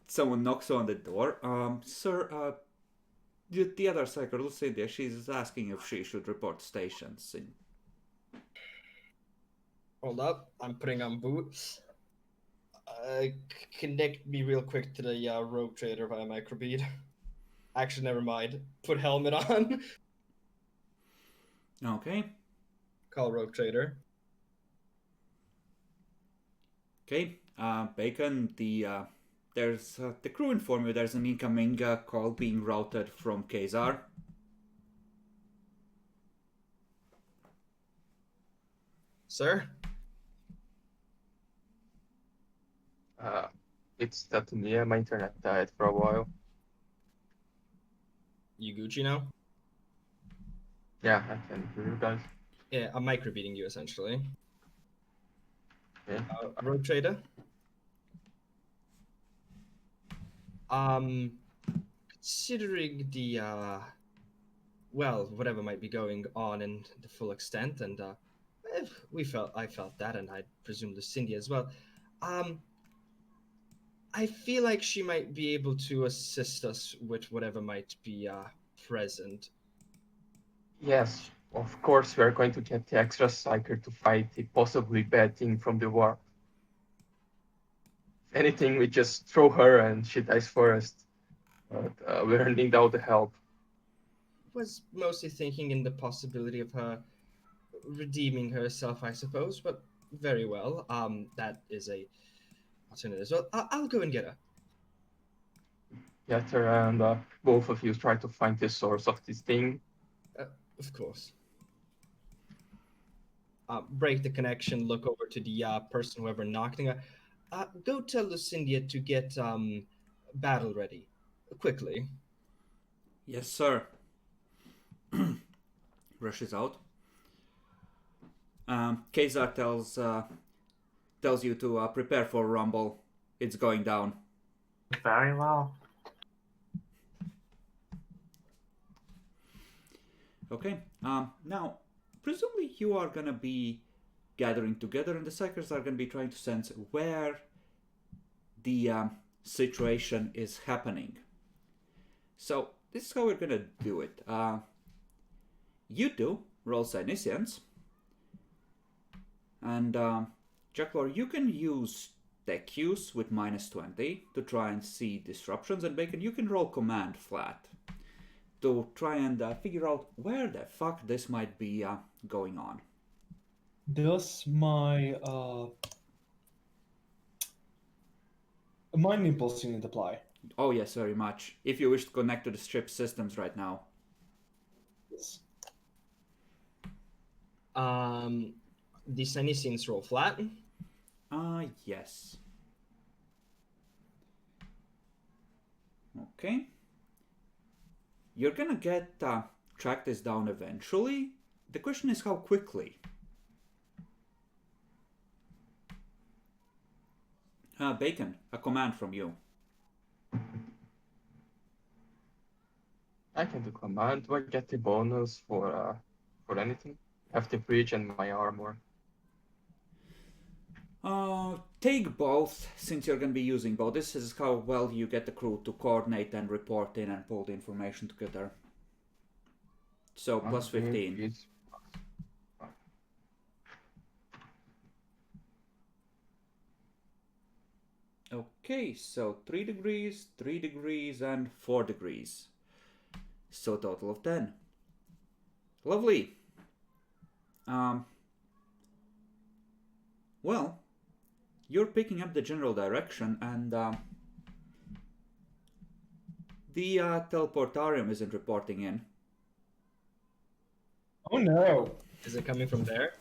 someone knocks on the door. Sir, the other psycho, Lucinda, she's asking if she should report stations. Hold up, I'm putting on boots. Connect me real quick to the rogue trader via microbead. Actually, never mind. Put helmet on. Okay. Call rogue trader. Okay. Bacon, there's the crew inform you there's an incoming call being routed from Kazar. Sir? It's that to me. My internet died for a while. You Gucci now? Yeah, I can hear you guys. Yeah, I'm microbeating you essentially. Okay. Rogue trader? Considering the well, whatever might be going on in the full extent, and I felt that, and I presume Lucinda as well. I feel like she might be able to assist us with whatever might be present. Yes, of course we are going to get the extra psyker to fight the possibly bad thing from the war. If anything, we just throw her and she dies first. But we're need all the help. Was mostly thinking in the possibility of her redeeming herself, I suppose. But very well. That is a alternative as well. I'll go and get her. Get her and both of you try to find the source of this thing. Of course. Break the connection. Look over to the person whoever knocked her. Go tell Lucinda to get battle ready quickly. Yes, sir. Rushes out. Kazar tells you to prepare for rumble. It's going down. Very well. Okay. Now, presumably you are gonna be gathering together, and the psychers are gonna be trying to sense where the situation is happening. So this is how we're gonna do it. You two roll Psyniscience, and Jacklor, you can use tech use with -20 to try and see disruptions, and Bacon, you can roll command flat to try and figure out where the fuck this might be going on. Does my mind impulse unit apply? Oh yes, very much. If you wish to connect to the ship systems right now. Yes. The Senescence roll flat. Yes. Okay. You're gonna get track this down eventually. The question is how quickly. Bacon, a command from you. I can do command. Do I get the bonus for anything? Have the bridge and my armor. Take both, since you're going to be using both. This is how well you get the crew to coordinate and report in and pull the information together. So, plus 15. Okay, so 3 degrees, 3 degrees, and 4 degrees. So, total of 10. Lovely. Well, you're picking up the general direction, and the teleportarium isn't reporting in. Oh no! Is it coming from there?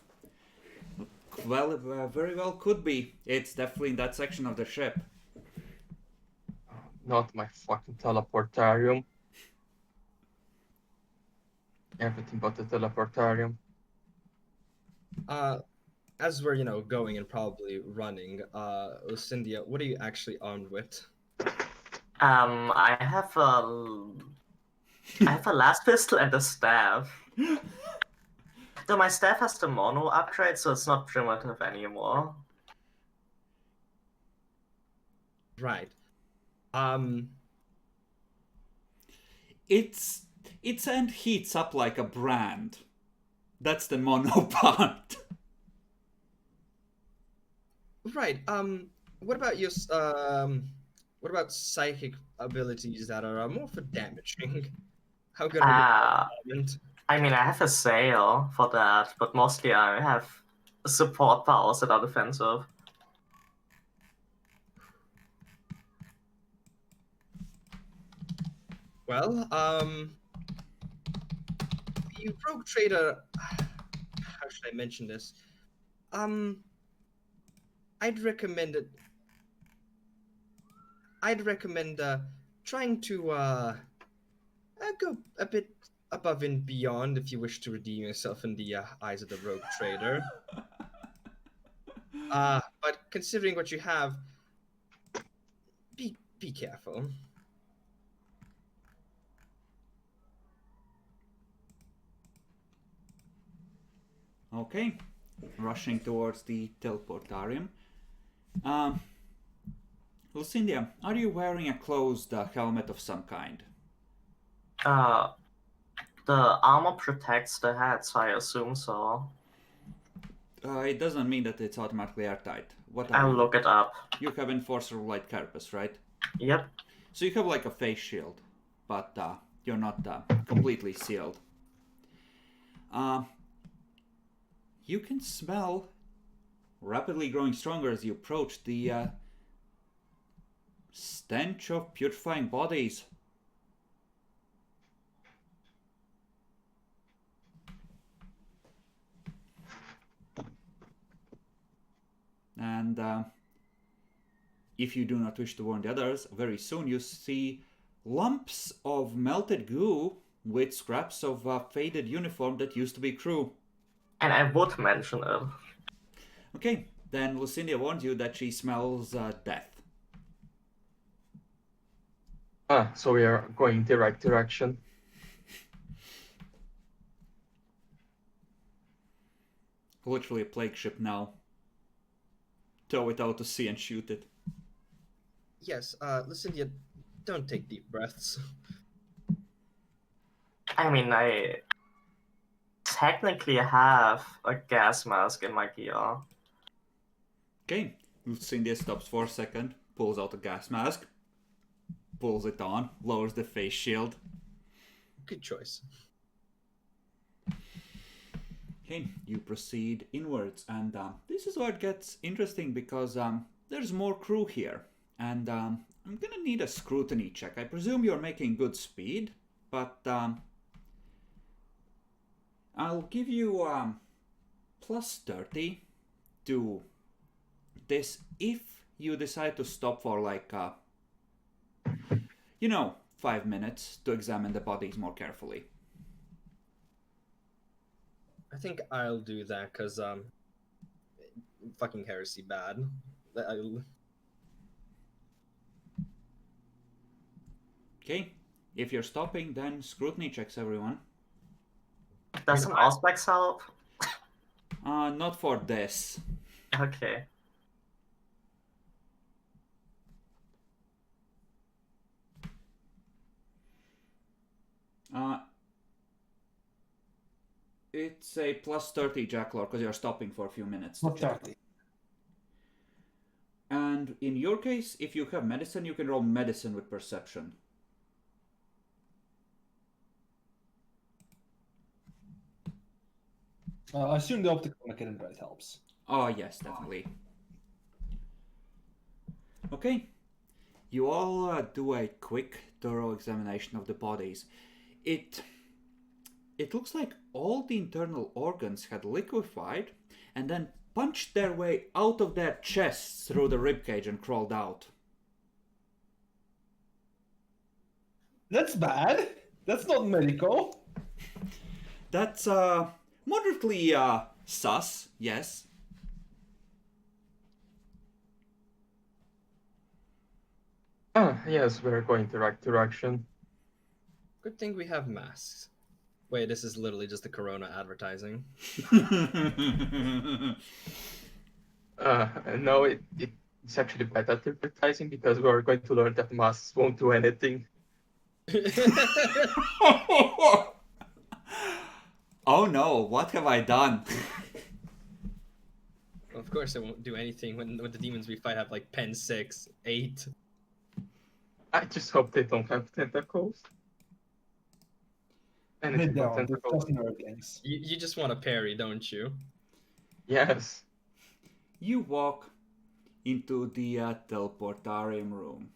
Well, very well could be. It's definitely in that section of the ship. Not my fucking teleportarium. Everything but the teleportarium. As we're going and probably running, Lucinda, what are you actually armed with? I have a last pistol and a staff. Though my staff has the mono upgrade, so it's not primitive anymore. Right. It's and heats up like a brand. That's the mono part. Right. What about your what about psychic abilities that are more for damaging? How good are you? I mean, I have a sail for that, but mostly I have support powers that are defensive. Well, the rogue trader. How should I mention this? I'd recommend it. I'd recommend trying to go a bit above and beyond if you wish to redeem yourself in the eyes of the rogue trader. But considering what you have, be careful. Okay, rushing towards the teleportarium. Lucindia, are you wearing a closed helmet of some kind? The armor protects the head, so I assume so. It doesn't mean that it's automatically airtight. What are I'll you? look it up. You have Enforcer of Light Carapace, right? Yep. So you have like a face shield, but you're not completely sealed. You can smell, rapidly growing stronger as you approach, the stench of putrefying bodies. And if you do not wish to warn the others, very soon you see lumps of melted goo with scraps of faded uniform that used to be crew. And I would mention it. Okay, then Lucindia warns you that she smells death. So we are going the right direction. Literally a plague ship now. Tow it out to sea and shoot it. Yes, Lucindia, don't take deep breaths. I mean, I technically have a gas mask in my gear. Okay, Lucindia stops for a second, pulls out a gas mask, pulls it on, lowers the face shield. Good choice. Okay, you proceed inwards, and this is where it gets interesting because there's more crew here, and I'm gonna need a scrutiny check. I presume you're making good speed, but I'll give you plus 30 to this if you decide to stop for like 5 minutes to examine the bodies more carefully. I think I'll do that because fucking heresy bad. Okay, if you're stopping, then scrutiny checks, everyone. Does an Auspex help? Not for this. Okay. It's a plus 30, Jacklor, because you're stopping for a few minutes. Not 30. And in your case, if you have medicine, you can roll medicine with perception. I assume the optical mechanism helps. Oh, yes, definitely. Okay. You all do a quick, thorough examination of the bodies. It looks like all the internal organs had liquefied and then punched their way out of their chests through the ribcage and crawled out. That's bad. That's not medical. That's moderately sus, yes. Yes, we're going the right direction. Good thing we have masks. Wait, this is literally just the Corona advertising. No, it's actually bad advertising because we are going to learn that masks won't do anything. Oh no, what have I done? Of course, it won't do anything when the demons we fight have like pen 6, 8. I just hope they don't have tentacles. They Anything but don't. It's tentacles. just nerdlings. You just want to parry, don't you? Yes. You walk into the teleportarium room.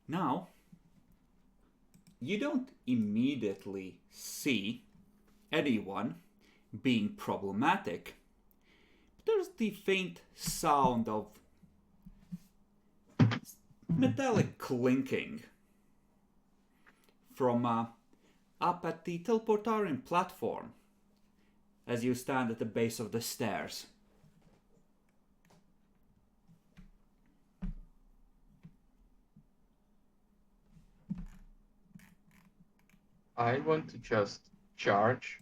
Now, you don't immediately see anyone being problematic. There's the faint sound of metallic clinking from up at the teleportarium platform as you stand at the base of the stairs. I want to just charge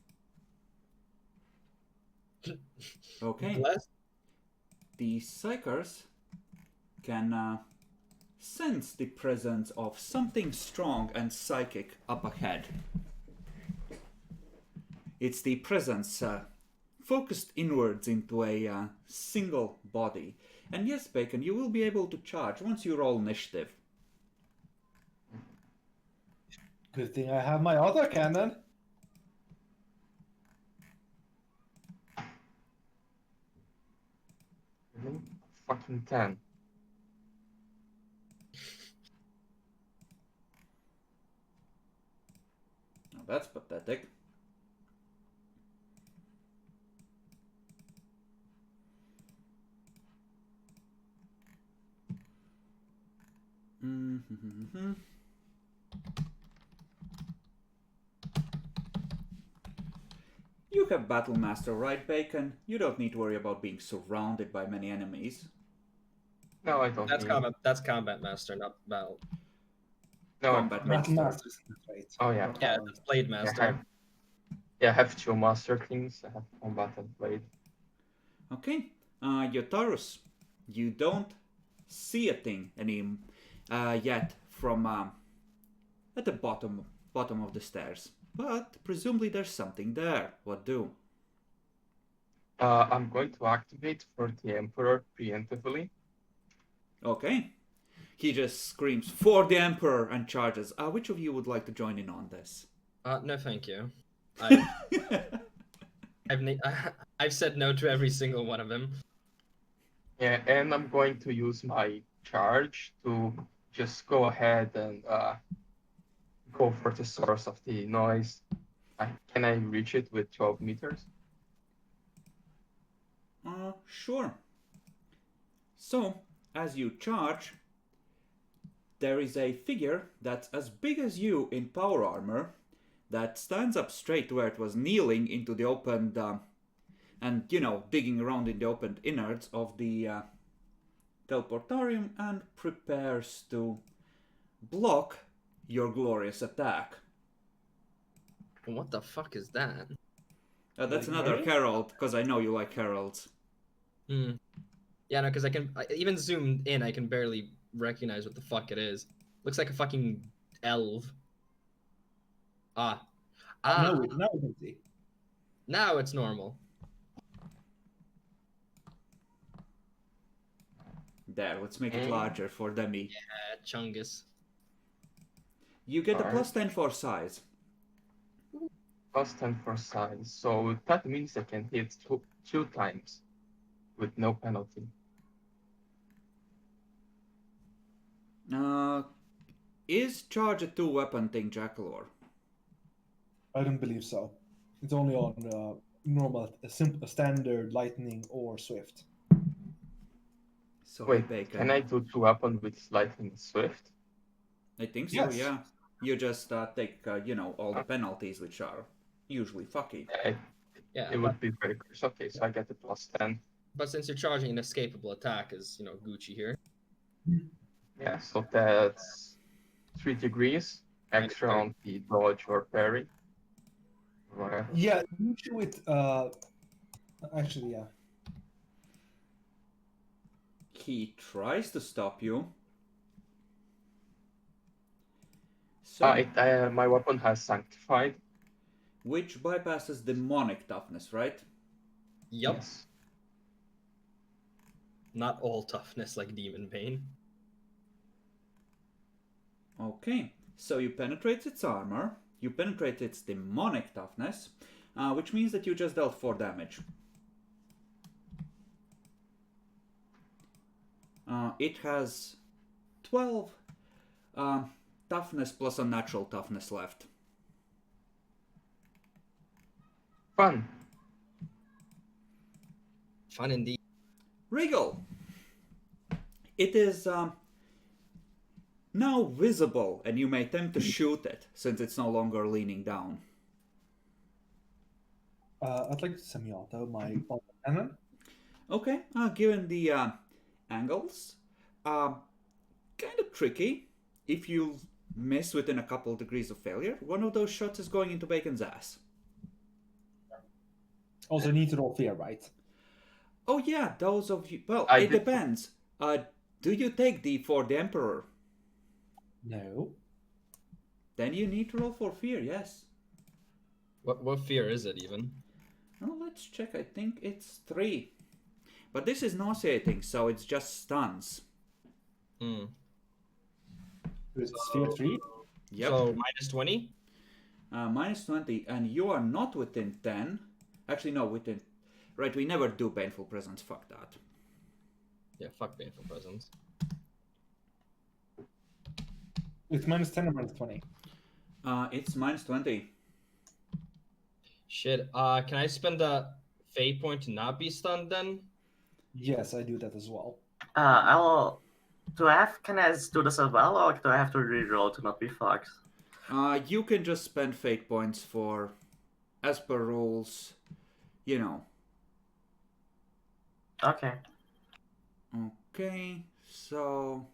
Okay. Bless. The Psychers can sense the presence of something strong and psychic up ahead. It's the presence focused inwards into a single body. And yes, Bacon, you will be able to charge once you roll initiative. Good thing I have my other cannon. Really? Fucking 10. Now that's pathetic. Mm-hmm. You have Battle Master, right, Bacon? You don't need to worry about being surrounded by many enemies. No, I don't That's need combat. That's combat master, not battle. No, Combat Battle Master. Master is not right. Oh, yeah. Not Yeah, Battle that's blade I master. have, I have 2 master things. I have combat and blade. Okay. Yotarus, you don't see a thing yet from at the bottom of the stairs. But presumably there's something there. What do? I'm going to activate for the Emperor preemptively. Okay. He just screams, "For the Emperor!" and charges. Which of you would like to join in on this? No, thank you. I've said no to every single one of them. Yeah, and I'm going to use my charge to just go ahead and go for the source of the noise. Can I reach it with 12 meters? Sure. So, as you charge, there is a figure that's as big as you in power armor that stands up straight where it was kneeling into the opened and, digging around in the opened innards of the teleportarium and prepares to block your glorious attack. What the fuck is that? That's Like another Mary? herald, because I know you like heralds. Hmm. Yeah, no, because even zoomed in, I can barely recognize what the fuck it is. Looks like a fucking elf. Now we can see. Now it's normal. There, let's make it larger for Demi. Chungus. You get a Alright. plus 10 for size. Plus 10 for size. So that means I can hit two times with no penalty. Is charge a two-weapon thing, Jackalor? I don't believe so. It's only on normal, a standard lightning or swift. Sorry, Wait, Bacon. can I do 2 weapons with lightning and swift? I think so, Yes. yeah. You just take, all the penalties, which are usually fucky. Yeah, It would be very good. Okay, so I get the plus 10. but since you're charging an escapable attack, is Gucci here. Yeah, so that's 3 degrees extra on the dodge or parry. Right. Yeah, usually with actually, yeah. He tries to stop you. So, My weapon has sanctified. which bypasses demonic toughness, right? Yup. Yes. Not all toughness like Demon Bane. Okay, so you penetrate its armor, you penetrate its demonic toughness, which means that you just dealt 4 damage. It has 12 toughness plus unnatural toughness left. Fun. Fun indeed. Regal! It is now visible, and you may attempt to shoot it, since it's no longer leaning down. I'd like to semi-auto my cannon. Okay, given the angles, kind of tricky. If you miss within a couple of degrees of failure, one of those shots is going into Bacon's ass. Also, need to roll fear, right? Oh yeah, those of you. Well, I it did- depends. Do you take D for the Emperor? No. Then you need to roll for fear. Yes. What fear is it even? Oh, let's check. I think it's 3. But this is nauseating, so it's just stuns. Hmm. It's fear 3. Yep. So minus 20? Minus 20, and you are not within 10. Actually, no, within. Right, we never do painful presence. Fuck that. Yeah, fuck painful presence. It's minus 10 or minus 20. It's minus 20. Shit. Can I spend a fate point to not be stunned then? Yes, I do that as well. I'll. Can I do this as well, or do I have to reroll to not be fucked? You can just spend fate points for, as per rules, you know. Okay. Okay, so.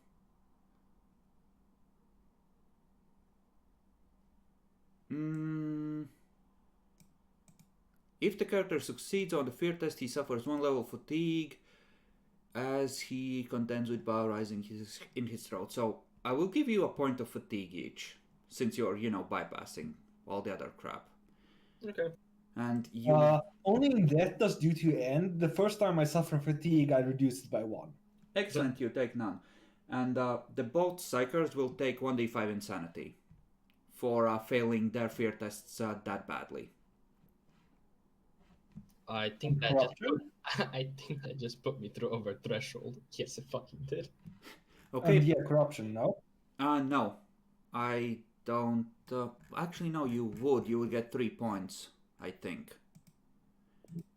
If the character succeeds on the fear test, he suffers 1 level fatigue as he contends with bile rising in his throat. So I will give you a point of fatigue each, since you're, bypassing all the other crap. Okay. And you. Only in death does due to end. The first time I suffer fatigue, I reduced it by 1. Excellent, you take none. And the both psychers will take 1d5 insanity for failing their fear tests that badly. I think that Corruption? I think that just put me through over threshold. Yes, it fucking did. Okay. And yeah, corruption, no? No. I don't. Actually, no, you would. You would get 3 points, I think.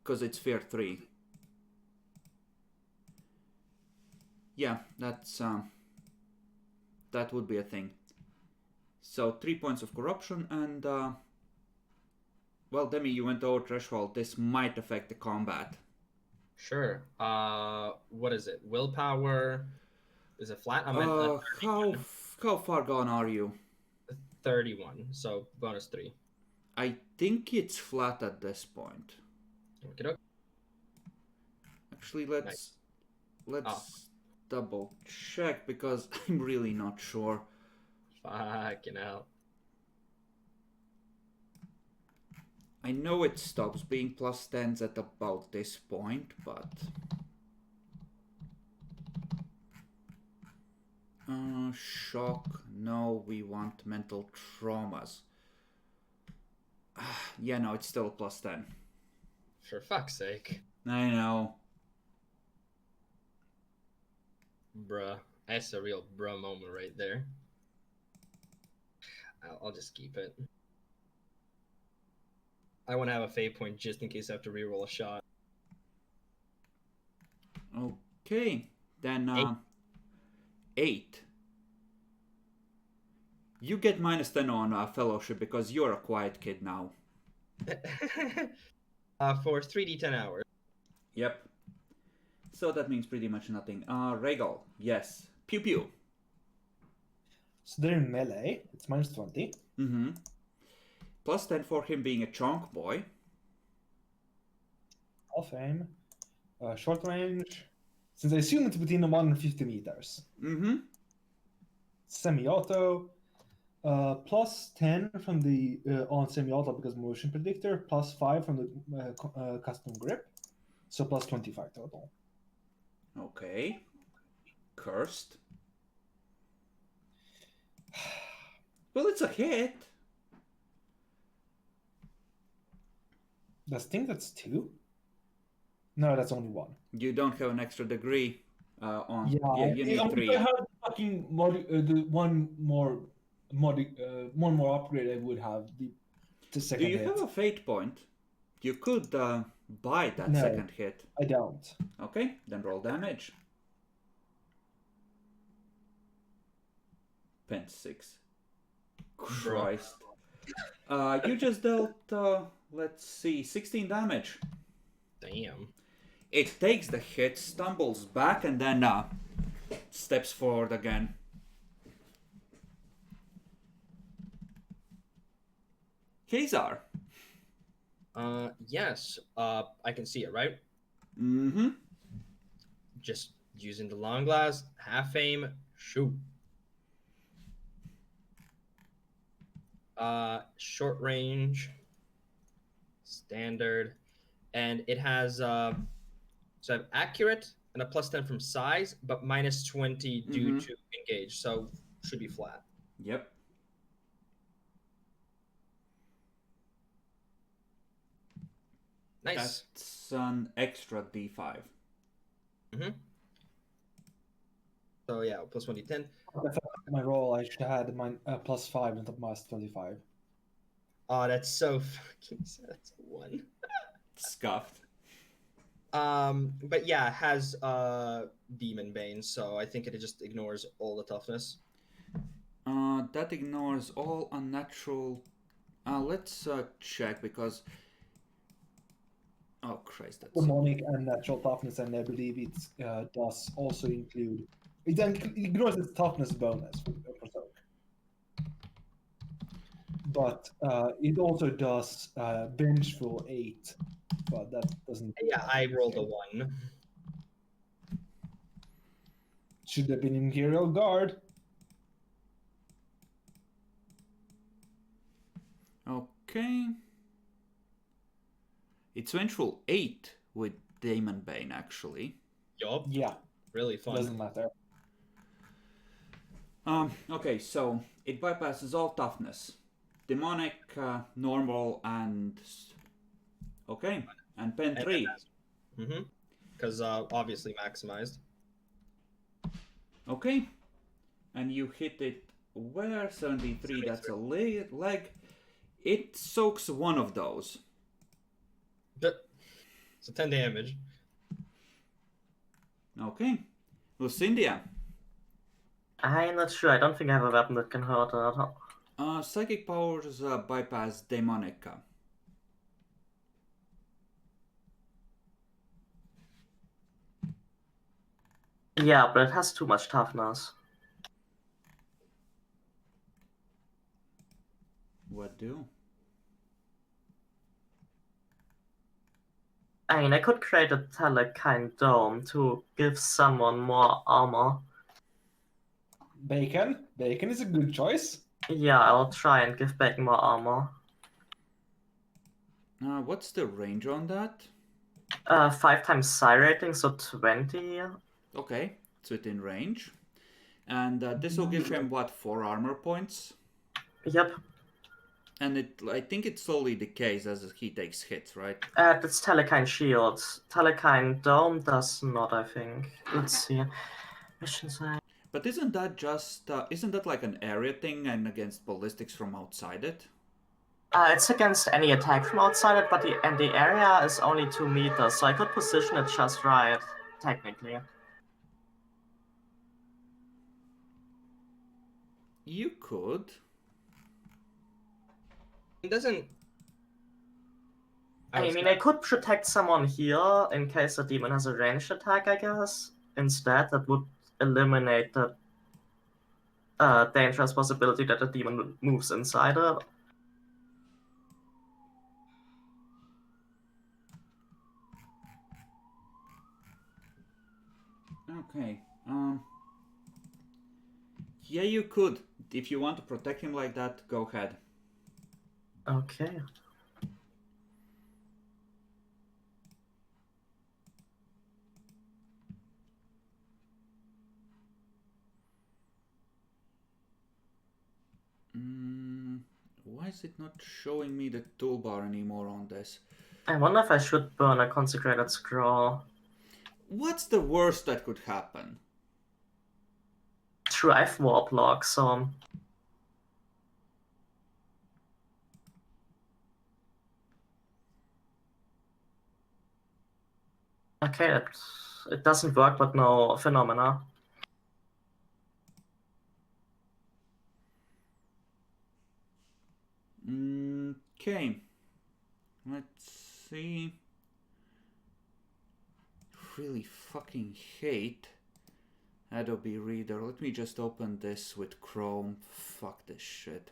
Because it's fear 3. Yeah, that's. That would be a thing. So 3 points of corruption and. Well, Demi, you went over threshold. This might affect the combat. Sure. What is it? Willpower? Is it flat? I'm at How far gone are you? 31, so bonus 3. I think it's flat at this point. Okay. Actually, let's double check because I'm really not sure. Fucking hell. I know it stops being plus 10s at about this point, but. Shock. No, we want mental traumas. Yeah, no, it's still a plus 10. For fuck's sake. I know. Bruh. That's a real bruh moment right there. I'll just keep it. I want to have a fate point just in case I have to reroll a shot. Okay. Then, 8. You get minus 10 on fellowship because you're a quiet kid now. For 3d10 hours. Yep. So that means pretty much nothing. Regal, yes. Pew pew. So they're in melee. It's minus 20. Mm-hmm. Plus 10 for him being a chonk boy. Half aim. Short range. Since I assume it's between the 1 and 50 meters. Mm-hmm. Semi-auto. Plus 10 from the on semi-auto because motion predictor. Plus 5 from the custom grip. So plus 25 total. Okay. Cursed. Well, it's a hit. I think that's 2. No, that's only 1. You don't have an extra degree on. Yeah, You need 3. If I had fucking one more upgrade, I would have the second Do you hit. have a fate point? You could buy that No. second hit. I don't. Okay, then roll damage. Pen 6. Christ. You just dealt, let's see, 16 damage. Damn. It takes the hit, stumbles back, and then steps forward again. Khazar. Yes. I can see it, right? Mm-hmm. Just using the long glass, half aim, shoot. Short range, standard, and it has so I have accurate and a +10 from size, but -20 due Mm-hmm. to engage, so should be flat. Yep. Nice. That's an extra D5. Mm-hmm. So yeah, +1d10. My roll, I should have had my +5 instead of -25. Oh, that's so fucking sad. That's a 1. Scuffed. But yeah, it has Demon Bane, so I think it just ignores all the toughness. That ignores all unnatural. Let's check because. Oh Christ, that's. Demonic and natural toughness, and I believe it does also include. It ignores its toughness bonus for soak. But it also does vengeful 8, but that doesn't. Yeah, I rolled a 1. Should have been Imperial Guard. Okay. It's Vengeful 8 with Demon Bane, actually. Yup. Yeah, Really fun. doesn't matter. Okay, so it bypasses all toughness. Demonic, normal, and... Okay, and pen 3. Mm-hmm. Because obviously maximized. Okay, and you hit it where? 73, that's a leg. It soaks one of those. So 10 damage. Okay, Lucindia. I'm not sure. I don't think I have a weapon that can hurt that. Psychic powers bypass Demonica. Yeah, but it has too much toughness. What do? I mean, I could create a Athelaq dome to give someone more armor. Bacon is a good choice. Yeah, I'll try and give back more armor. What's the range on that? 5 times psi rating, so 20. Okay, it's within range. And this will give him, what, 4 armor points? Yep. And I think it slowly decays as he takes hits, right? That's Athelaq shield. Athelaq dome does not, I think. Let's see. Mission side. But isn't that just, isn't that like an area thing and against ballistics from outside it? It's against any attack from outside it, but the area is only 2 meters, so I could position it just right, technically. You could. It doesn't. I mean, I could protect someone here in case the demon has a ranged attack, I guess. Instead, that would eliminate the dangerous possibility that the demon moves inside it. Okay. Yeah, you could. If you want to protect him like that, go ahead. Okay. Why is it not showing me the toolbar anymore on this? I wonder if I should burn a consecrated scroll. What's the worst that could happen? True, I have warp lock, so... Okay, it doesn't work, but no phenomena. Okay. Let's see. Really fucking hate Adobe Reader. Let me just open this with Chrome. Fuck this shit.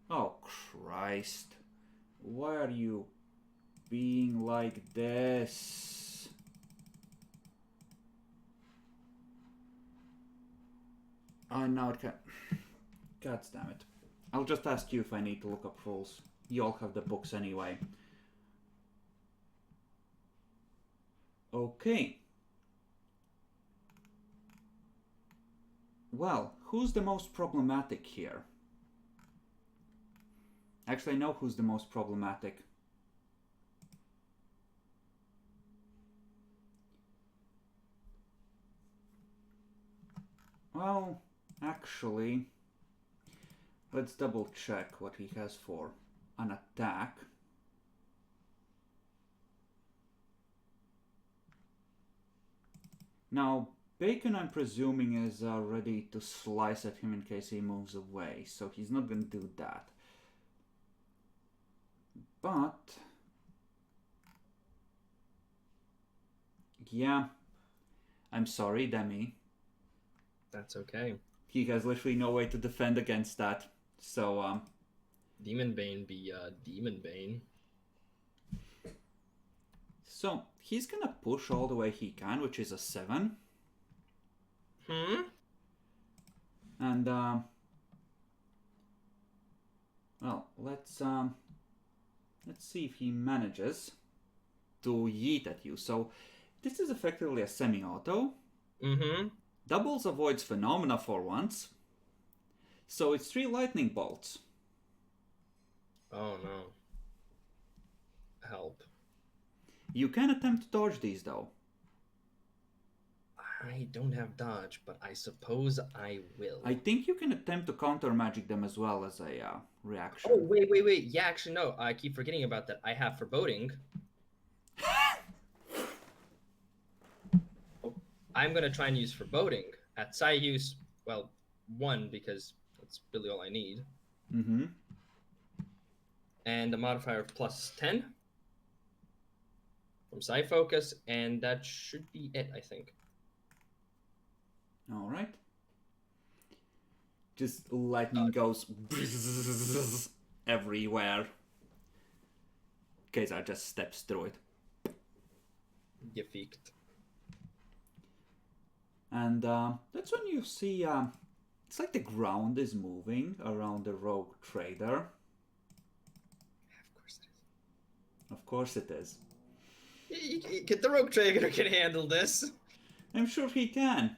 Oh Christ. Why are you being like this? Oh, now it can. God damn it. I'll just ask you if I need to look up rules. You all have the books anyway. Okay. Well, who's the most problematic here? Actually, I know who's the most problematic. Well, actually, let's double check what he has for an attack. Now, Bacon, I'm presuming, is ready to slice at him in case he moves away, so he's not going to do that. But yeah, I'm sorry, Demi. That's okay. He has literally no way to defend against that. So Demon Bane be Demon Bane. so he's gonna push all the way he can, which is a 7. And well, let's see if he manages to yeet at you. So this is effectively a semi-auto. Doubles avoids phenomena for once. So it's 3 lightning bolts. Oh no. Help. You can attempt to dodge these though. I don't have dodge, but I suppose I will. I think you can attempt to counter magic them as well as a reaction. Oh, wait. Yeah, actually, no. I keep forgetting about that. I have foreboding. I'm going to try and use foreboding. At side use, well, 1, because that's really all I need. And a modifier of +10 from side focus, and that should be it, I think. All right. Just lightning goes everywhere. Kazar just steps through it. Gefikt. And that's when you see, it's like the ground is moving around the rogue trader. Of course it is. Of course it is. Get the rogue trader can handle this. I'm sure he can.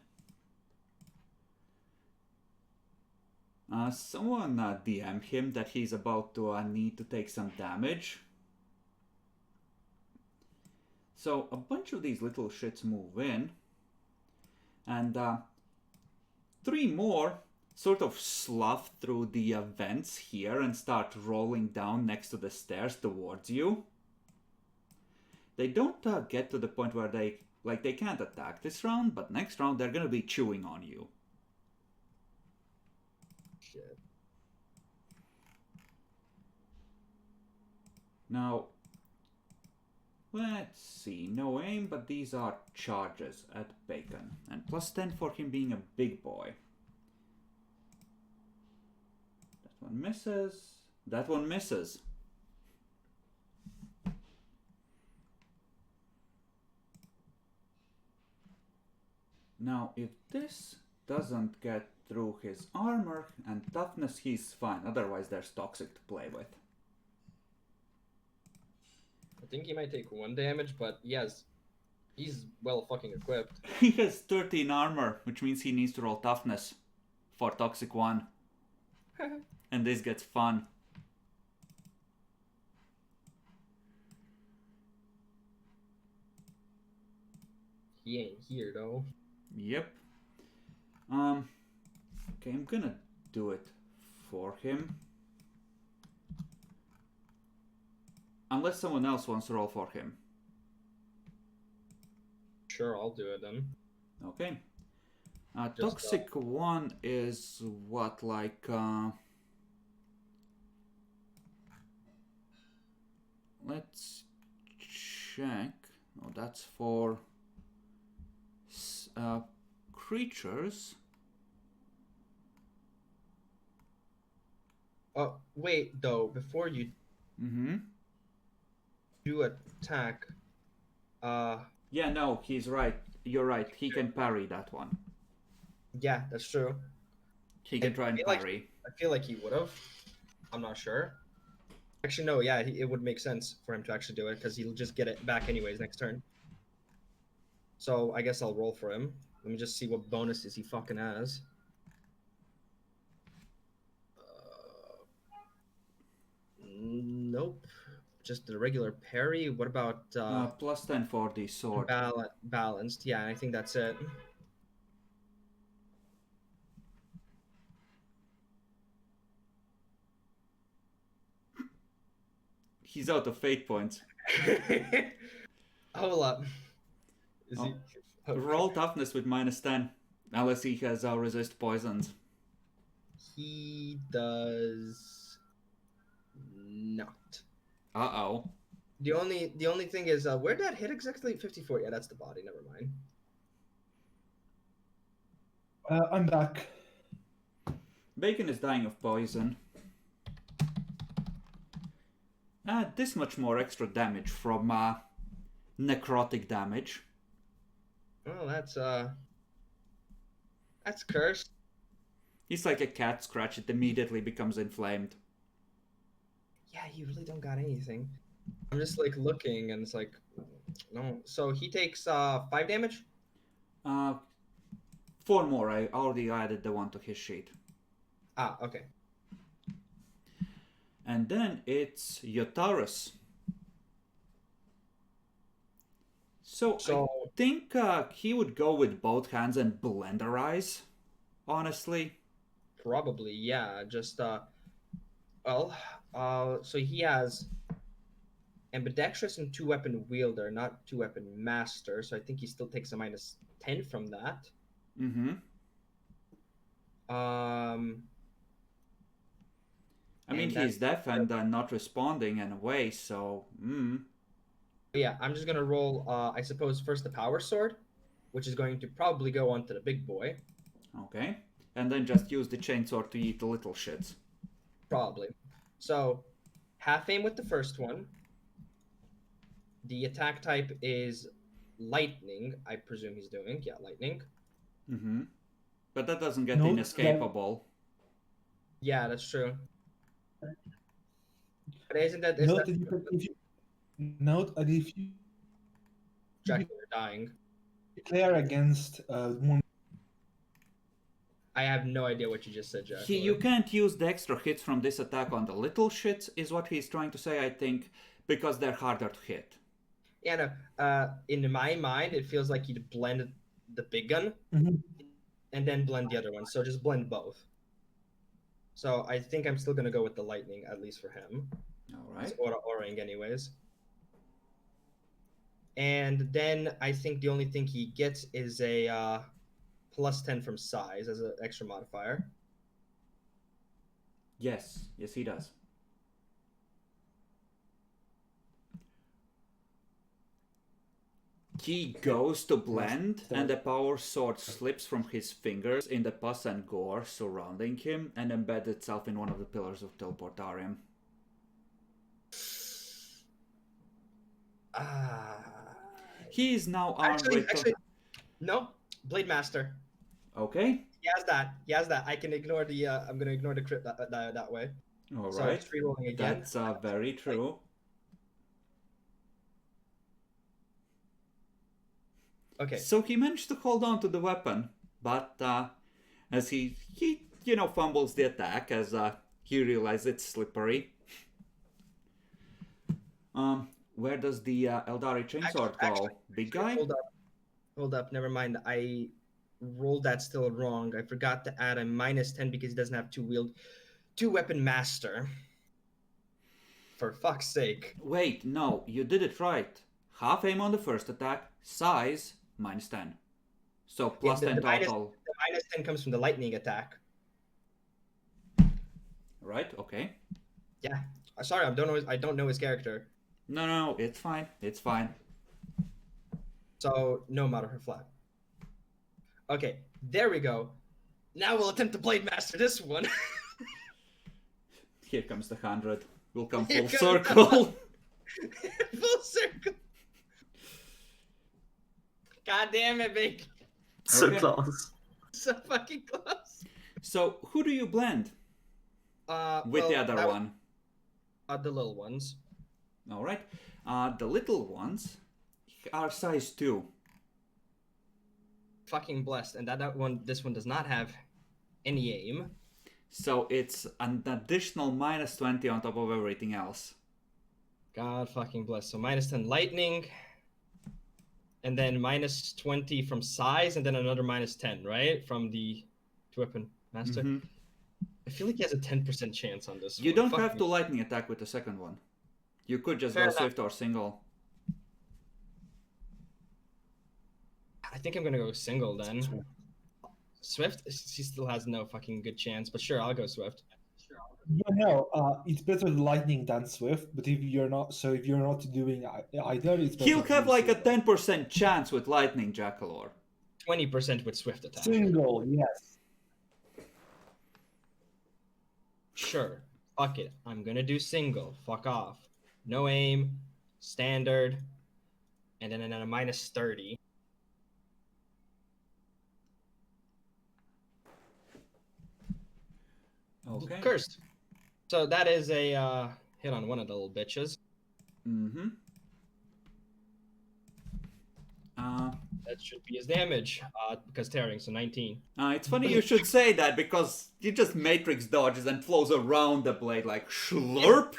Someone DM him that he's about to need to take some damage. So a bunch of these little shits move in. And 3 more sort of slough through the vents here and start rolling down next to the stairs towards you. They don't get to the point where they can't attack this round, but next round they're gonna be chewing on you. Shit. Now, let's see. No aim, but these are charges at Bacon. And +10 for him being a big boy. That one misses. That one misses. Now, if this doesn't get through his armor and toughness, he's fine. Otherwise, there's toxic to play with. I think he might take 1 damage, but he's well fucking equipped. He has 13 armor, which means he needs to roll toughness for toxic 1. And this gets fun. He ain't here though. Yep. Okay, I'm gonna do it for him. Unless someone else wants to roll for him. Sure, I'll do it then. Okay. Toxic 1 is what, like, let's check. Oh, that's for creatures. Oh, wait, though, before you... Mm-hmm. do attack. Yeah, no, he's right. You're right. He can parry that one. Yeah, that's true. He can try and feel like- parry. I feel like he would have. I'm not sure. Actually, no. Yeah, it would make sense for him to actually do it because he'll just get it back anyways next turn. So I guess I'll roll for him. Let me just see what bonuses he fucking has. Nope. Just the regular parry. What about Plus 10 for the sword. balanced? Yeah, I think that's it. He's out of fate points. Hold up. Is he? Roll toughness with minus 10. Unless he has resist poisons. He does not. Uh-oh. The only thing is where'd that hit exactly? 54. Yeah, that's the body. Never mind. I'm back. Bacon is dying of poison. This much more extra damage from necrotic damage. Oh, that's cursed. He's like a cat scratch, it immediately becomes inflamed. Yeah, you really don't got anything. I'm just like looking and it's like no. So he takes 5 damage? 4 more, I already added the one to his sheet. Ah, okay. And then it's Yotarus. So I think he would go with both hands and blenderize, honestly. Probably, yeah. Just so he has ambidextrous and 2-weapon wielder, not 2-weapon master. So I think he still takes a minus 10 from that. Mm-hmm. I mean, he's deaf and not responding in a way, so... Yeah, I'm just gonna roll, I suppose, first the power sword, which is going to probably go onto the big boy. Okay. And then just use the chainsaw to eat the little shits. Probably. So, half aim with the first one. The attack type is lightning, I presume he's doing. Yeah, lightning. Mm-hmm. But that doesn't get Note inescapable. Yeah, that's true. But isn't that... Note that if you Jackie, you're dying. declare against one. I have no idea what you just said, Jack. You can't use the extra hits from this attack on the little shits, is what he's trying to say, I think, because they're harder to hit. Yeah, no. In my mind, it feels like you'd blend the big gun and then blend the other one. So just blend both. So I think I'm still gonna go with the lightning, at least for him. All right. It's Aura-ing anyways. And then I think the only thing he gets is a plus 10 from size as an extra modifier. Yes, he does. He goes to blend, and the power sword slips from his fingers in the pus and gore surrounding him and embeds itself in one of the pillars of Teleportarium. He is now armed with... No, Blade Master. Okay. He has that. I can ignore the. I'm gonna ignore the crit that way. All So right. just rerolling again. That's very true. Okay. So he managed to hold on to the weapon, but as he fumbles the attack as he realizes it's slippery. Where does the Eldari Chainsword go? Big guy? Hold up. Never mind. I rolled that still wrong. I forgot to add a minus 10 because he doesn't have two-weapon master. For fuck's sake. Wait, no, you did it right. Half aim on the first attack, size, minus 10. So plus 10 total. The minus 10 comes from the lightning attack. Right, okay. Yeah. Sorry, I don't know his character. No, it's fine. It's fine. So, no modifier flat. Okay, there we go. Now we'll attempt to Blade Master this one. Here comes the 100. We'll come full circle. Full circle. God damn it, Big. So Okay. close. So fucking close. So who do you blend with the well, other that one? the little ones. All right. The little ones are size 2. Fucking blessed. And this one does not have any aim. So it's an additional minus 20 on top of everything else. God fucking bless. So minus 10 lightning. And then minus 20 from size, and then another minus 10, right? From the weapon master. Mhm. I feel like he has a 10% chance on this You one. don't Fuck have me. to lightning attack with the second one. You could just Fair go enough. swift or single. I think I'm gonna go single then. Swift, she still has no fucking good chance, but sure, I'll go Swift. Yeah, no, it's better lightning than swift. But if you're not doing either, it's better He'll to have do like a single. 10% chance with lightning, Jackalor. 20% with Swift attack. Single, yes. Sure. Fuck it. I'm gonna do single. Fuck off. No aim. Standard. And then a minus 30. Okay. Cursed. So that is a hit on one of the little bitches. Mm-hmm. That should be his damage. Because tearing, so 19. It's funny you should say that because he just matrix dodges and flows around the blade like slurp.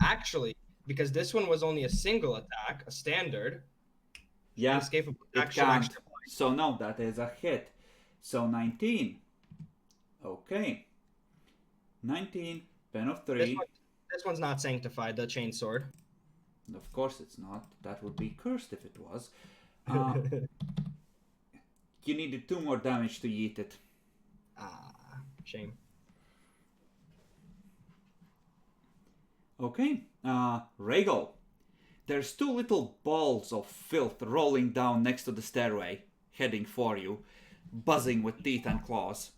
Actually, because this one was only a single attack, a standard. Yeah, Escapable it attack should can't. actually apply. So no, that is a hit. So 19. Okay. 19, pen of 3. This one's not sanctified, the chain sword. Of course it's not. That would be cursed if it was. You needed 2 more damage to yeet it. Shame. Okay, Regal. There's 2 little balls of filth rolling down next to the stairway, heading for you, buzzing with teeth and claws.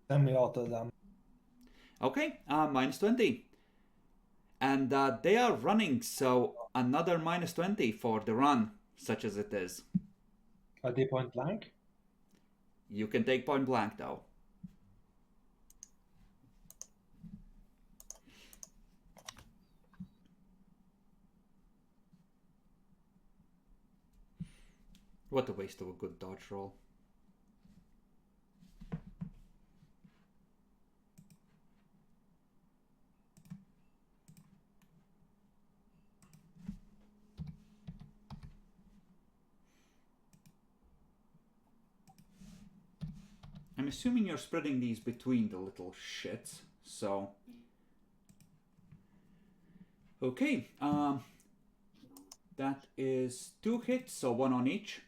Semi-auto them. Okay, minus 20. And they are running, so another minus 20 for the run, such as it is. Are they point blank? You can take point blank though. What a waste of a good dodge roll. I'm assuming you're spreading these between the little shits, so... Okay, that is 2 hits, so 1 on each.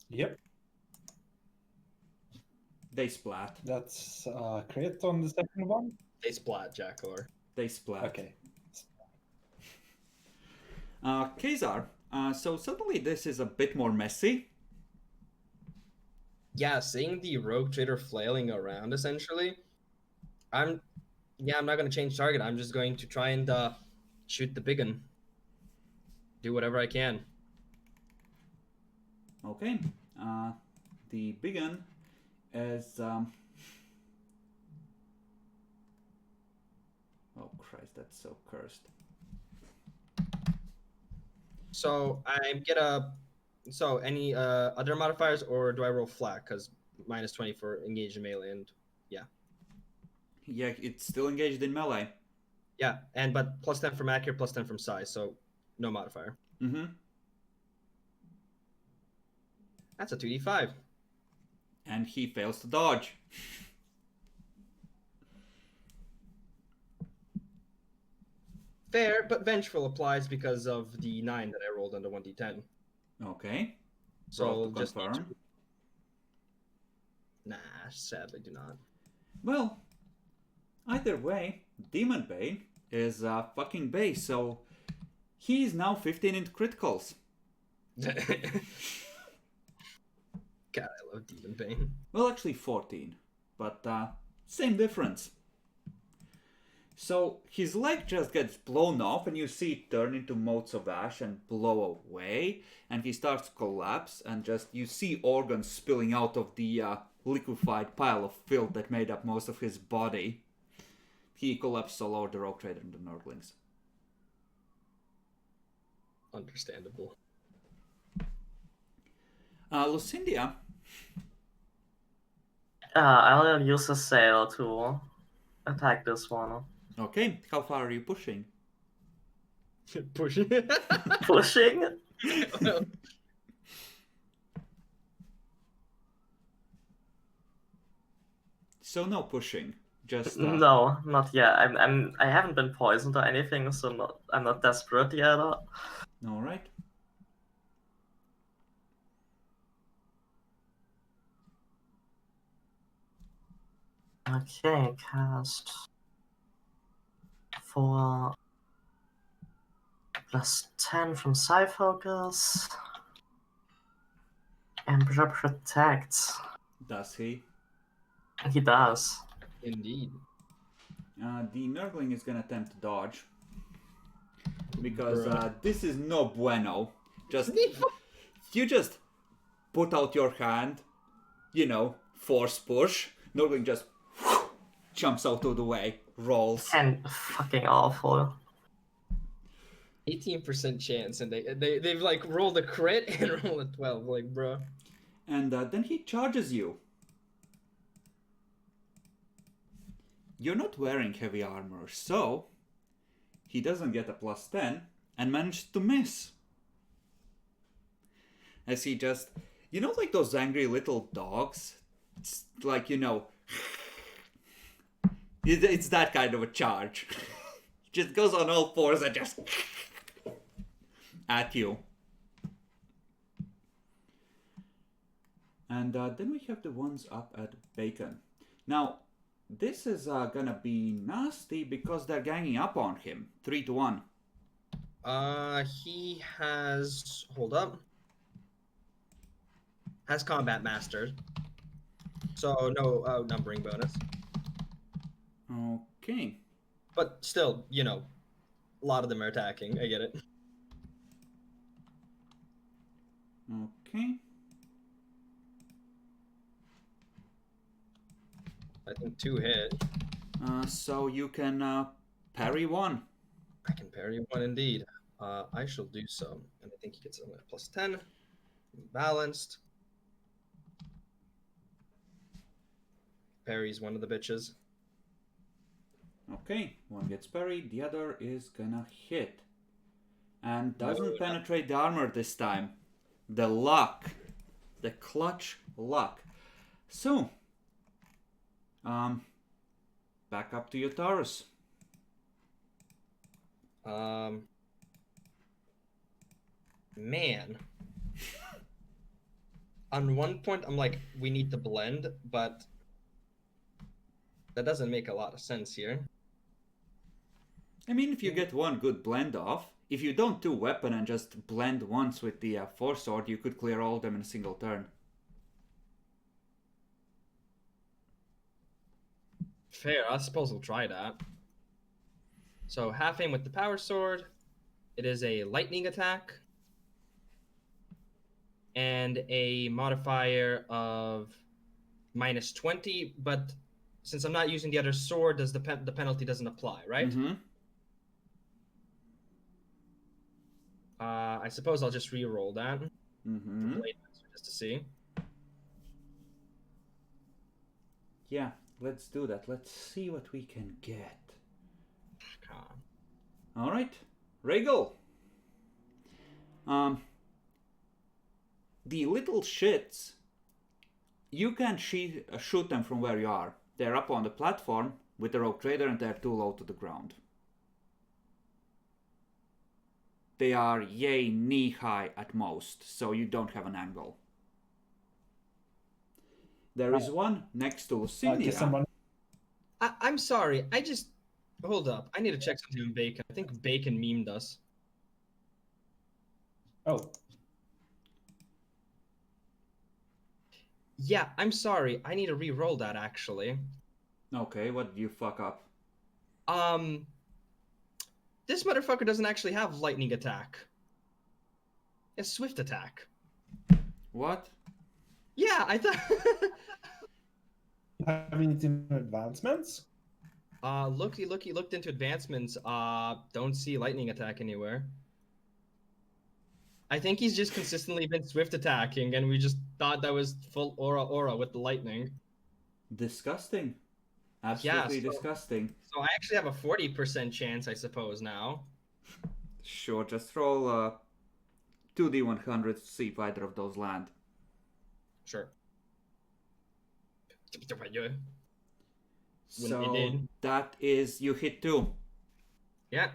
Yep. They splat. That's crit on the second one. They splat, Jackalor. They splat. Okay. Kazar, so suddenly this is a bit more messy. Yeah, seeing the rogue trader flailing around, essentially, I'm not gonna change target. I'm just going to try and shoot the big one. Do whatever I can. Okay, the big one is... Oh Christ, that's so cursed. So I get a. So any other modifiers, or do I roll flat? Because minus 20 for engaged in melee, and Yeah, it's still engaged in melee. yeah, but plus 10 from accurate, plus 10 from size, so no modifier. Mm-hmm. That's a 2d5. And he fails to dodge. Fair, but vengeful applies because of the 9 that I rolled on the 1d10. Okay. So Roll I'll to just need confirm. to... Nah, sadly do not. Well, either way, Demon Bane is fucking base, so he's now 15 into criticals. God, I love Demon Bane. Well, actually 14, but same difference. So his leg just gets blown off, and you see it turn into motes of ash and blow away, and he starts to collapse, and just you see organs spilling out of the liquefied pile of filth that made up most of his body. He collapses all over the Rogue Trader and the Nerdlings. Understandable. Lucindia. I'll use a sail to attack this one. Okay, how far are you pushing? Pushing. Pushing? So no pushing, just No, not yet. I haven't been poisoned or anything, so I'm not desperate yet. all right. Okay, cast 4 plus 10 from Psi Focus. Emperor protects. Does he? He does. Indeed. The Nurgling is gonna attempt to dodge. Because Bruh. this is no bueno. You just put out your hand, force push. Nurgling just jumps out of the way, rolls. And fucking awful. 18% chance, and they've like rolled a crit and rolled a 12, like bro. And then he charges you. You're not wearing heavy armor, so he doesn't get a +10 and manages to miss. As he just, like those angry little dogs? It's like, it's that kind of a charge. Just goes on all fours and just at you. And then we have the ones up at Bacon. Now, this is gonna be nasty because they're ganging up on him. 3-1. He has, hold up, has combat mastered, so no numbering bonus. Okay. But still, a lot of them are attacking. I get it. Okay. I think 2 hit. So you can parry 1. I can parry 1 indeed. I shall do so. And I think he gets a +10. Balanced. Parries one of the bitches. Okay, one gets parried, the other is gonna hit. And doesn't penetrate the armor this time. The luck. The clutch luck. So, back up to your Taurus. Man. On one point, I'm like, we need to blend, but that doesn't make a lot of sense here. I mean, if you get one good blend off, if you don't do weapon and just blend once with the Force Sword, you could clear all of them in a single turn. Fair, I suppose we'll try that. So half aim with the Power Sword. It is a lightning attack. And a modifier of -20, but since I'm not using the other sword, the penalty doesn't apply, right? Mm-hmm. I suppose I'll just re-roll that. Mm-hmm. Blade Master, just to see. Yeah, let's do that. Let's see what we can get. Come on. All right, Regal. The little shits, you can shoot them from where you are. They're up on the platform with the Rogue Trader and they're too low to the ground. They are knee high at most, so you don't have an angle. There is one next to Lucinia. I'm sorry. Hold up. I need to check something on Bacon. I think Bacon memed us. Oh. Yeah, I'm sorry. I need to re-roll that, actually. Okay, what did you fuck up? This motherfucker doesn't actually have lightning attack. It's swift attack. What? Yeah, I thought. Having it in advancements? He looked into advancements. Don't see lightning attack anywhere. I think he's just consistently been swift attacking, and we just thought that was full aura with the lightning. Disgusting. Absolutely so- disgusting. So I actually have a 40% chance, I suppose, now. Sure, just roll 2d100 to see if either of those land. Sure. So did. that is, you hit 2. Yeah.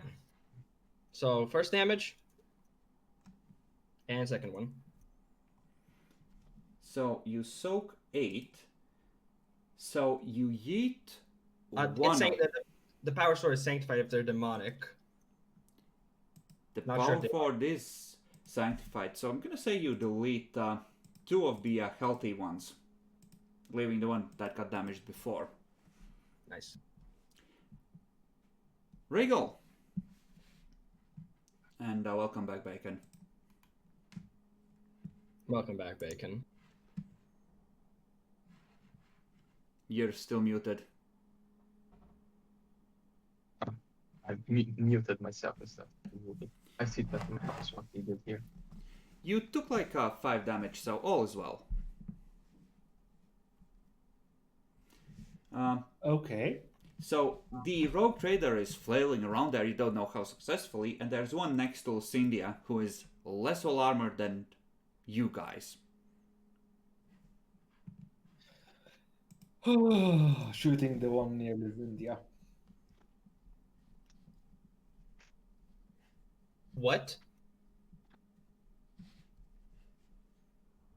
So first damage. And second one. So you soak 8. So you yeet It's one. saying that the power sword is sanctified if they're demonic. The Not power sure if they- sword is sanctified. So I'm gonna say you delete 2 of the healthy ones, leaving the one that got damaged before. Nice. Regal. And welcome back, Bacon. Welcome back, Bacon. You're still muted. I've muted myself and stuff. I see that in the house what he did here. You took like 5 damage, so all is well. Okay. So the rogue trader is flailing around there, you don't know how successfully, and there's one next to Lucindia who is less well armored than you guys. Shooting the one near India. What?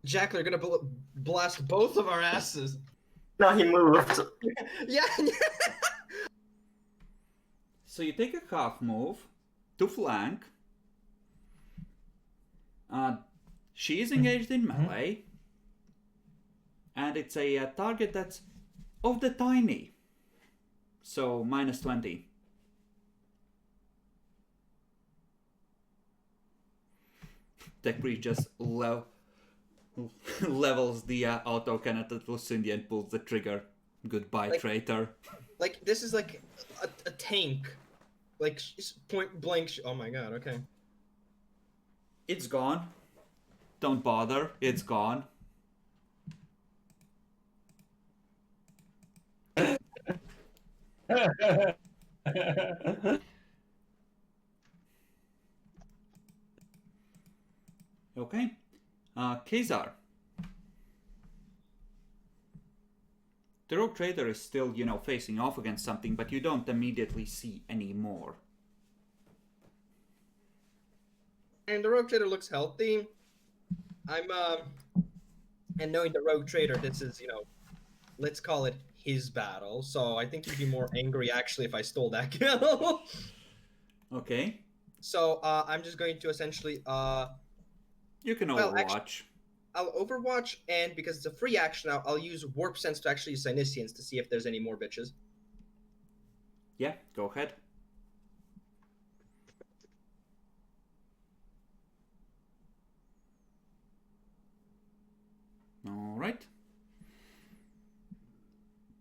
Jack, they're gonna blast both of our asses. No, he moved. Yeah. So you take a half move to flank. She is engaged in melee. And it's a target that's of the tiny. So minus 20. Tech Priest just levels the auto cannon at Lucindia and pulls the trigger. Goodbye, Like- traitor. Like, this is like a tank. Like, point blank. Oh my god, okay. It's gone. Don't bother. It's gone. Okay. Kazar. The rogue trader is still, facing off against something, but you don't immediately see any more. And the rogue trader looks healthy. And knowing the rogue trader, this is, let's call it his battle. So I think he'd be more angry actually if I stole that kill. Okay. So I'm just going to essentially You can Well, overwatch. I'll overwatch, and because it's a free action, I'll use warp sense to actually use Sinisians to see if there's any more bitches. Yeah, go ahead. Alright.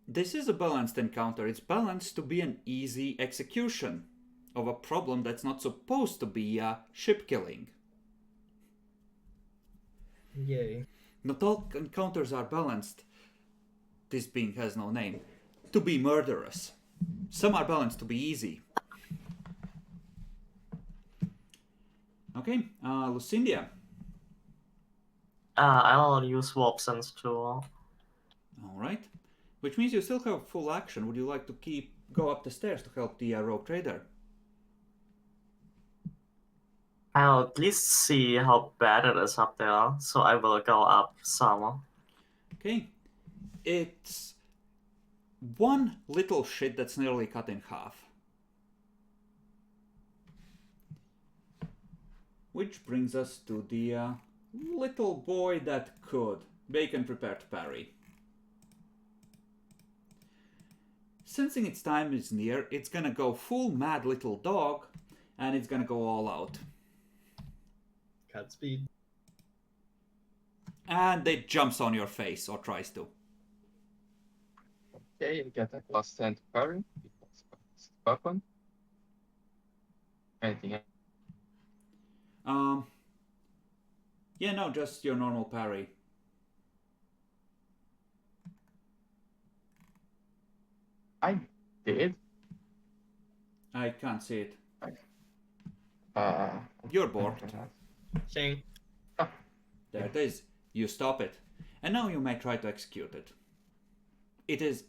This is a balanced encounter. It's balanced to be an easy execution of a problem that's not supposed to be ship killing. Yay. Not all encounters are balanced. This being has no name. To be murderous. Some are balanced to be easy. Okay, Lucindia. I'll use warp sense to. Alright. Which means you still have full action. Would you like to go up the stairs to help the rogue trader? I'll at least see how bad it is up there, so I will go up some. Okay. It's one little shit that's nearly cut in half. Which brings us to the little boy that could. Bacon, prepare to parry. Sensing its time is near, it's gonna go full mad little dog, and it's gonna go all out. Cut speed. And it jumps on your face, or tries to. Okay, you get a +10 to parry. Because it's the weapon. Anything else? Yeah, no, just your normal parry. I did. I can't see it. Uh, You're borked. Shang. There it is. You stop it. And now you may try to execute it. It is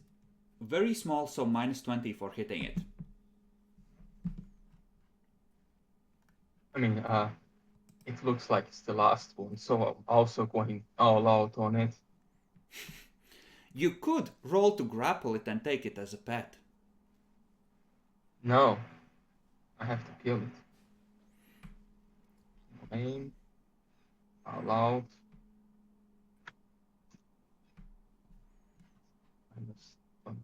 very small, so -20 for hitting it. I mean, it looks like it's the last one, so I'm also going all out on it. You could roll to grapple it and take it as a pet. No, I have to kill it. Aim, all out. -20.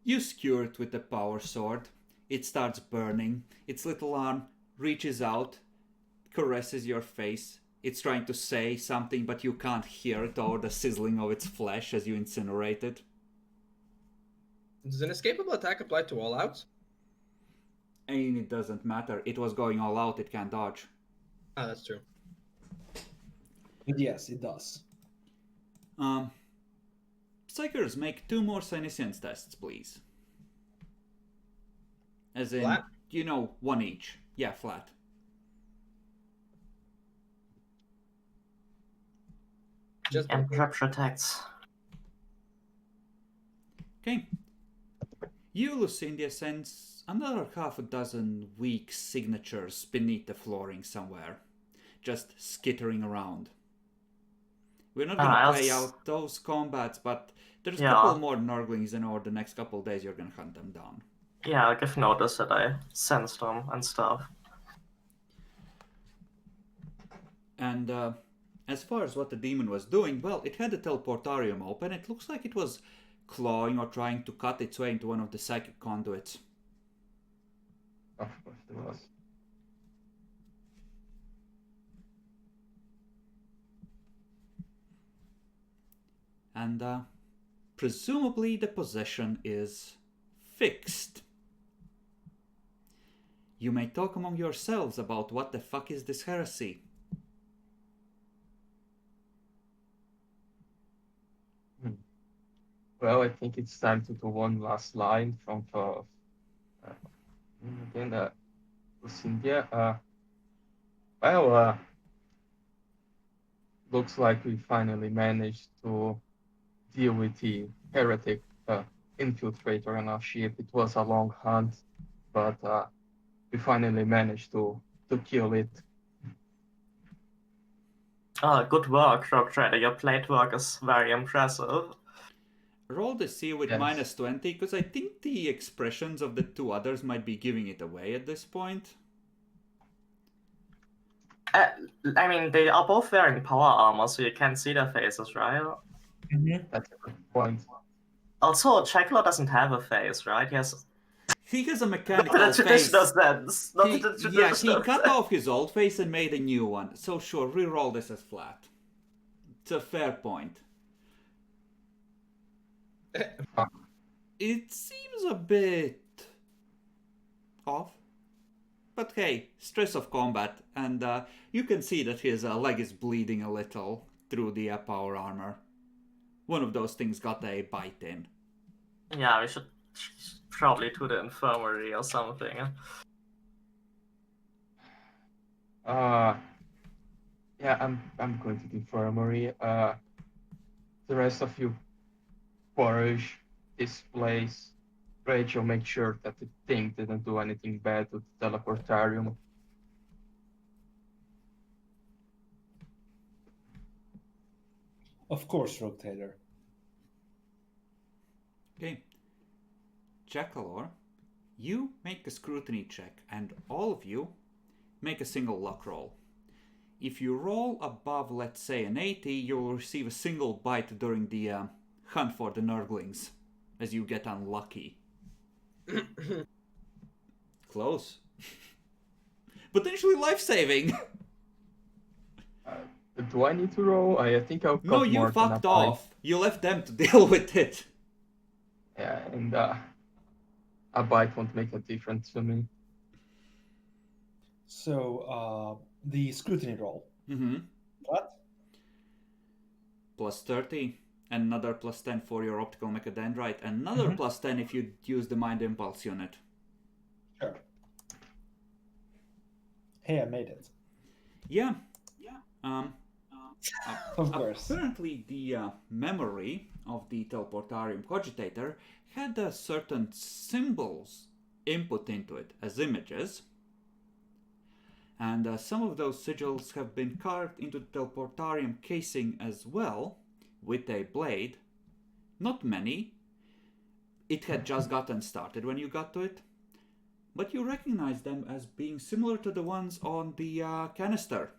You skewer it with the power sword. It starts burning. Its little arm reaches out, caresses your face. It's trying to say something, but you can't hear it over the sizzling of its flesh as you incinerate it. Does an escapable attack apply to all outs? And it doesn't matter. It was going all out. It can't dodge. Ah, that's true. But yes, it does. Psychers, make 2 more senescence tests, please. As in, Flat? you know, 1 each. Yeah, flat. Just And rupture attacks. Okay. You, Lucindia, sense another half a dozen weak signatures beneath the flooring somewhere, just skittering around. We're not gonna play out those combats, but there's a couple more Nurglings, and over the next couple of days you're gonna hunt them down. Yeah, I'll give notice that I sensed them and stuff. And as far as what the demon was doing, well, it had the teleportarium open. It looks like it was clawing or trying to cut its way into one of the psychic conduits. Of course there was. And presumably the possession is fixed. You may talk among yourselves about what the fuck is this heresy. Well, I think it's time to do one last line from again, Lucindia. Looks like we finally managed to deal with the heretic infiltrator on our ship. It was a long hunt, but we finally managed to kill it. Good work, Rock Trader. Your plate work is very impressive. Roll the C with Yes. -20, because I think the expressions of the 2 others might be giving it away at this point. I mean, they are both wearing power armor, so you can't see their faces, right? That's a good point. Also, Cheklo doesn't have a face, right? He has He has a not mechanical in the face. traditional sense. Not in the He traditional cut sense. off his old face and made a new one. So sure, re-roll this as flat. It's a fair point. It seems a bit off. But hey, stress of combat, and you can see that his leg is bleeding a little through the power armor. One of those things got a bite in. Yeah, we should probably to the infirmary or something. Yeah, I'm going to the infirmary. The rest of you forage this place. Rachel, make sure that the thing didn't do anything bad to the teleportarium. Of course, Rotator. Okay. Jackalor, you make a scrutiny check, and all of you make a single luck roll. If you roll above, let's say, an 80, you'll receive a single bite during the hunt for the Nurglings as you get unlucky. Close. Potentially life-saving. Do I need to roll? I think I'll No, cut you more than fucked a pint. off. You left them to deal with it. Yeah, and a bite won't make a difference to me. So, the scrutiny roll. Mm-hmm. What? Plus 30. Another plus 10 for your optical mechadendrite. Another plus 10 if you use the mind impulse unit. Sure. Hey, I made it. Yeah. Of course. Apparently, the memory of the teleportarium cogitator had certain symbols input into it as images. And some of those sigils have been carved into the teleportarium casing as well, with a blade. Not many. It had just gotten started when you got to it. But you recognize them as being similar to the ones on the canister.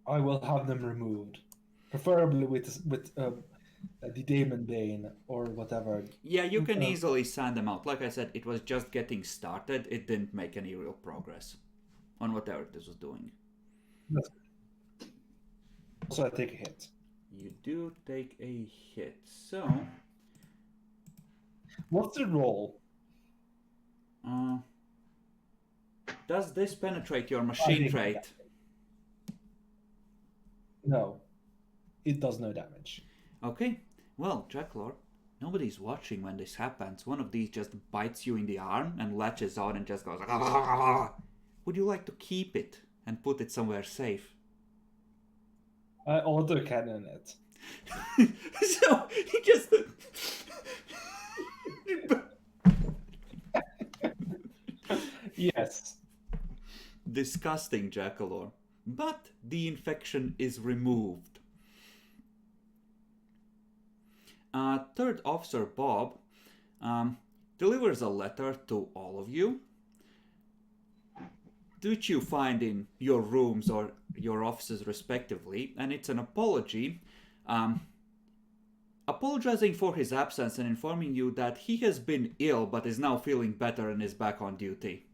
I will have them removed, preferably with the Daemon Bane or whatever. Yeah, you can easily sand them out. Like I said, it was just getting started. It didn't make any real progress on whatever this was doing. So I take a hit. You do take a hit. So, What's the roll? does this penetrate your machine think trait? No, it does no damage. Okay. Well, Jacklor, nobody's watching when this happens. One of these just bites you in the arm and latches on and just goes. Would you like to keep it and put it somewhere safe? I autocannon it. So he just. Yes. Disgusting, Jackalor. But the infection is removed. Third Officer Bob delivers a letter to all of you, which you find in your rooms or your offices respectively, and it's an apology, apologizing for his absence and informing you that he has been ill but is now feeling better and is back on duty.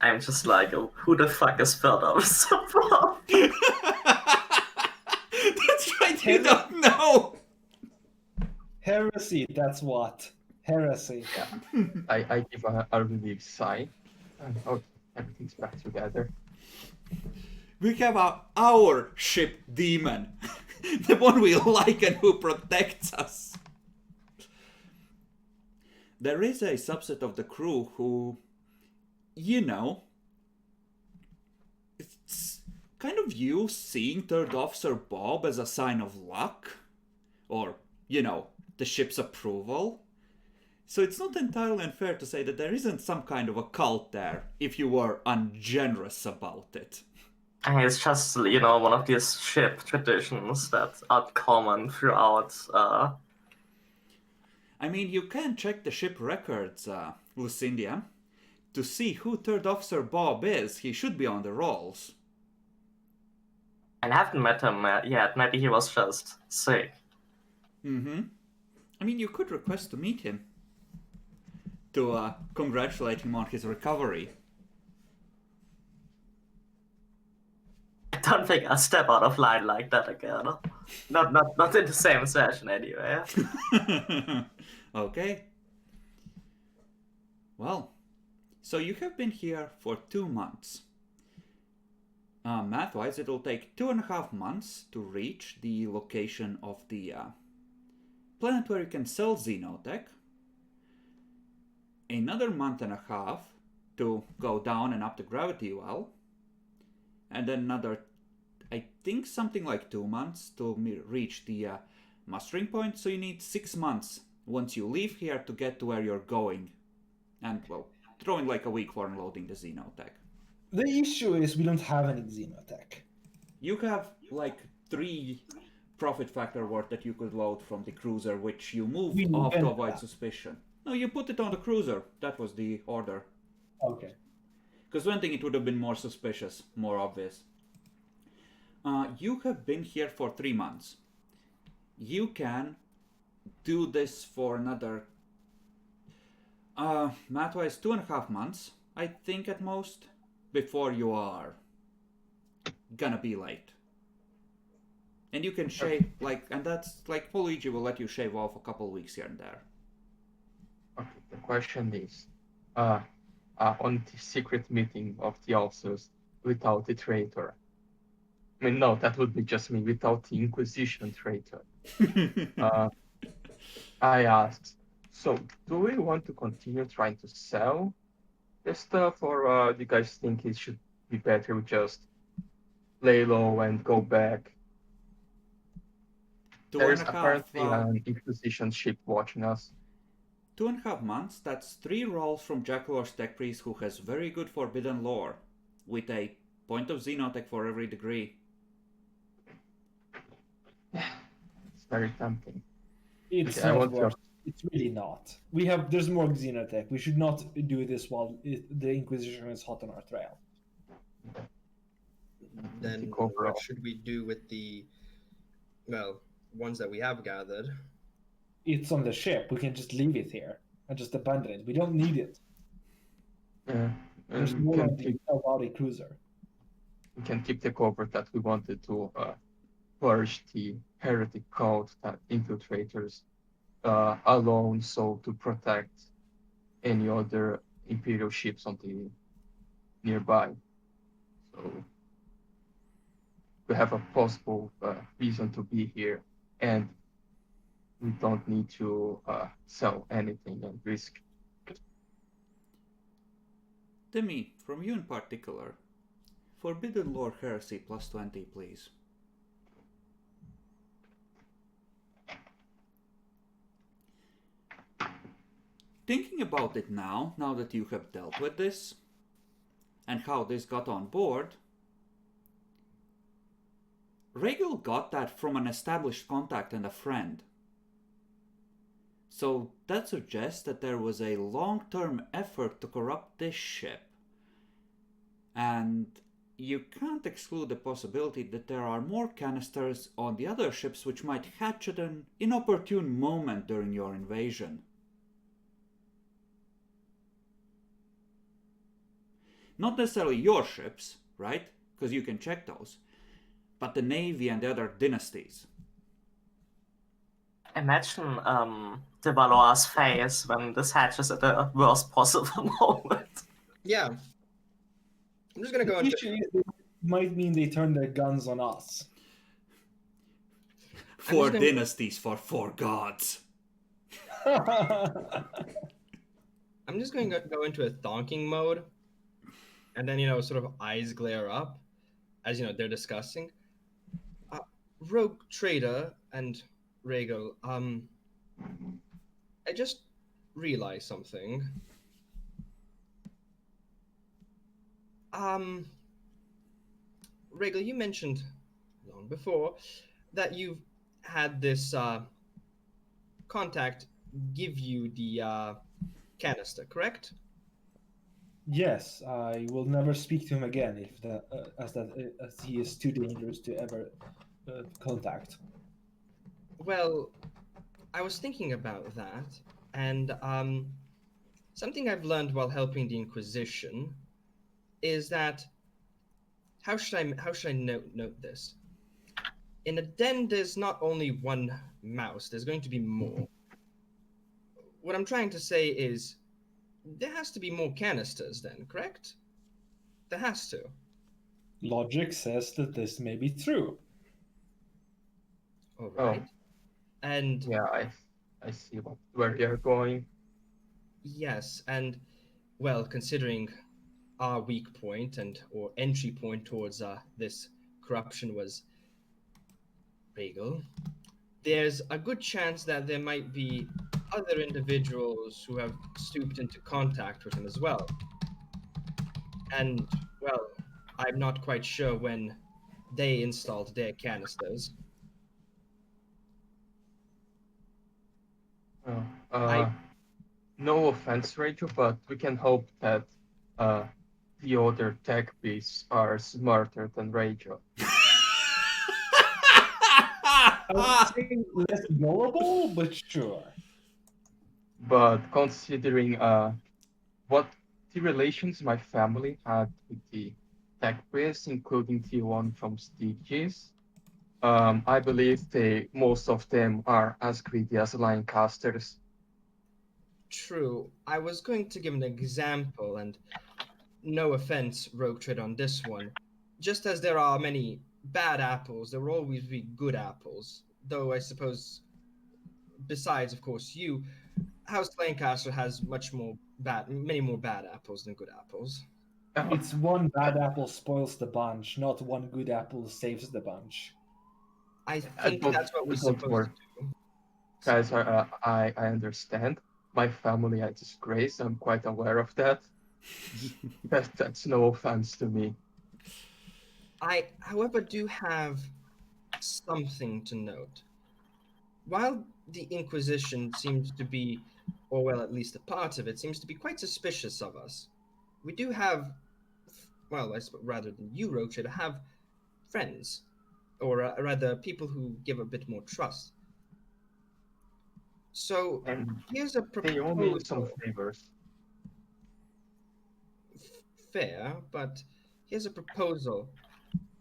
I'm just like, oh, who the fuck is filled up so far? That's right, you don't know! Heresy, that's what. Heresy. I give a relieved sigh. Oh, everything's back together. We have our ship demon. The one we like and who protects us. There is a subset of the crew who, it's kind of you seeing Third Officer Bob as a sign of luck. Or, the ship's approval. So it's not entirely unfair to say that there isn't some kind of a cult there, if you were ungenerous about it. And it's just, one of these ship traditions that are common throughout. I mean, you can check the ship records, Lucindia, to see who Third Officer Bob is. He should be on the rolls. I haven't met him yet. Maybe he was just sick. Mm-hmm. I mean, you could request to meet him. To congratulate him on his recovery. I don't think I'll step out of line like that again. Not in the same session anyway. Okay. Well, so you have been here for 2 months. Math-wise, it'll take 2.5 months to reach the location of the planet where you can sell Xenotech. Another 1.5 months to go down and up the gravity well. And then another, I think something like 2 months to reach the mustering point. So you need 6 months once you leave here to get to where you're going. And, well, throw in like a week for unloading the Xenotech. The issue is we don't have any Xenotech. You have like 3 profit factor worth that you could load from the cruiser, which you moved We off to invent avoid that. suspicion. No, you put it on the cruiser. That was the order. Okay. Because one thing, it would have been more suspicious, more obvious. You have been here for 3 months. you can do this for another math-wise 2.5 months, I think at most, before you are gonna be late. And you can shave and that's like Luigi will let you shave off a couple weeks here and there. Okay, the question is, on the secret meeting of the officers without the traitor. I mean, no, that would be just me without the Inquisition traitor. I asked, so do we want to continue trying to sell this stuff, or do you guys think it should be better we just lay low and go back? There's apparently an Inquisition ship watching us. 2.5 months, that's 3 rolls from Jackalor's Tech Priest who has very good forbidden lore, with a point of Xenotech for every degree. It's very tempting. It's Okay, not worth. It's really not. There's more Xenotech. We should not do this while the Inquisition is hot on our trail. Then what should we do with the, ones that we have gathered? It's on the ship. We can just leave it here and just abandon it. We don't need it. Yeah. There's more on the Alvari cruiser. We can keep the cover that we wanted to purge the heretic cult that infiltrators alone, so to protect any other Imperial ships on the nearby. So we have a possible reason to be here, and we don't need to sell anything and risk. Demi, from you in particular, Forbidden Lore Heresy plus 20, please. Thinking about it now that you have dealt with this, and how this got on board, Regal got that from an established contact and a friend. So that suggests that there was a long-term effort to corrupt this ship. And you can't exclude the possibility that there are more canisters on the other ships which might hatch at an inopportune moment during your invasion. Not necessarily your ships, right? Because you can check those. But the Navy and the other dynasties. Imagine the Valois' face when this hatches at the worst possible moment. Yeah. I'm just gonna go into... It might mean they turn their guns on us. 4 dynasties for 4 gods. I'm just going to go into a thonking mode, and then, sort of eyes glare up as, they're discussing. Rogue Trader and Regal, I just realized something. Regal, you mentioned long before that you've had this contact give you the canister, correct? Yes, I will never speak to him again as he is too dangerous to ever contact. Well, I was thinking about that, and something I've learned while helping the Inquisition is that how should I note this? In a den, there's not only one mouse. There's going to be more. What I'm trying to say is, there has to be more canisters then, correct? There has to. Logic says that this may be true. All right. And yeah, I see where you're going. Yes, and considering our weak point or entry point towards this corruption was Regal, there's a good chance that there might be other individuals who have stooped into contact with him as well. And, I'm not quite sure when they installed their canisters. No offense, Rachel, but we can hope that the other tech beasts are smarter than Rachel. would say less gullible, but sure. But considering what the relations my family had with the tech priests, including the one from Stygies, I believe most of them are as greedy as Lioncasters. True. I was going to give an example, and no offense, Rogue Trade, on this one. Just as there are many bad apples, there will always be good apples. Though I suppose, besides, of course, you, House Lancaster has many more bad apples than good apples. It's one bad apple spoils the bunch, not one good apple saves the bunch. I think don't, that's what we're don't supposed worry. to do. Guys, I understand. My family are disgrace. I'm quite aware of that. That's no offense to me. I, however, do have something to note. While the Inquisition seems to be, or well, at least a part of it, seems to be quite suspicious of us, we do have, well, I suppose rather than you, Roach, have friends, or rather people who give a bit more trust. So And here's a they owe me some proposal. favors. Fair, but here's a proposal.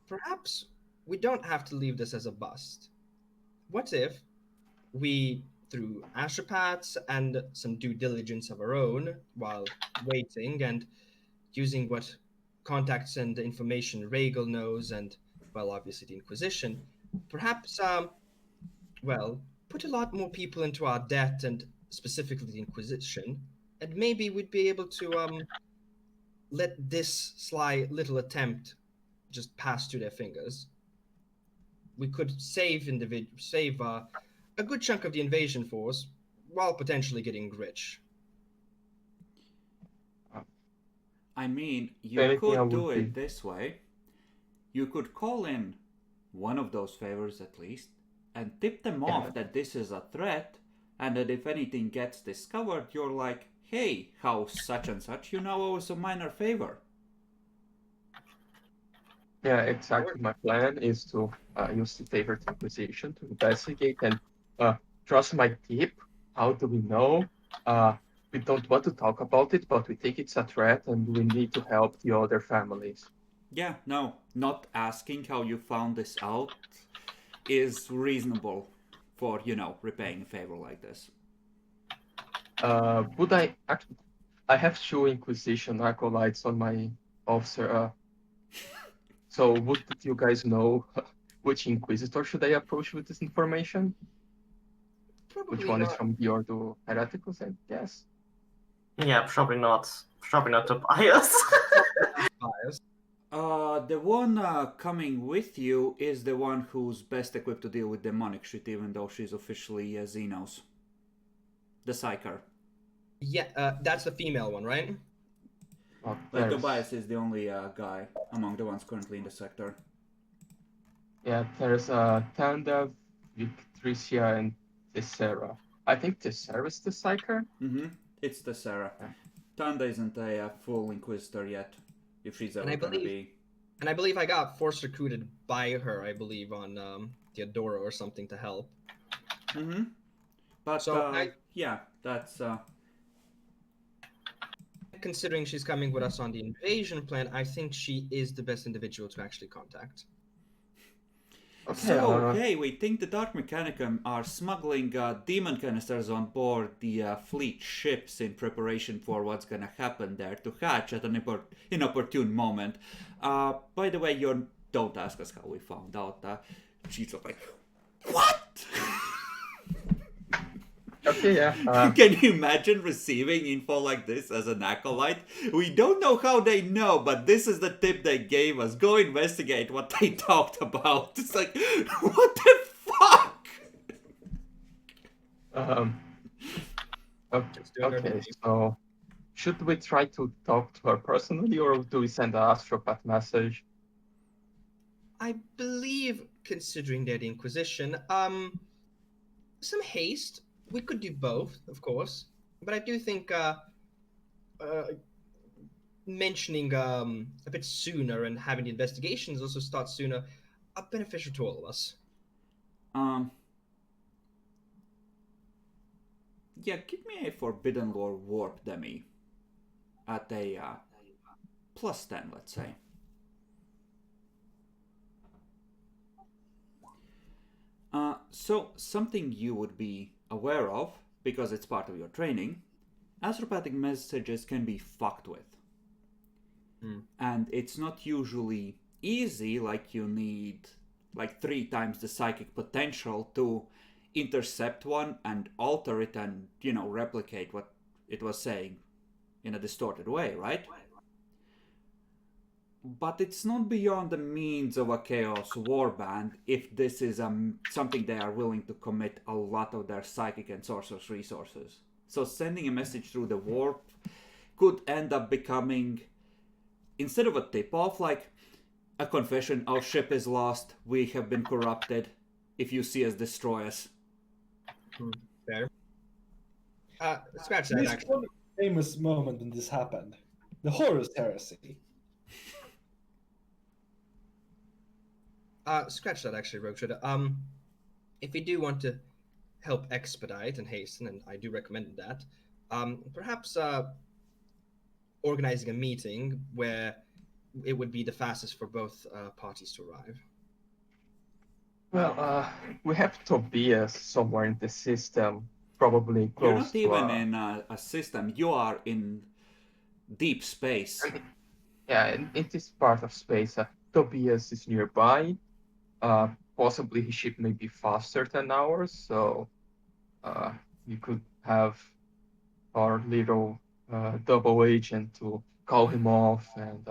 Perhaps we don't have to leave this as a bust. What if we, through astropaths and some due diligence of our own, while waiting and using what contacts and information Regal knows, and, well, obviously the Inquisition, perhaps, well, put a lot more people into our debt, and specifically the Inquisition, and maybe we'd be able to, let this sly little attempt just pass through their fingers. We could save a good chunk of the invasion force while potentially getting rich. I mean, If you anything, I could do would it be. this way. You could call in one of those favors at least and tip them Yeah. off that this is a threat, and that if anything gets discovered, you're like, hey, house such and such, you now owe us a minor favor. Yeah, exactly. My plan is to use the favorite inquisition to investigate and trust my tip. How do we know? We don't want to talk about it, but we think it's a threat and we need to help the other families. Yeah, no, not asking how you found this out is reasonable for, repaying a favor like this. Would I actually? I have two inquisition acolytes on my officer. So would you guys know which inquisitor should I approach with this information? Which Probably one is not from the Ordo Hereticus, I guess? Yeah, probably not. Probably not Tobias. biased. The one coming with you is the one who's best equipped to deal with demonic shit, even though she's officially Xenos. The Psyker. Yeah, that's the female one, right? Oh, Like, there's, Tobias is the only guy among the ones currently in the sector. yeah, there's Tanda, Victricia, and Tessera. I think Tessera's the Psyker. Mm-hmm. It's the Sarah. Yeah. Tanda isn't a full Inquisitor yet, if she's ever I gonna believe- be. And I believe I got force recruited by her, I believe, on Theodora or something to help. Mm-hmm. But, So yeah, that's, considering she's coming with us on the invasion plan, I think she is the best individual to actually contact. Okay, So, hey, we think the Dark Mechanicum are smuggling demon canisters on board the fleet ships in preparation for what's gonna happen there to hatch at an inopportune moment. By the way, don't ask us how we found out. She's like, what? okay, yeah. Can you imagine receiving info like this as an acolyte? We don't know how they know, but this is the tip they gave us. Go investigate what they talked about. It's like, what the fuck? Okay, so should we try to talk to her personally, or do we send an astropath message? I believe, considering they're the Inquisition, some haste. We could do both, of course, but I do think mentioning a bit sooner and having the investigations also start sooner are beneficial to all of us. Yeah, give me a Forbidden Lore Warp Demi at a plus 10, let's say. So, something you would be aware of, because it's part of your training, astropathic messages can be fucked with. And it's not usually easy, like you need like 3 times the psychic potential to intercept one and alter it and, replicate what it was saying in a distorted way, right? But it's not beyond the means of a Chaos Warband if this is something they are willing to commit a lot of their psychic and sorcerer's resources. So sending a message through the warp could end up becoming, instead of a tip-off, like a confession, our ship is lost, we have been corrupted, if you see us, destroy us. Fair. Scratch that, There's actually. one famous moment when this happened. The Horus Heresy. Scratch that, actually, Rogue Trader. If you do want to help expedite and hasten, and I do recommend that, perhaps organizing a meeting where it would be the fastest for both parties to arrive. Well, we have Tobias somewhere in the system, probably You're close not to. even in a system, you are in deep space. Yeah, in this part of space, Tobias is nearby. Possibly his ship may be faster than ours, so you could have our little double agent to call him off, and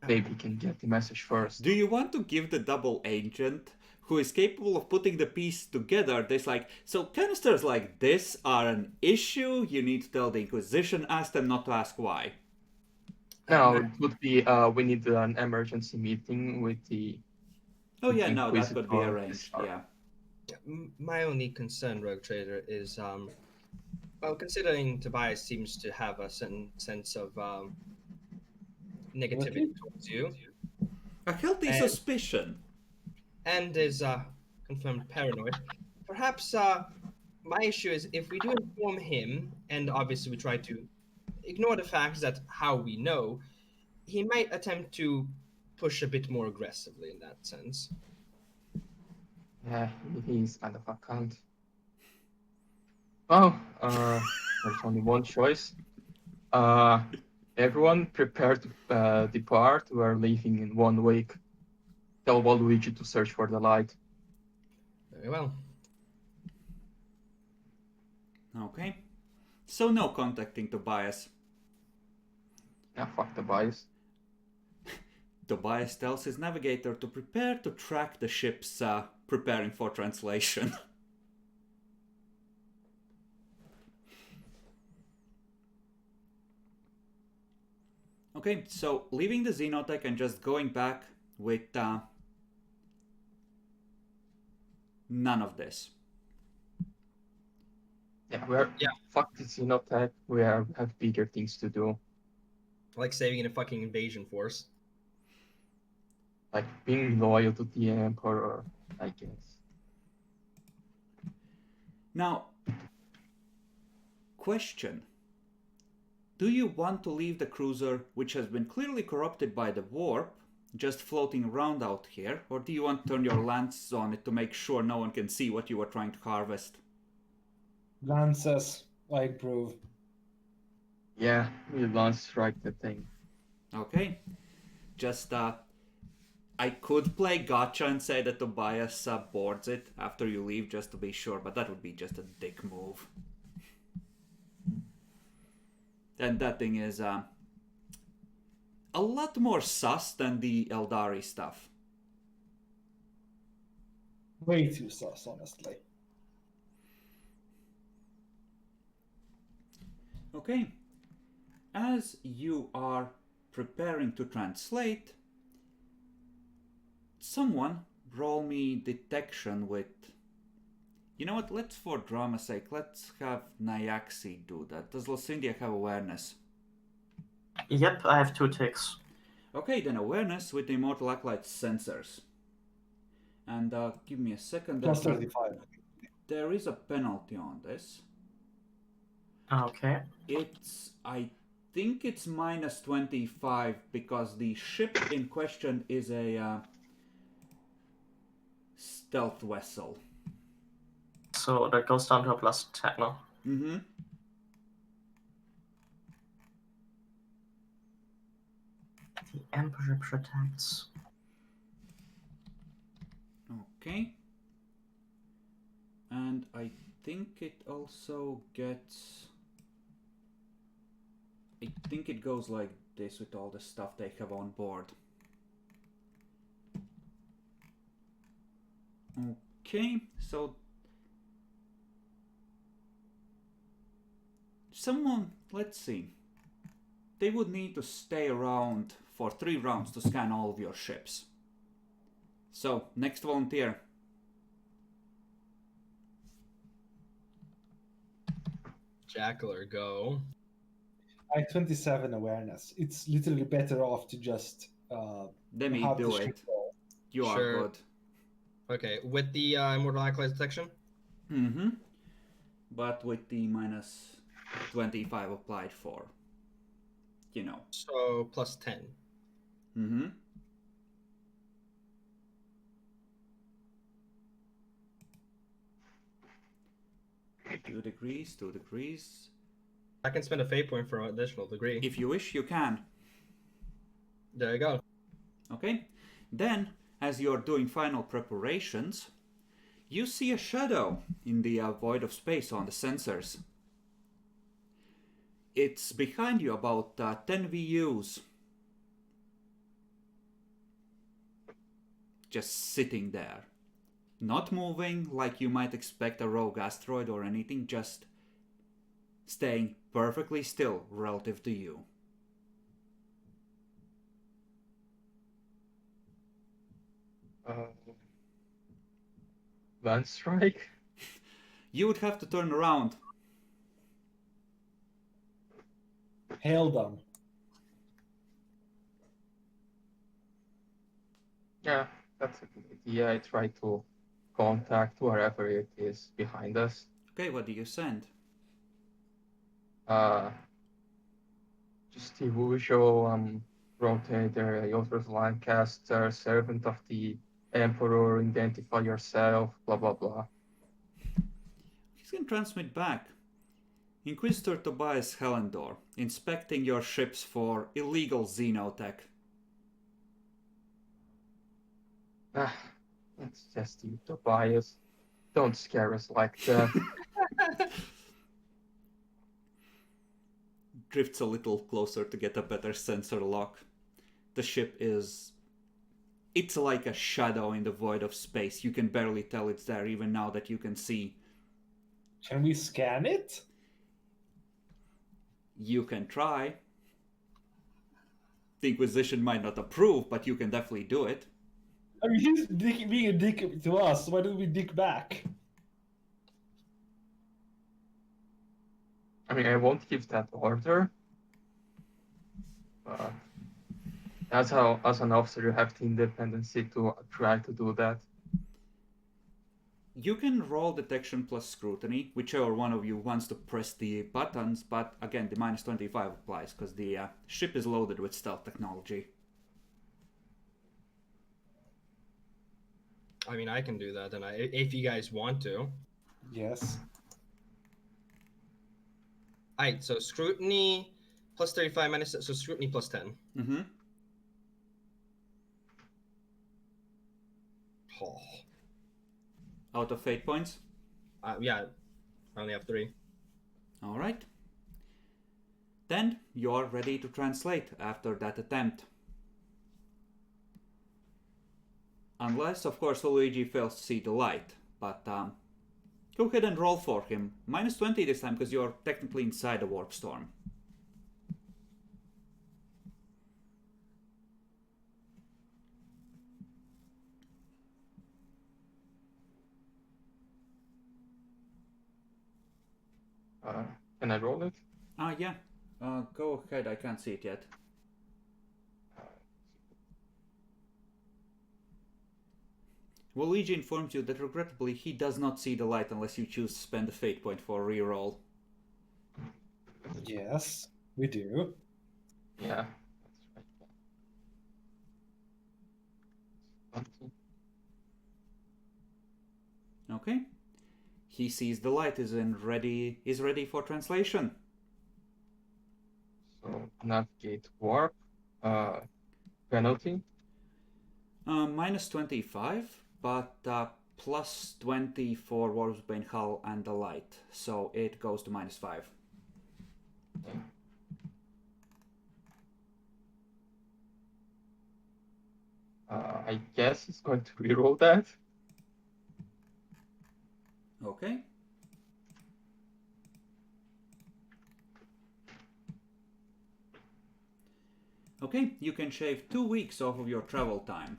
maybe can get the message first. Do you want to give the double agent who is capable of putting the piece together this, like, so canisters like this are an issue, you need to tell the Inquisition, ask them not to ask why. No, it would be we need an emergency meeting with the. Oh yeah, no, that could be Inquisitor arranged, this yeah. My only concern, Rogue Trader, is well, considering Tobias seems to have a certain sense of negativity towards you, A healthy suspicion. and is confirmed paranoid. Perhaps my issue is if we do inform him, and obviously we try to ignore the fact that how we know, he might attempt to push a bit more aggressively in that sense. Yeah, he's kind of a cunt. Well, there's only one choice. Everyone prepare to depart. We are leaving in 1 week. Tell Waluigi to search for the light. Very well. Okay. So no contacting Tobias. Yeah, fuck Tobias. Tobias tells his navigator to prepare to track the ships preparing for translation. Okay, so leaving the Xenotech and just going back with none of this. Yeah, fuck the Xenotech. We have bigger things to do. Like saving a fucking invasion force. Like being loyal to the Emperor, I guess. Now, question. Do you want to leave the cruiser, which has been clearly corrupted by the warp, just floating around out here, or do you want to turn your lance on it to make sure no one can see what you are trying to harvest? Lances, I approve. Yeah, we lance strike the thing. Okay. Just, I could play gotcha and say that Tobias boards it after you leave just to be sure, but that would be just a dick move. And that thing is a lot more sus than the Eldari stuff. Way too sus, honestly. Okay. As you are preparing to translate, someone roll me detection with... You know what, let's, for drama's sake, let's have Nyaxi do that. Does Lucindia have awareness? Yep, I have 2 ticks. Okay, then awareness with the Immortal Acolyte sensors. And give me a second. Plus 35. There is a penalty on this. Okay. I think it's minus 25 because the ship in question is a stealth vessel. So that goes down to a plus 10. Mm-hmm. The Emperor protects. Okay. And I think it also gets... I think it goes like this with all the stuff they have on board. Okay, so... Someone, let's see. They would need to stay around for 3 rounds to scan all of your ships. So, next volunteer. Jackler, go. I 27 awareness. It's literally better off to just Let me have the do ship it. go. You are Sure. good. Okay, with the Immortal Acolyte detection? Mm-hmm. But with the minus 25 applied for, you know. So plus 10. Mm-hmm. Two degrees. I can spend a fate point for an additional degree. If you wish, you can. There you go. Okay. Then, as you're doing final preparations, you see a shadow in the void of space on the sensors. It's behind you about 10 VUs. Just sitting there. Not moving like you might expect a rogue asteroid or anything, just staying perfectly still relative to you. Land strike? You would have to turn around. Hail them. Yeah, that's a good idea. I try to contact wherever it is behind us. Okay, what do you send? Just the usual rotator, Yothra's Lancaster, servant of the Emperor, identify yourself, blah blah blah. He's gonna transmit back. Inquisitor Tobias Helendor, inspecting your ships for illegal xenotech. Ah, that's just you, Tobias. Don't scare us like that. Drifts a little closer to get a better sensor lock. The ship is... It's like a shadow in the void of space. You can barely tell it's there even now that you can see. Can we scan it? You can try. The Inquisition might not approve, but you can definitely do it. I mean, he's being a dick to us. Why don't we dick back? I mean, I won't give that order. But as an officer, you have the independency to try to do that. You can roll detection plus scrutiny, whichever one of you wants to press the buttons, but again, the minus 25 applies, because the ship is loaded with stealth technology. I mean, I can do that, then if you guys want to. Yes. Alright, so scrutiny plus 35 minus, so scrutiny plus 10. Mm-hmm. Oh. Out of fate points? Yeah, I only have 3. Alright. Then you're ready to translate after that attempt. Unless, of course, Luigi fails to see the light. But go ahead and roll for him. Minus 20 this time because you're technically inside a warp storm. Can I roll it? Yeah. Go ahead, I can't see it yet. Luigi informs you that regrettably he does not see the light unless you choose to spend a fate point for a reroll. Yes, we do. Yeah. That's right. Okay. He sees the light is ready for translation. So navigate warp. Penalty. Minus 25, but plus 20 for Warpsbane Hull and the light. So it goes to minus 5. I guess it's going to reroll that. Okay. Okay, you can shave 2 weeks off of your travel time.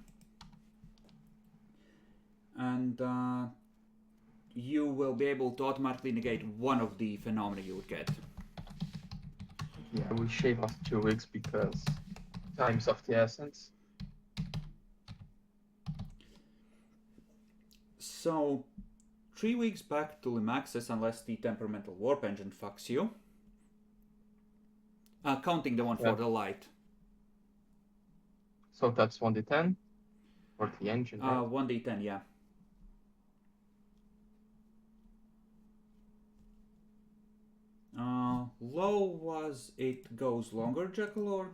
And you will be able to automatically negate one of the phenomena you would get. Yeah, we shave off 2 weeks because time's of the essence. So, 3 weeks back to Limaxis unless the temperamental warp engine fucks you. Counting the one for the light. So that's 1d10 for the engine, right? 1d10, yeah. Low was it goes longer, Jekyll, or?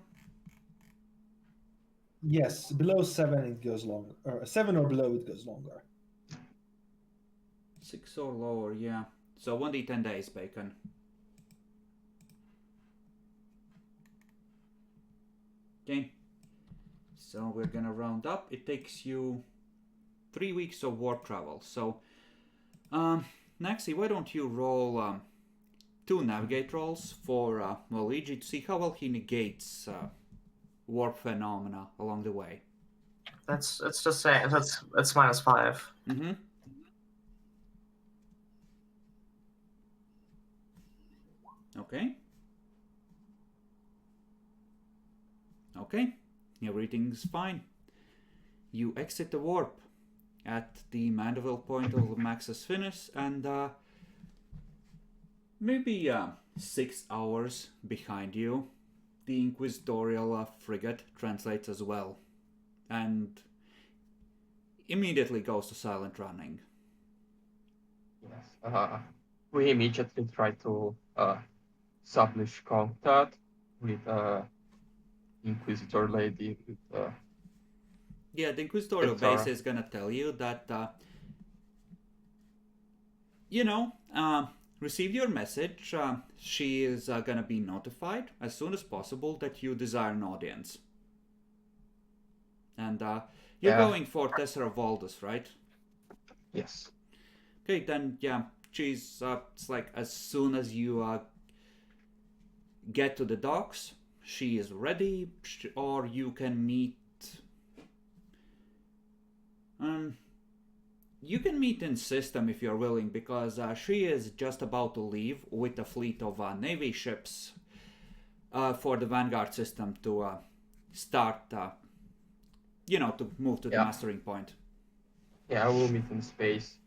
Yes, below 7 it goes longer. Or 7 or below it goes longer. 6 or lower, yeah. So 1d10 days, Bacon. Okay. So we're gonna round up. It takes you 3 weeks of warp travel. So, Naxi, why don't you roll 2 navigate rolls for Luigi to see how well he negates warp phenomena along the way. It's just saying it's minus 5. Mm-hmm. Okay. Okay. Everything's fine. You exit the warp at the Mandeville point of Max's finish, and maybe 6 hours behind you, the Inquisitorial frigate translates as well, and immediately goes to silent running. Yes. We immediately try to establish contact with Inquisitor lady. With, Yeah, the Inquisitorial Tara. base is gonna tell you that, receive your message. She is gonna be notified as soon as possible that you desire an audience. And you're going for Tessera Valdus, right? Yes. Okay, then, yeah, she's, it's like as soon as you get to the docks, she is ready, or you can meet. You can meet in system if you're willing, because she is just about to leave with a fleet of Navy ships for the Vanguard system to start, to move to the mastering point. Yeah, we'll meet in space.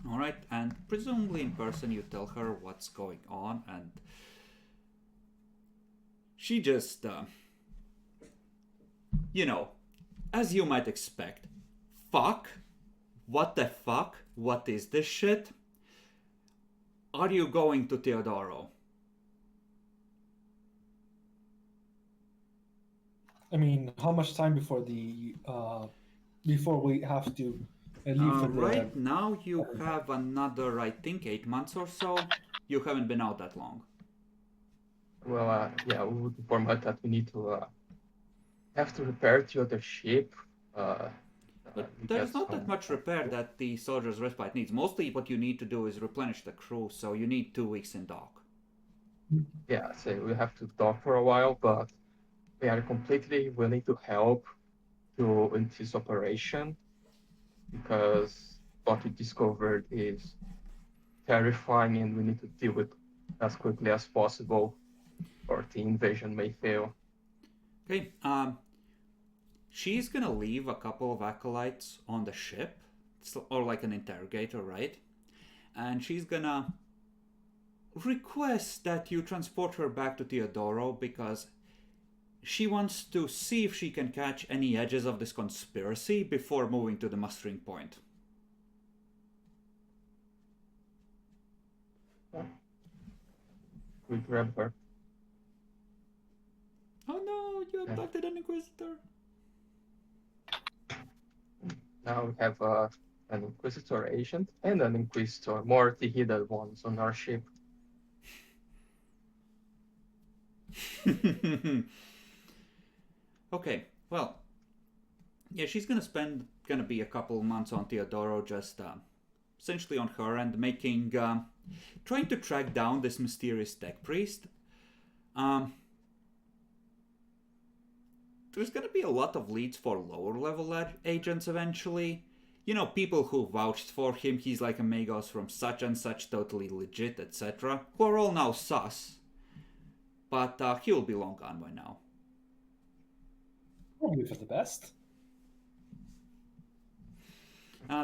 Alright, and presumably in person you tell her what's going on, and she just, as you might expect, fuck? What the fuck? What is this shit? Are you going to Teodoro? I mean, how much time before before we have to leave for the... Right now you have another, I think, 8 months or so. You haven't been out that long. Well, yeah, we would inform her that we need to have to repair the other ship. But there's not that much repair that the soldier's respite needs. Mostly what you need to do is replenish the crew, so you need 2 weeks in dock. Yeah, so we have to dock for a while, but we are completely willing to help in this operation because what we discovered is terrifying and we need to deal with as quickly as possible or the invasion may fail. Okay, she's gonna leave a couple of acolytes on the ship, or like an interrogator, right? And she's gonna requests that you transport her back to Teodoro because she wants to see if she can catch any edges of this conspiracy before moving to the mustering point. We grab her. Oh no, you abducted an Inquisitor. Now we have an Inquisitor agent and an Inquisitor, more the hidden ones on our ship. Okay, well, yeah, she's gonna be a couple months on Teodoro, just essentially on her end, making, trying to track down this mysterious tech priest. There's gonna be a lot of leads for lower level agents eventually. You know, people who vouched for him, he's like a Magos from such and such, totally legit, etc., who are all now sus. But he will be long gone by now. Probably for the best.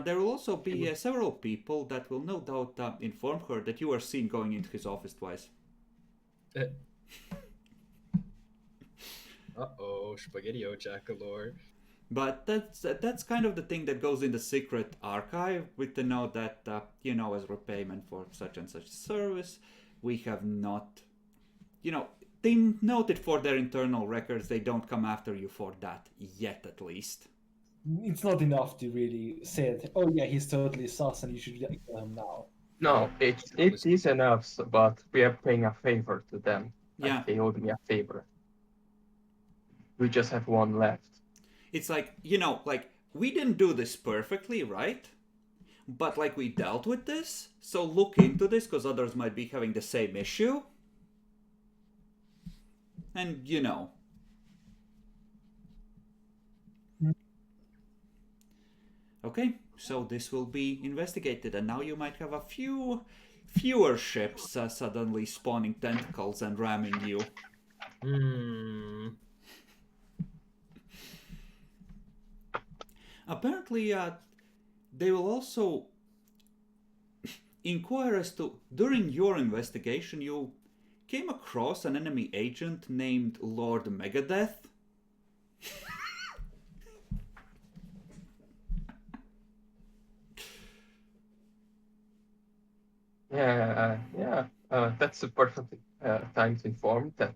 There will also be several people that will no doubt inform her that you are seen going into his office twice. Uh-oh, Spaghetti-O Jackalore. But that's kind of the thing that goes in the secret archive, with the note that, you know, as repayment for such and such service, we have not, you know, they noted for their internal records they don't come after you for that, yet at least. It's not enough to really say that, oh yeah, he's totally sus and you should kill him now. No, it is enough, but we are paying a favor to them. Yeah. Like they owed me a favor. We just have one left. It's like, you know, like, we didn't do this perfectly, right? But, like, we dealt with this, so look into this, because others might be having the same issue. And, you know. Okay, so this will be investigated, and now you might have a fewer ships suddenly spawning tentacles and ramming you. Apparently, they will also inquire as to, during your investigation, you came across an enemy agent named Lord Megadeth. That's the perfect time to inform that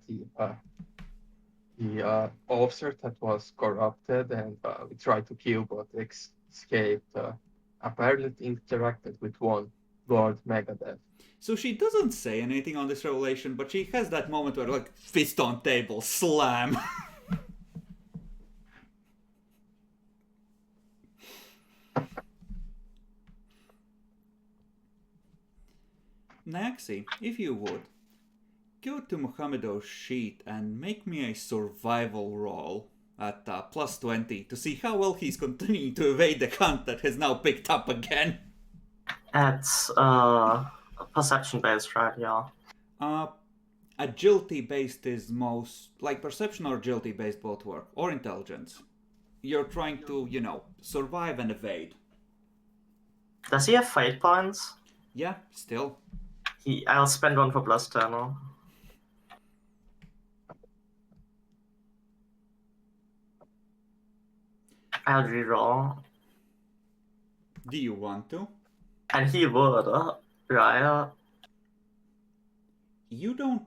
the officer that was corrupted and we tried to kill but escaped apparently interacted with one Lord Megadeth. So she doesn't say anything on this revelation, but she has that moment where, like, fist on table, slam. Naxi, if you would, go to Mohamedo's sheet and make me a survival roll at plus 20 to see how well he's continuing to evade the hunt that has now picked up again. It's perception based, right? Yeah. Agility based is most, like, perception or agility based both work, or intelligence. You're trying to, you know, survive and evade. Does he have fate points? Yeah, still. I'll spend one for plus 10. I'll reroll. Do you want to? And he would, right? You don't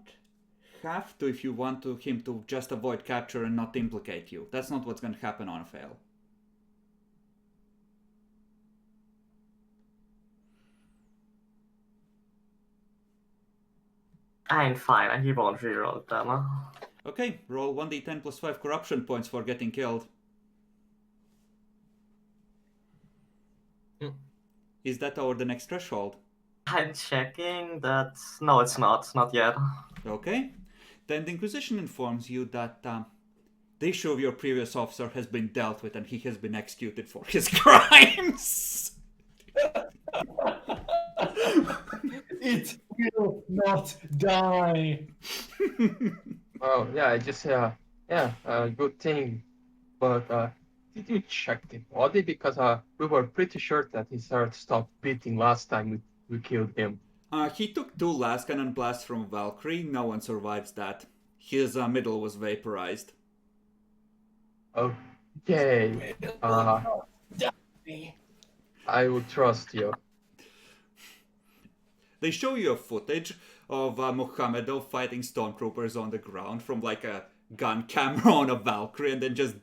have to if you want him to just avoid capture and not implicate you. That's not what's going to happen on a fail. I'm fine, and he won't reroll it then. Okay, roll 1d10 plus 5 corruption points for getting killed. Is that over the next threshold? I'm checking that. No, it's not. Not yet. Okay. Then the Inquisition informs you that the issue of your previous officer has been dealt with and he has been executed for his crimes. It will not die. Oh yeah, I just good thing. But did you check the body? Because we were pretty sure that his heart stopped beating last time we killed him. He took 2 last cannon blasts from Valkyrie. No one survives that. His middle was vaporized. Okay. I will trust you. They show you a footage of Mohamedov fighting stormtroopers on the ground from like a gun camera on a Valkyrie, and then just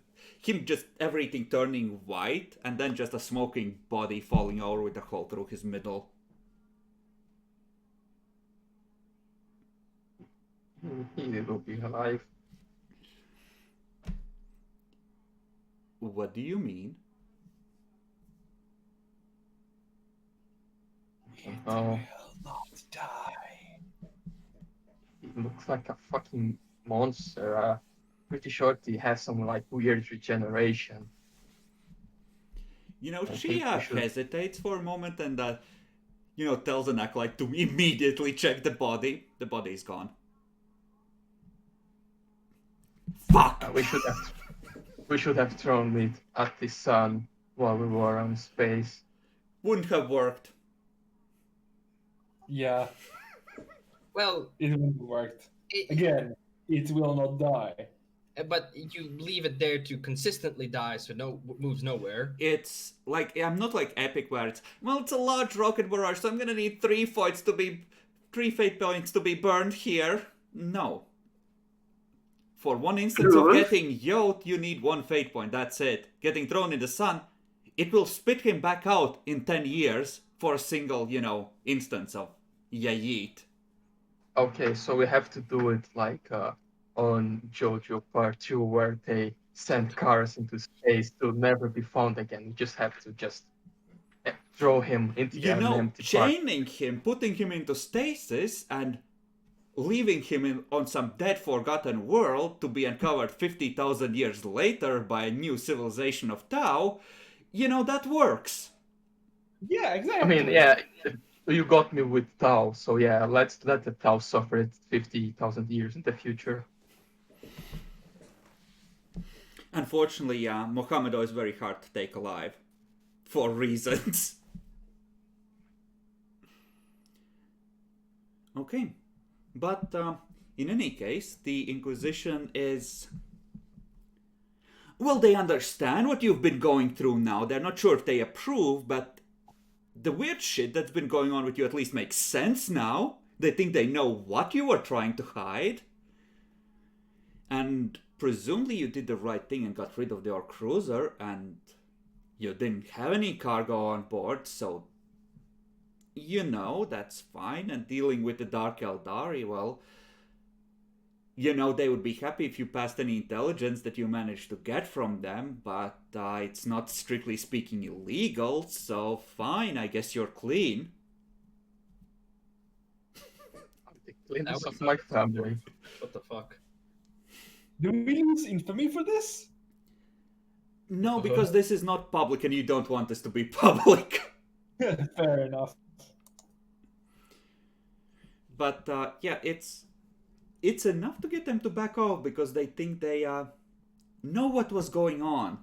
everything turning white, and then just a smoking body falling over with a hole through his middle. He will be alive. What do you mean? Oh, Not die. he looks like a fucking monster. Pretty sure he has some like weird regeneration. You know, I she think we should- hesitates for a moment and, tells an acolyte to immediately check the body. The body is gone. Fuck! We should have thrown it at the sun while we were on space. Wouldn't have worked. Yeah, Well, it wouldn't worked. it, Again, it will not die. but you leave it there to consistently die, so moves nowhere. It's like, I'm not like Epic where it's a large rocket barrage, so I'm gonna need 3 fate points to be burned here. No. For one instance of getting yoked, you need 1 fate point, that's it. Getting thrown in the sun, it will spit him back out in 10 years for a single, instance of yeet. Okay, so we have to do it like on JoJo Part 2 where they send cars into space to never be found again. You just have to throw him into an empty park. Chaining him, putting him into stasis, and leaving him on some dead forgotten world to be uncovered 50,000 years later by a new civilization of Tau, that works. Yeah, exactly. I mean, yeah, you got me with Tau, so yeah, let's let the Tau suffer it 50,000 years in the future. Unfortunately, Mohamedo is very hard to take alive. For reasons. Okay. But, in any case, the Inquisition is... Well, they understand what you've been going through now. They're not sure if they approve, but the weird shit that's been going on with you at least makes sense now. They think they know what you were trying to hide. And presumably you did the right thing and got rid of your cruiser, and you didn't have any cargo on board, so that's fine. And dealing with the Dark Eldari, well, they would be happy if you passed any intelligence that you managed to get from them, but it's not strictly speaking illegal, so fine, I guess you're clean. I'm the cleanest of my family. What the fuck? Do we lose infamy for this? No, because this is not public and you don't want this to be public. Fair enough. But yeah, it's enough to get them to back off because they think they know what was going on.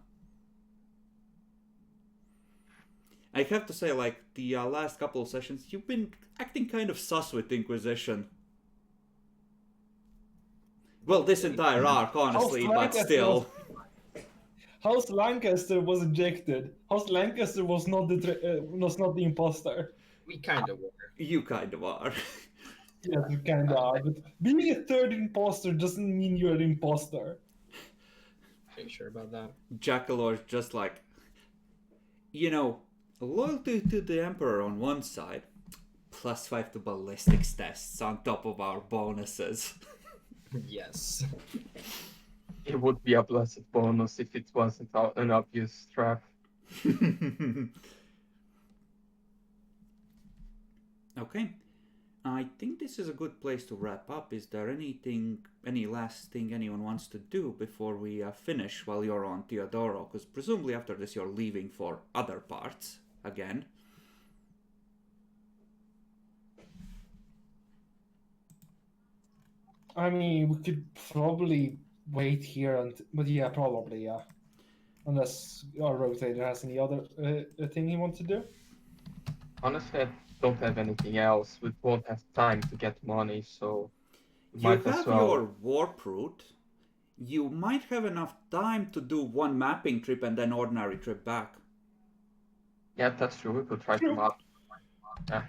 I have to say, like, the last couple of sessions, you've been acting kind of sus with the Inquisition. Well, this entire arc, honestly, but still. House Lancaster was ejected. House Lancaster was not the imposter. We kind of were. You kind of are. Yes, you kind of are. But being a third imposter doesn't mean you're an imposter. Are you sure about that? Jackalor's just like, loyalty to the Emperor on one side, +5 to ballistics tests on top of our bonuses. Yes. It would be a blessed bonus if it wasn't an obvious trap. Okay. I think this is a good place to wrap up. Is there any last thing anyone wants to do before we finish while you're on Teodoro? Because presumably after this you're leaving for other parts again. I mean, we could probably wait here, but yeah, probably, yeah. Unless our rotator has any other thing he wants to do. Honestly, I don't have anything else. We won't have time to get money, so we You might as have your well. warp route. You might have enough time to do one mapping trip and then ordinary trip back. Yeah, that's true. We could try to True. map. Yeah.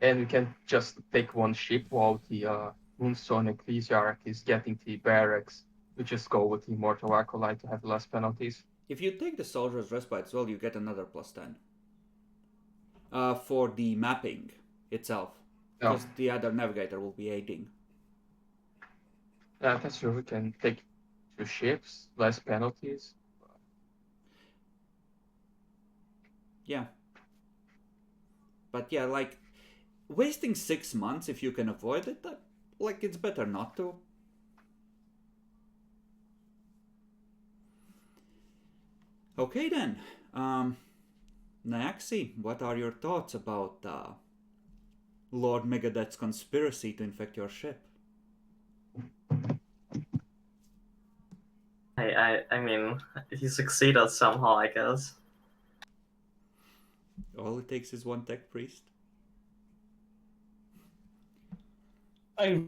And we can just take one ship while the Moonstone Ecclesiarch is getting the barracks. We just go with the Immortal Acolyte to have less penalties. If you take the soldier's respite as well, you get another +10. For the mapping itself. No, Because the other navigator will be aiding. yeah, that's true. We can take 2 ships, less penalties. Yeah. But yeah, like, wasting 6 months if you can avoid it, like, it's better not to. Okay then. Naxi, what are your thoughts about Lord Megadeth's conspiracy to infect your ship? I mean, he succeeded somehow, I guess. All it takes is one tech priest. I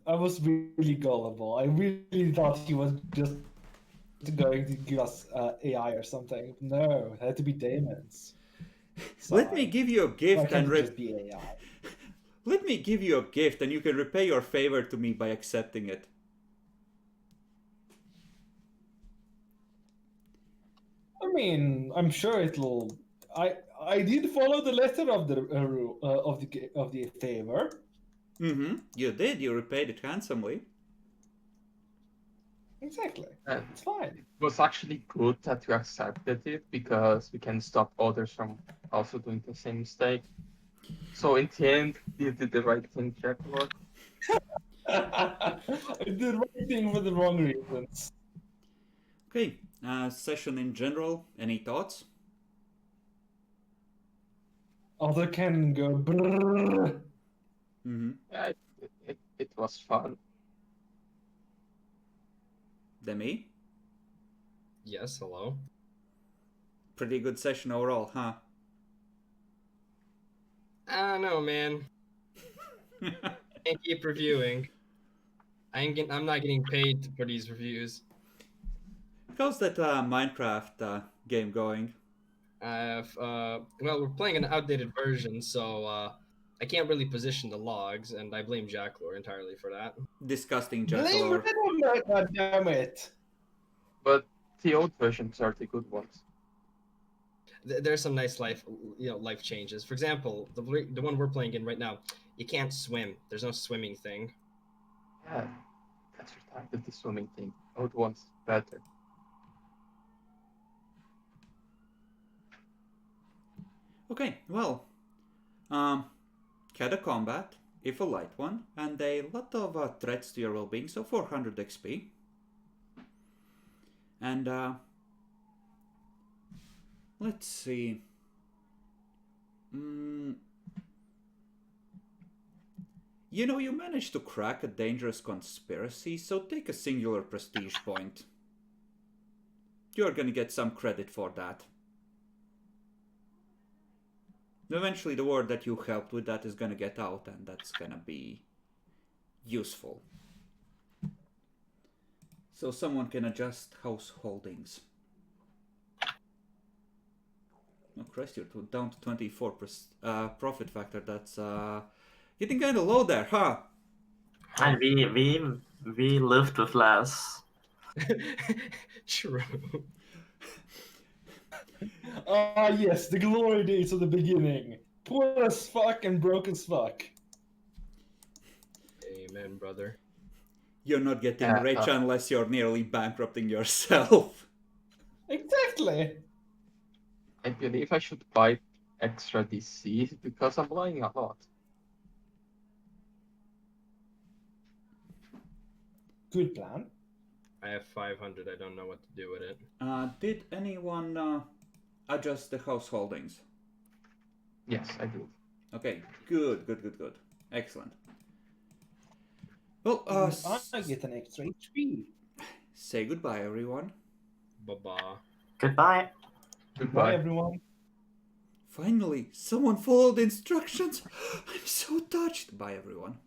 was really gullible. I really thought he was just going to give us AI or something. No, it had to be demons. Let me give you a Why gift can't and it just be AI? let me give you a gift and you can repay your favor to me by accepting it. I mean, I'm sure it'll. I did follow the letter of the of the favor. Mm-hmm. You did. You repaid it handsomely. Exactly. And It's fine. it was actually good that you accepted it because we can stop others from also doing the same mistake. So in the end, you did the right thing, Jack Lord. I did the right thing for the wrong reasons. Okay. Session in general. Any thoughts? Other can go brrrr. Mm-hmm. Yeah, it was fun. Demi? Yes, hello. Pretty good session overall, huh? I don't know, man. Can't keep reviewing. I'm not getting paid for these reviews. How's that Minecraft game going? Well, we're playing an outdated version, so I can't really position the logs, and I blame Jacklor entirely for that. Disgusting Blame Jackalour. Red on that, God damn it! But the old versions are the good ones. There's some nice life changes. For example, the one we're playing in right now, you can't swim. There's no swimming thing. Yeah, that's retarded, the swimming thing. Old ones better. Okay, well, had a combat, if a light one, and a lot of threats to your well-being, so 400 XP. And let's see. You know, you managed to crack a dangerous conspiracy, so take a singular prestige point. You're gonna get some credit for that. Eventually, the word that you helped with that is gonna get out, and that's gonna be useful. So someone can adjust house holdings. Oh Christ, you're down to 24% profit factor. That's getting kind of low there, huh? And we lived with less. True. Ah, yes, the glory days of the beginning. Poor as fuck and broke as fuck. Amen, brother. You're not getting Yeah, rich unless you're nearly bankrupting yourself. Exactly. I believe I should buy extra DC because I'm buying a lot. Good plan. I have 500. I don't know what to do with it. Did anyone adjust the house holdings? Yes, I do. Okay, good. Excellent. Well, I get an extra HP. say goodbye, everyone. Baba. Goodbye. Bye, Goodbye. everyone. Finally, someone followed the instructions. I'm so touched. Bye, everyone.